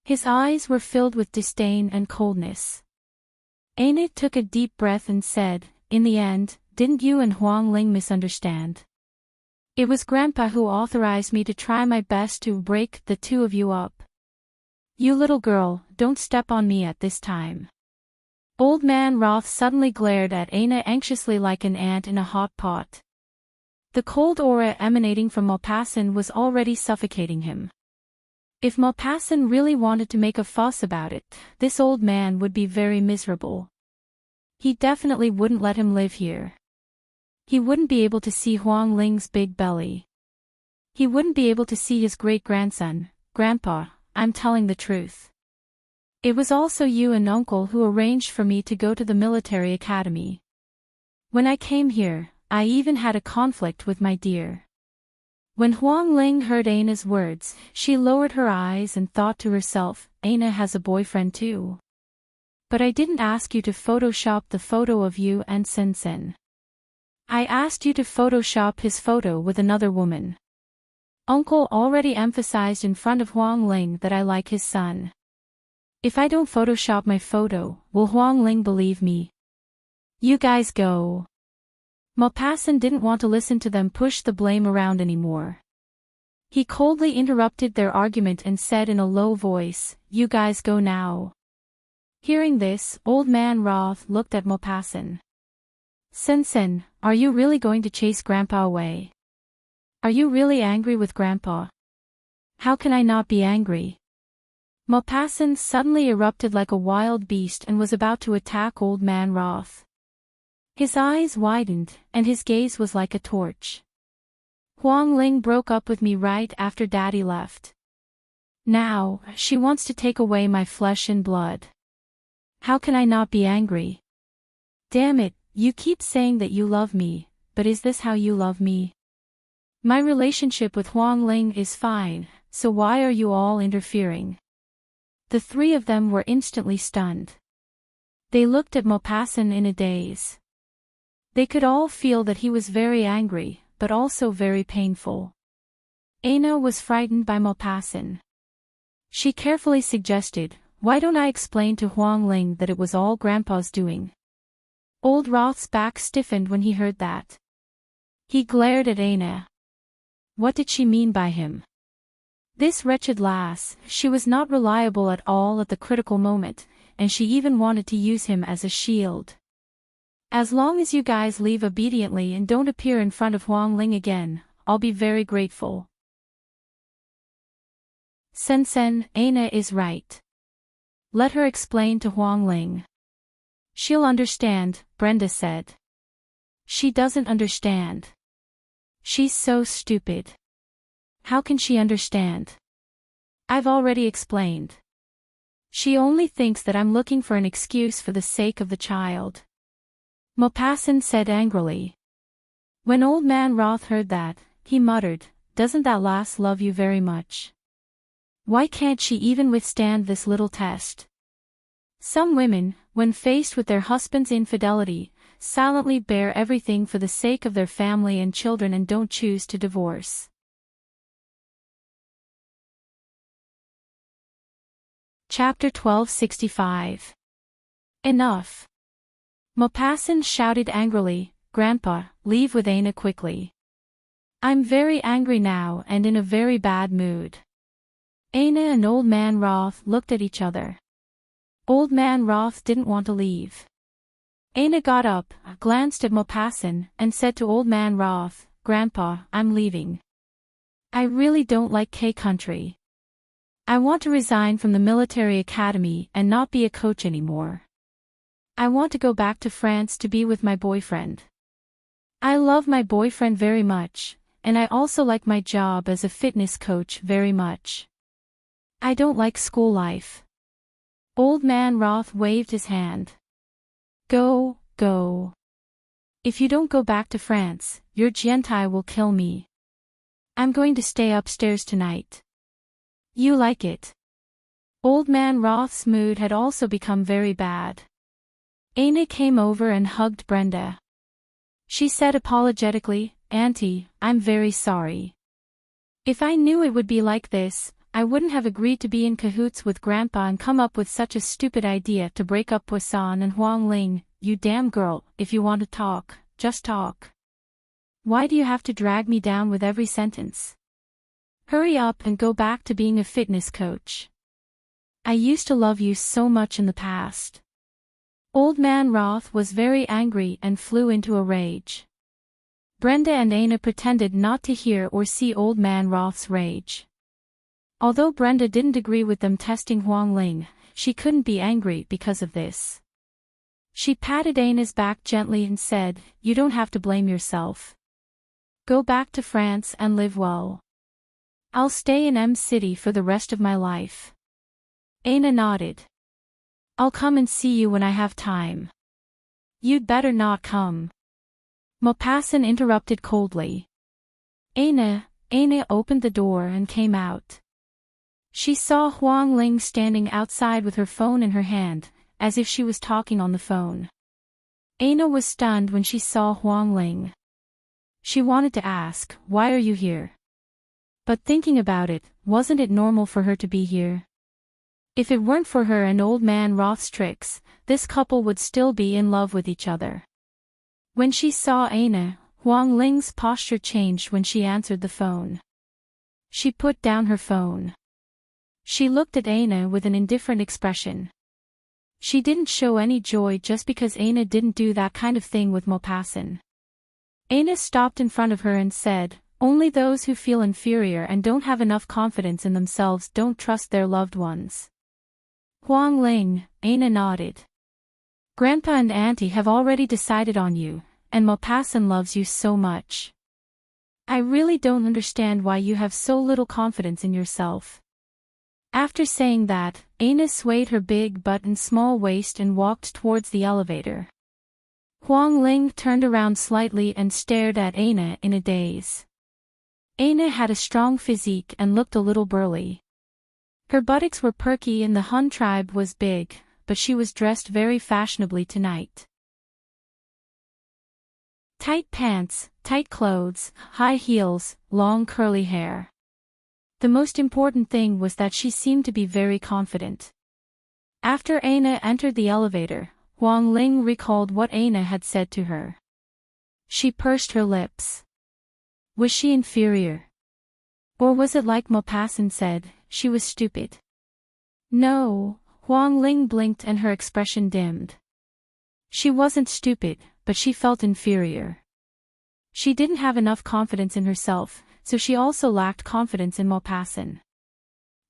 His eyes were filled with disdain and coldness. Anna took a deep breath and said, "In the end, didn't you and Huang Ling misunderstand? It was Grandpa who authorized me to try my best to break the two of you up. You little girl, don't step on me at this time." Old Man Roth suddenly glared at Anna anxiously like an ant in a hot pot. The cold aura emanating from Maupassant was already suffocating him. If Maupassant really wanted to make a fuss about it, this old man would be very miserable. He definitely wouldn't let him live here. He wouldn't be able to see Huang Ling's big belly. He wouldn't be able to see his great-grandson. "Grandpa, I'm telling the truth. It was also you and Uncle who arranged for me to go to the military academy. When I came here, I even had a conflict with my dear." When Huang Ling heard Anna's words, she lowered her eyes and thought to herself, "Anna has a boyfriend too. But I didn't ask you to Photoshop the photo of you and Simpson. I asked you to Photoshop his photo with another woman. Uncle already emphasized in front of Huang Ling that I like his son. If I don't Photoshop my photo, will Huang Ling believe me? You guys go." Maupassant didn't want to listen to them push the blame around anymore. He coldly interrupted their argument and said in a low voice, "You guys go now." Hearing this, Old Man Roth looked at Maupassant. "Simpson, are you really going to chase Grandpa away? Are you really angry with Grandpa?" "How can I not be angry?" Maupassant suddenly erupted like a wild beast and was about to attack Old Man Roth. His eyes widened, and his gaze was like a torch. "Huang Ling broke up with me right after Daddy left. Now, she wants to take away my flesh and blood. How can I not be angry? Damn it, you keep saying that you love me, but is this how you love me? My relationship with Huang Ling is fine, so why are you all interfering?" The three of them were instantly stunned. They looked at Maupassant in a daze. They could all feel that he was very angry, but also very painful. Anna was frightened by Maupassant. She carefully suggested, "Why don't I explain to Huang Ling that it was all Grandpa's doing?" Old Roth's back stiffened when he heard that. He glared at Anna. What did she mean by him? This wretched lass, she was not reliable at all at the critical moment, and she even wanted to use him as a shield. "As long as you guys leave obediently and don't appear in front of Huang Ling again, I'll be very grateful." "Simpson, Anna is right. Let her explain to Huang Ling. She'll understand," Brenda said. "She doesn't understand. She's so stupid. How can she understand? I've already explained. She only thinks that I'm looking for an excuse for the sake of the child." Maupassant said angrily. When Old Man Roth heard that, he muttered, doesn't that lass love you very much? Why can't she even withstand this little test? Some women, when faced with their husband's infidelity, silently bear everything for the sake of their family and children and don't choose to divorce. Chapter 1265. Enough. Maupassant shouted angrily, "Grandpa, leave with Aina quickly. I'm very angry now and in a very bad mood." Aina and Old Man Roth looked at each other. Old Man Roth didn't want to leave. Aina got up, glanced at Maupassant, and said to Old Man Roth, "Grandpa, I'm leaving. I really don't like K-Country. I want to resign from the military academy and not be a coach anymore. I want to go back to France to be with my boyfriend. I love my boyfriend very much, and I also like my job as a fitness coach very much. I don't like school life." Old Man Roth waved his hand. Go, go. If you don't go back to France, your Gentai will kill me. I'm going to stay upstairs tonight. You like it?" Old Man Roth's mood had also become very bad. Aina came over and hugged Brenda. She said apologetically, "Auntie, I'm very sorry. If I knew it would be like this, I wouldn't have agreed to be in cahoots with Grandpa and come up with such a stupid idea to break up Poisson and Huang Ling. You damn girl, if you want to talk, just talk. Why do you have to drag me down with every sentence? Hurry up and go back to being a fitness coach. I used to love you so much in the past." Old Man Roth was very angry and flew into a rage. Brenda and Aina pretended not to hear or see Old Man Roth's rage. Although Brenda didn't agree with them testing Huang Ling, she couldn't be angry because of this. She patted Aina's back gently and said, "You don't have to blame yourself. Go back to France and live well. I'll stay in M City for the rest of my life." Aina nodded. "I'll come and see you when I have time." "You'd better not come." Maupassant interrupted coldly. Aina opened the door and came out. She saw Huang Ling standing outside with her phone in her hand, as if she was talking on the phone. Aina was stunned when she saw Huang Ling. She wanted to ask, "Why are you here?" But thinking about it, wasn't it normal for her to be here? If it weren't for her and Old Man Roth's tricks, this couple would still be in love with each other. When she saw Aina, Huang Ling's posture changed when she answered the phone. She put down her phone. She looked at Aina with an indifferent expression. She didn't show any joy just because Aina didn't do that kind of thing with Maupassant. Aina stopped in front of her and said, "Only those who feel inferior and don't have enough confidence in themselves don't trust their loved ones." Huang Ling, Aina nodded. "Grandpa and Auntie have already decided on you, and Maupassant loves you so much. I really don't understand why you have so little confidence in yourself." After saying that, Aina swayed her big butt and small waist and walked towards the elevator. Huang Ling turned around slightly and stared at Aina in a daze. Aina had a strong physique and looked a little burly. Her buttocks were perky and the Hun tribe was big, but she was dressed very fashionably tonight. Tight pants, tight clothes, high heels, long curly hair. The most important thing was that she seemed to be very confident. After Aina entered the elevator, Huang Ling recalled what Aina had said to her. She pursed her lips. Was she inferior? Or was it like Maupassant said, she was stupid? No, Huang Ling blinked and her expression dimmed. She wasn't stupid, but she felt inferior. She didn't have enough confidence in herself, so she also lacked confidence in Maupassant.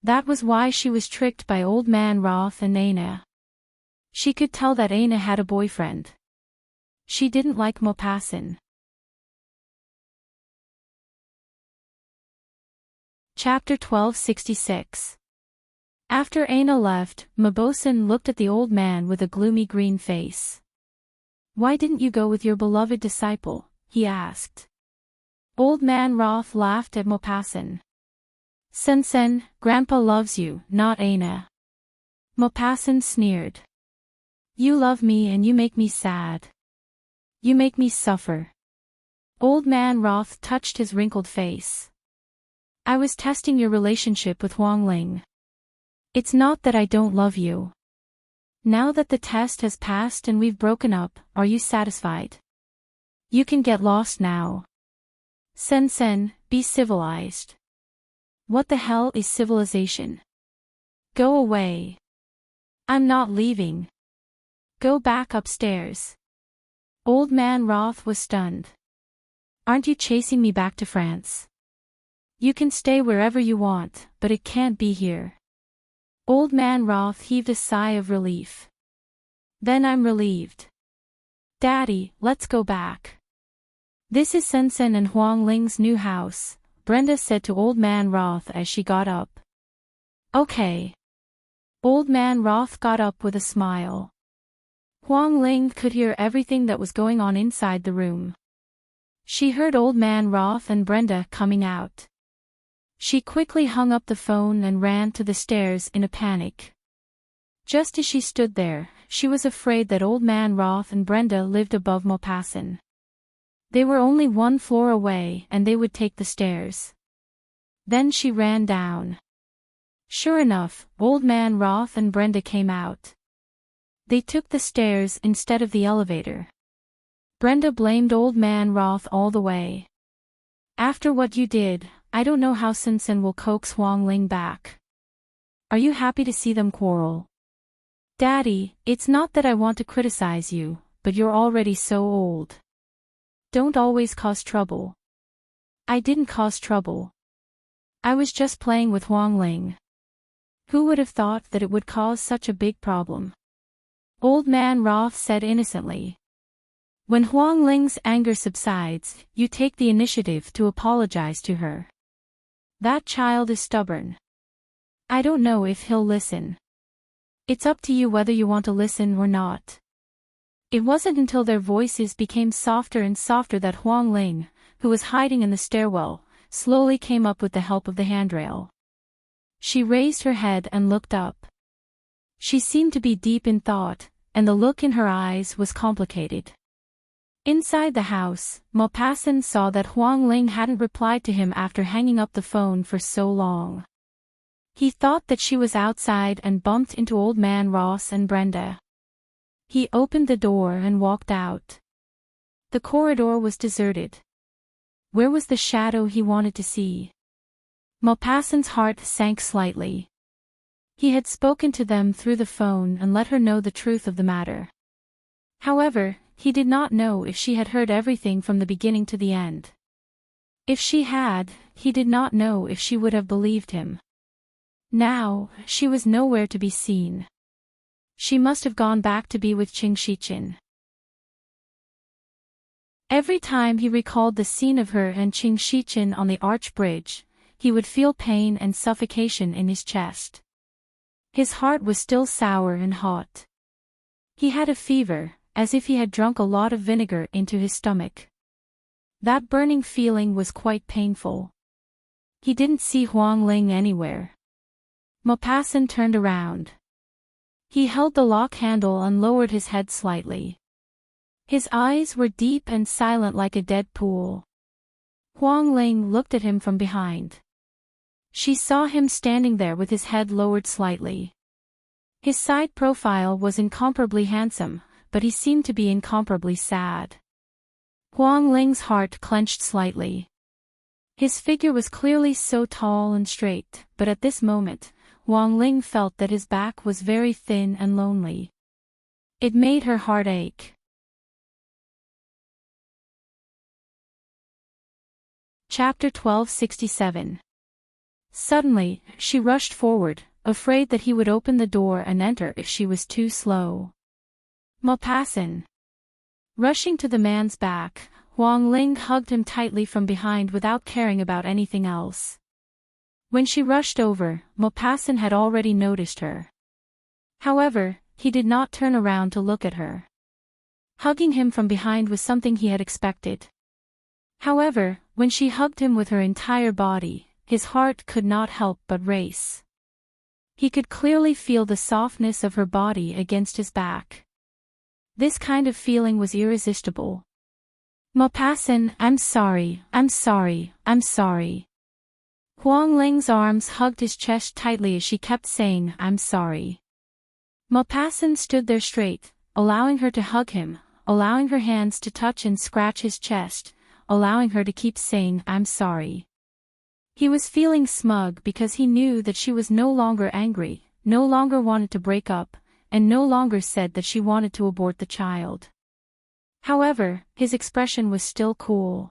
That was why she was tricked by Old Man Roth and Aina. She could tell that Aina had a boyfriend. She didn't like Maupassant. Chapter 1266. After Aina left, Maupassant looked at the old man with a gloomy green face. "Why didn't you go with your beloved disciple?" he asked. Old Man Roth laughed at Maupassant. Sen, Grandpa loves you, not Anna. Maupassant sneered. You love me and you make me sad. You make me suffer. Old Man Roth touched his wrinkled face. I was testing your relationship with Huang Ling. It's not that I don't love you. Now that the test has passed and we've broken up, are you satisfied? You can get lost now. Sen, be civilized. What the hell is civilization? Go away. I'm not leaving. Go back upstairs. Old Man Roth was stunned. Aren't you chasing me back to France? You can stay wherever you want, but it can't be here. Old Man Roth heaved a sigh of relief. Then I'm relieved. Daddy, let's go back. This is Sen and Huang Ling's new house, Brenda said to Old Man Roth as she got up. Okay. Old Man Roth got up with a smile. Huang Ling could hear everything that was going on inside the room. She heard Old Man Roth and Brenda coming out. She quickly hung up the phone and ran to the stairs in a panic. Just as she stood there, she was afraid that Old Man Roth and Brenda lived above Maupassant. They were only one floor away and they would take the stairs. Then she ran down. Sure enough, Old Man Roth and Brenda came out. They took the stairs instead of the elevator. Brenda blamed Old Man Roth all the way. After what you did, I don't know how Sen will coax Huang Ling back. Are you happy to see them quarrel? Daddy, it's not that I want to criticize you, but you're already so old. Don't always cause trouble. I didn't cause trouble. I was just playing with Huang Ling. Who would have thought that it would cause such a big problem? Old Man Roth said innocently. When Huang Ling's anger subsides, you take the initiative to apologize to her. That child is stubborn. I don't know if he'll listen. It's up to you whether you want to listen or not. It wasn't until their voices became softer and softer that Huang Ling, who was hiding in the stairwell, slowly came up with the help of the handrail. She raised her head and looked up. She seemed to be deep in thought, and the look in her eyes was complicated. Inside the house, Maupassant saw that Huang Ling hadn't replied to him after hanging up the phone for so long. He thought that she was outside and bumped into Old Man Ross and Brenda. He opened the door and walked out. The corridor was deserted. Where was the shadow he wanted to see? Maupassant's heart sank slightly. He had spoken to them through the phone and let her know the truth of the matter. However, he did not know if she had heard everything from the beginning to the end. If she had, he did not know if she would have believed him. Now, she was nowhere to be seen. She must have gone back to be with Qing Shichin. Every time he recalled the scene of her and Qing Shichin on the arch bridge, he would feel pain and suffocation in his chest. His heart was still sour and hot. He had a fever, as if he had drunk a lot of vinegar into his stomach. That burning feeling was quite painful. He didn't see Huang Ling anywhere. Maupassant turned around. He held the lock handle and lowered his head slightly. His eyes were deep and silent like a dead pool. Huang Ling looked at him from behind. She saw him standing there with his head lowered slightly. His side profile was incomparably handsome, but he seemed to be incomparably sad. Huang Ling's heart clenched slightly. His figure was clearly so tall and straight, but at this moment, Huang Ling felt that his back was very thin and lonely. It made her heart ache. Chapter 1267. Suddenly, she rushed forward, afraid that he would open the door and enter if she was too slow. Maupassant. Rushing to the man's back, Huang Ling hugged him tightly from behind without caring about anything else. When she rushed over, Maupassant had already noticed her. However, he did not turn around to look at her. Hugging him from behind was something he had expected. However, when she hugged him with her entire body, his heart could not help but race. He could clearly feel the softness of her body against his back. This kind of feeling was irresistible. "Maupassant, I'm sorry, I'm sorry, I'm sorry." Huang Ling's arms hugged his chest tightly as she kept saying, "I'm sorry." Maupassant stood there straight, allowing her to hug him, allowing her hands to touch and scratch his chest, allowing her to keep saying, "I'm sorry." He was feeling smug because he knew that she was no longer angry, no longer wanted to break up, and no longer said that she wanted to abort the child. However, his expression was still cool.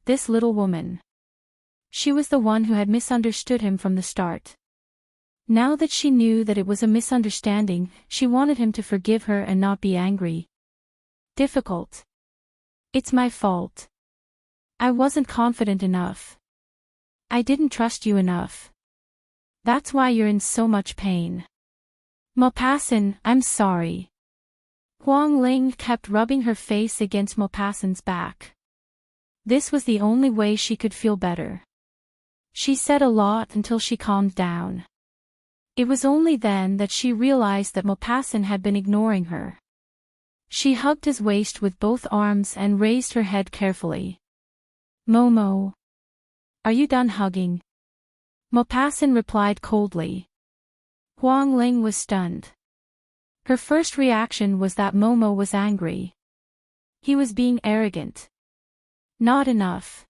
This little woman. She was the one who had misunderstood him from the start. Now that she knew that it was a misunderstanding, she wanted him to forgive her and not be angry. Difficult. "It's my fault. I wasn't confident enough. I didn't trust you enough. That's why you're in so much pain." "Maupassant, I'm sorry." Huang Ling kept rubbing her face against Maupassant's back. This was the only way she could feel better. She said a lot until she calmed down. It was only then that she realized that Maupassant had been ignoring her. She hugged his waist with both arms and raised her head carefully. "Momo. Are you done hugging?" Maupassant replied coldly. Huang Ling was stunned. Her first reaction was that Momo was angry. He was being arrogant. Not enough.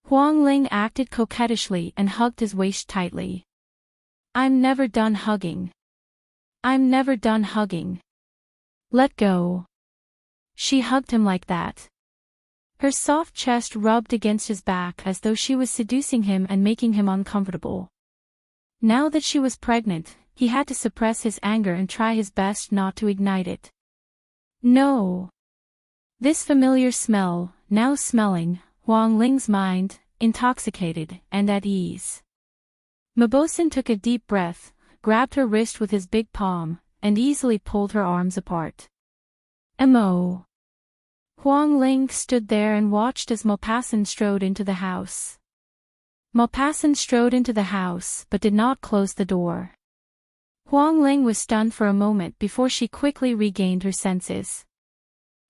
Huang Ling acted coquettishly and hugged his waist tightly. "I'm never done hugging. I'm never done hugging. Let go." She hugged him like that. Her soft chest rubbed against his back as though she was seducing him and making him uncomfortable. Now that she was pregnant, he had to suppress his anger and try his best not to ignite it. No. This familiar smell, now smelling, Huang Ling's mind, intoxicated and at ease. Maupassant took a deep breath, grabbed her wrist with his big palm, and easily pulled her arms apart. "Mo." Huang Ling stood there and watched as Maupassant strode into the house. Maupassant strode into the house but did not close the door. Huang Ling was stunned for a moment before she quickly regained her senses.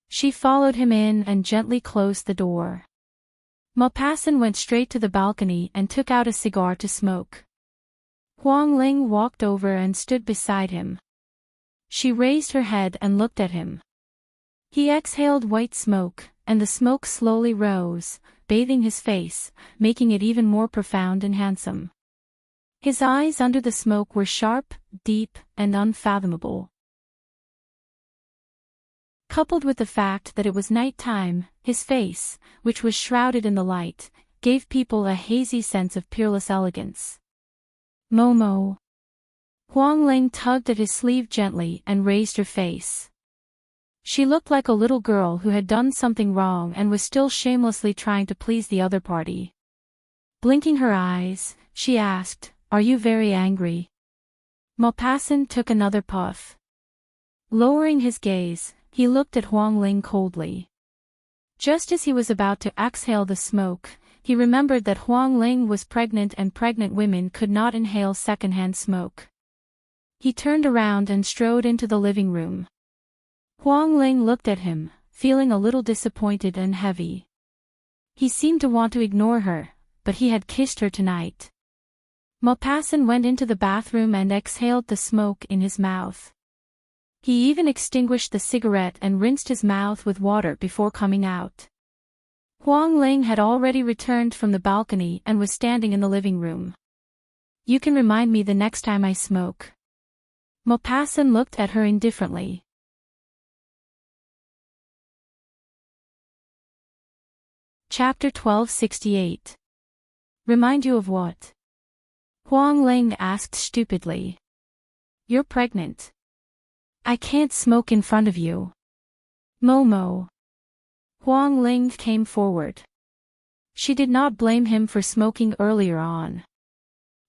She followed him in and gently closed the door. Maupassant went straight to the balcony and took out a cigar to smoke. Huang Ling walked over and stood beside him. She raised her head and looked at him. He exhaled white smoke, and the smoke slowly rose, bathing his face, making it even more profound and handsome. His eyes under the smoke were sharp, deep, and unfathomable. Coupled with the fact that it was night time, his face, which was shrouded in the light, gave people a hazy sense of peerless elegance. "Momo." Huang Ling tugged at his sleeve gently and raised her face. She looked like a little girl who had done something wrong and was still shamelessly trying to please the other party. Blinking her eyes, she asked, "Are you very angry?" Maupassant took another puff. Lowering his gaze, he looked at Huang Ling coldly. Just as he was about to exhale the smoke, he remembered that Huang Ling was pregnant and pregnant women could not inhale secondhand smoke. He turned around and strode into the living room. Huang Ling looked at him, feeling a little disappointed and heavy. He seemed to want to ignore her, but he had kissed her tonight. Maupassant went into the bathroom and exhaled the smoke in his mouth. He even extinguished the cigarette and rinsed his mouth with water before coming out. Huang Ling had already returned from the balcony and was standing in the living room. "You can remind me the next time I smoke." Maupassant looked at her indifferently. Chapter 1268. Remind you of what? Huang Ling asked stupidly. "You're pregnant. I can't smoke in front of you." "Momo." Huang Ling came forward. She did not blame him for smoking earlier on.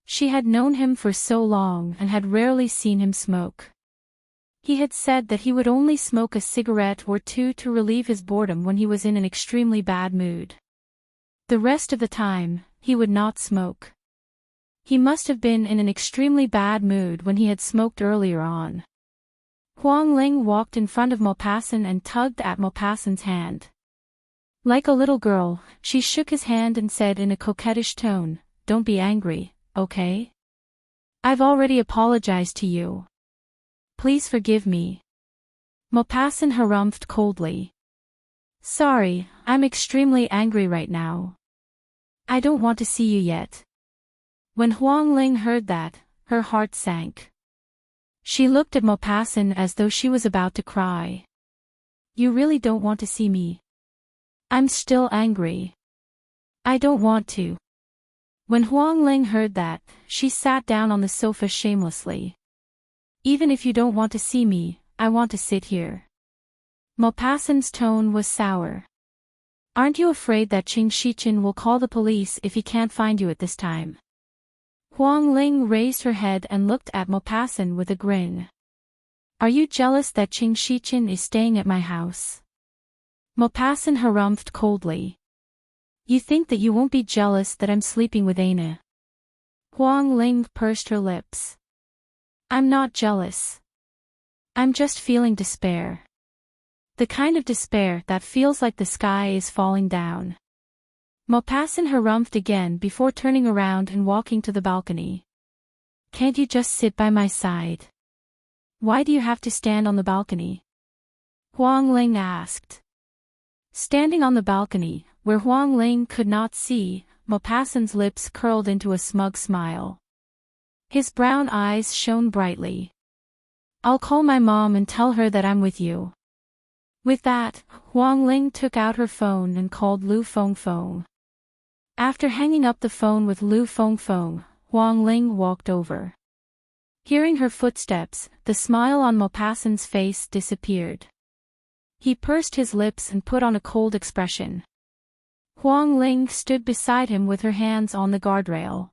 She had known him for so long and had rarely seen him smoke. He had said that he would only smoke a cigarette or two to relieve his boredom when he was in an extremely bad mood. The rest of the time, he would not smoke. He must have been in an extremely bad mood when he had smoked earlier on. Huang Ling walked in front of Maupassant and tugged at Maupassant's hand. Like a little girl, she shook his hand and said in a coquettish tone, "Don't be angry, okay? I've already apologized to you. Please forgive me." Maupassant harumphed coldly. "Sorry, I'm extremely angry right now. I don't want to see you yet." When Huang Ling heard that, her heart sank. She looked at Maupassant as though she was about to cry. "You really don't want to see me?" "I'm still angry. I don't want to." When Huang Ling heard that, she sat down on the sofa shamelessly. "Even if you don't want to see me, I want to sit here." Maupassant's tone was sour. "Aren't you afraid that Qing Shichen will call the police if he can't find you at this time?" Huang Ling raised her head and looked at Maupassant with a grin. "Are you jealous that Qing Shichen is staying at my house?" Maupassant harumphed coldly. "You think that you won't be jealous that I'm sleeping with Aina?" Huang Ling pursed her lips. "I'm not jealous. I'm just feeling despair. The kind of despair that feels like the sky is falling down." Maupassant harumphed again before turning around and walking to the balcony. "Can't you just sit by my side? Why do you have to stand on the balcony?" Huang Ling asked. Standing on the balcony, where Huang Ling could not see, Maupassant's lips curled into a smug smile. His brown eyes shone brightly. "I'll call my mom and tell her that I'm with you." With that, Huang Ling took out her phone and called Lu Fengfeng. After hanging up the phone with Lu Fengfeng, Huang Ling walked over. Hearing her footsteps, the smile on Maupassant's face disappeared. He pursed his lips and put on a cold expression. Huang Ling stood beside him with her hands on the guardrail.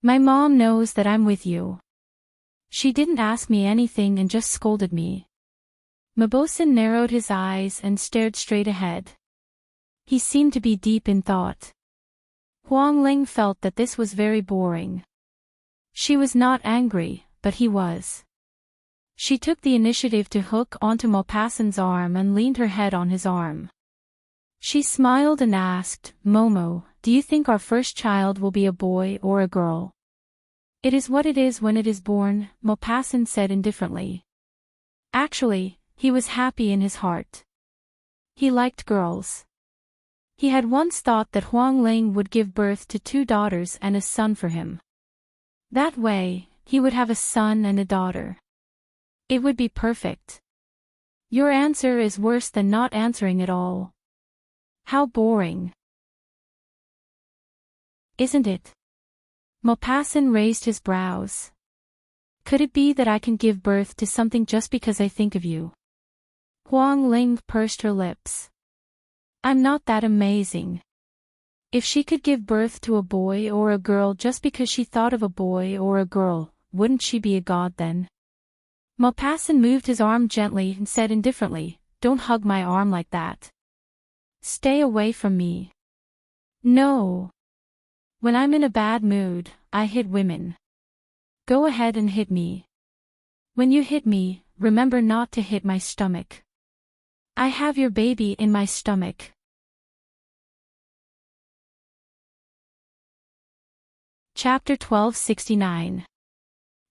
"My mom knows that I'm with you. She didn't ask me anything and just scolded me." Maupassant narrowed his eyes and stared straight ahead. He seemed to be deep in thought. Huang Ling felt that this was very boring. She was not angry, but he was. She took the initiative to hook onto Maupassant's arm and leaned her head on his arm. She smiled and asked, "Momo, do you think our first child will be a boy or a girl?" "It is what it is when it is born," Maupassant said indifferently. Actually, he was happy in his heart. He liked girls. He had once thought that Huang Ling would give birth to 2 daughters and a son for him. That way, he would have a son and a daughter. It would be perfect. "Your answer is worse than not answering at all. How boring. Isn't it?" Maupassant raised his brows. "Could it be that I can give birth to something just because I think of you?" Huang Ling pursed her lips. "I'm not that amazing. If she could give birth to a boy or a girl just because she thought of a boy or a girl, wouldn't she be a god then?" Maupassant moved his arm gently and said indifferently, "Don't hug my arm like that. Stay away from me." "No. When I'm in a bad mood, I hit women. Go ahead and hit me. When you hit me, remember not to hit my stomach. I have your baby in my stomach." Chapter 1269.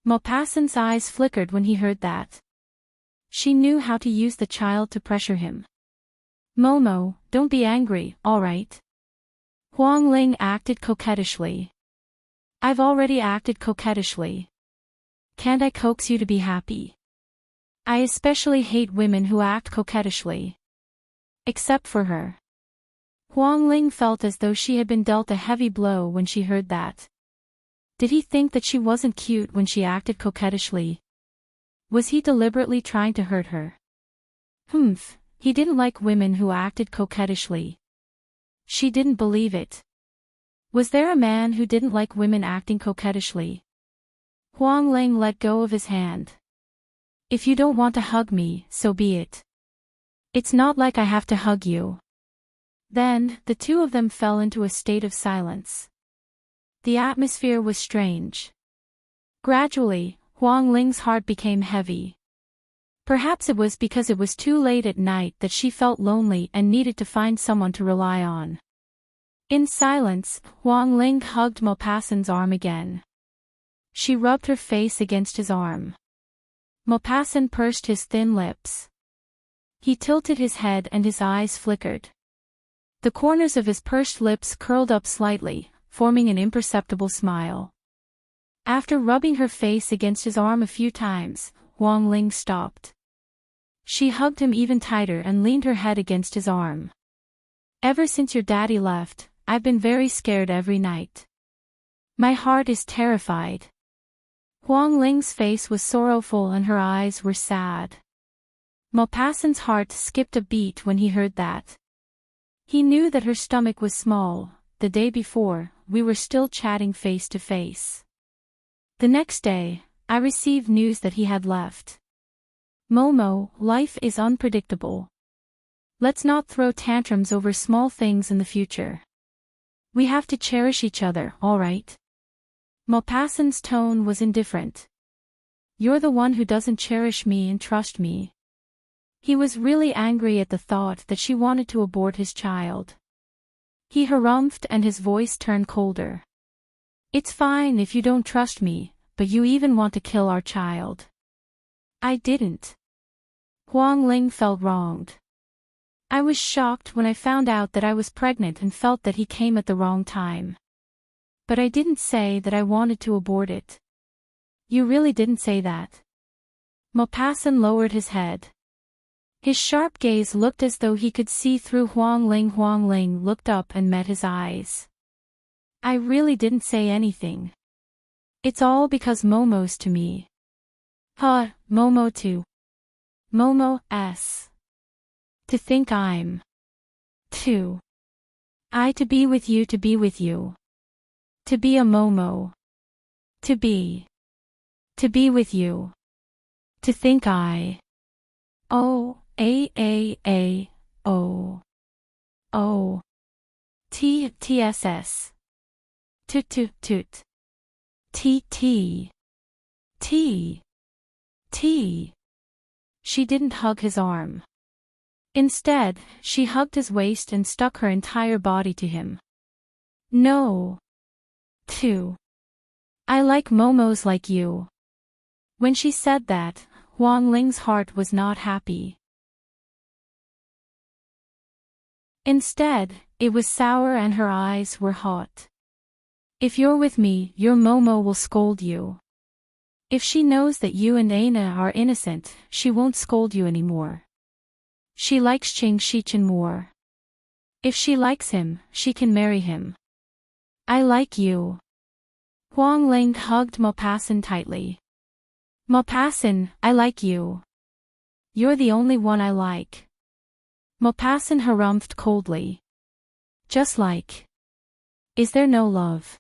Maupassant's eyes flickered when he heard that. She knew how to use the child to pressure him. "Momo, don't be angry, all right?" Huang Ling acted coquettishly. "I've already acted coquettishly. Can't I coax you to be happy? I especially hate women who act coquettishly. Except for her." Huang Ling felt as though she had been dealt a heavy blow when she heard that. Did he think that she wasn't cute when she acted coquettishly? Was he deliberately trying to hurt her? He didn't like women who acted coquettishly. She didn't believe it. Was there a man who didn't like women acting coquettishly? Huang Ling let go of his hand. If you don't want to hug me, so be it. It's not like I have to hug you. Then, the two of them fell into a state of silence. The atmosphere was strange. Gradually, Huang Ling's heart became heavy. Perhaps it was because it was too late at night that she felt lonely and needed to find someone to rely on. In silence, Huang Ling hugged Maupassant's arm again. She rubbed her face against his arm. Maupassant pursed his thin lips. He tilted his head and his eyes flickered. The corners of his pursed lips curled up slightly, forming an imperceptible smile. After rubbing her face against his arm a few times, Huang Ling stopped. She hugged him even tighter and leaned her head against his arm. Ever since your daddy left, I've been very scared every night. My heart is terrified. Huang Ling's face was sorrowful and her eyes were sad. Maupassant's heart skipped a beat when he heard that. He knew that her stomach was small. The day before, we were still chatting face to face. The next day, I received news that he had left. Momo, life is unpredictable. Let's not throw tantrums over small things in the future. We have to cherish each other, all right? Maupassant's tone was indifferent. You're the one who doesn't cherish me and trust me. He was really angry at the thought that she wanted to abort his child. He harumphed and his voice turned colder. It's fine if you don't trust me, but you even want to kill our child. I didn't. Huang Ling felt wronged. I was shocked when I found out that I was pregnant and felt that he came at the wrong time. But I didn't say that I wanted to abort it. You really didn't say that. Maupassant lowered his head. His sharp gaze looked as though he could see through Huang Ling. Huang Ling looked up and met his eyes. I really didn't say anything. It's all because Momo's to me. Huh, Momo too. Momo, s. To think I'm. To. I to be with you, to be with you. To be a Momo. To be. To be with you. To think I. Oh, oh. Oh. Tss. Toot. T. She didn't hug his arm. Instead, she hugged his waist and stuck her entire body to him. No. Too. I like Momos like you. When she said that, Huang Ling's heart was not happy. Instead, it was sour and her eyes were hot. If you're with me, your Momo will scold you. If she knows that you and Aina are innocent, she won't scold you anymore. She likes Qing Shichen more. If she likes him, she can marry him. I like you. Huang Ling hugged Maupassant tightly. Maupassant, I like you. You're the only one I like. Maupassant harumphed coldly. Just like. Is there no love?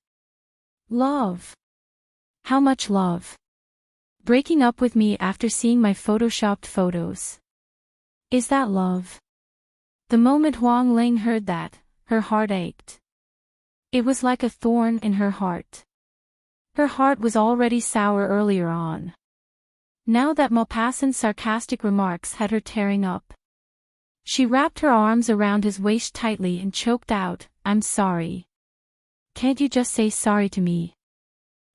Love? How much love? Breaking up with me after seeing my photoshopped photos. Is that love? The moment Huang Ling heard that, her heart ached. It was like a thorn in her heart. Her heart was already sour earlier on. Now that Maupassant's sarcastic remarks had her tearing up. She wrapped her arms around his waist tightly and choked out, I'm sorry. Can't you just say sorry to me?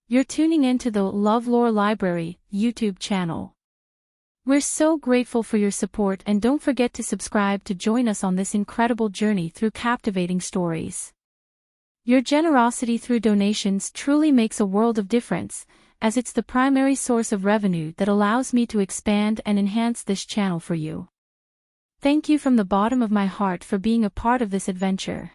You're tuning into the LoveLore Library YouTube channel. We're so grateful for your support and don't forget to subscribe to join us on this incredible journey through captivating stories. Your generosity through donations truly makes a world of difference, as it's the primary source of revenue that allows me to expand and enhance this channel for you. Thank you from the bottom of my heart for being a part of this adventure.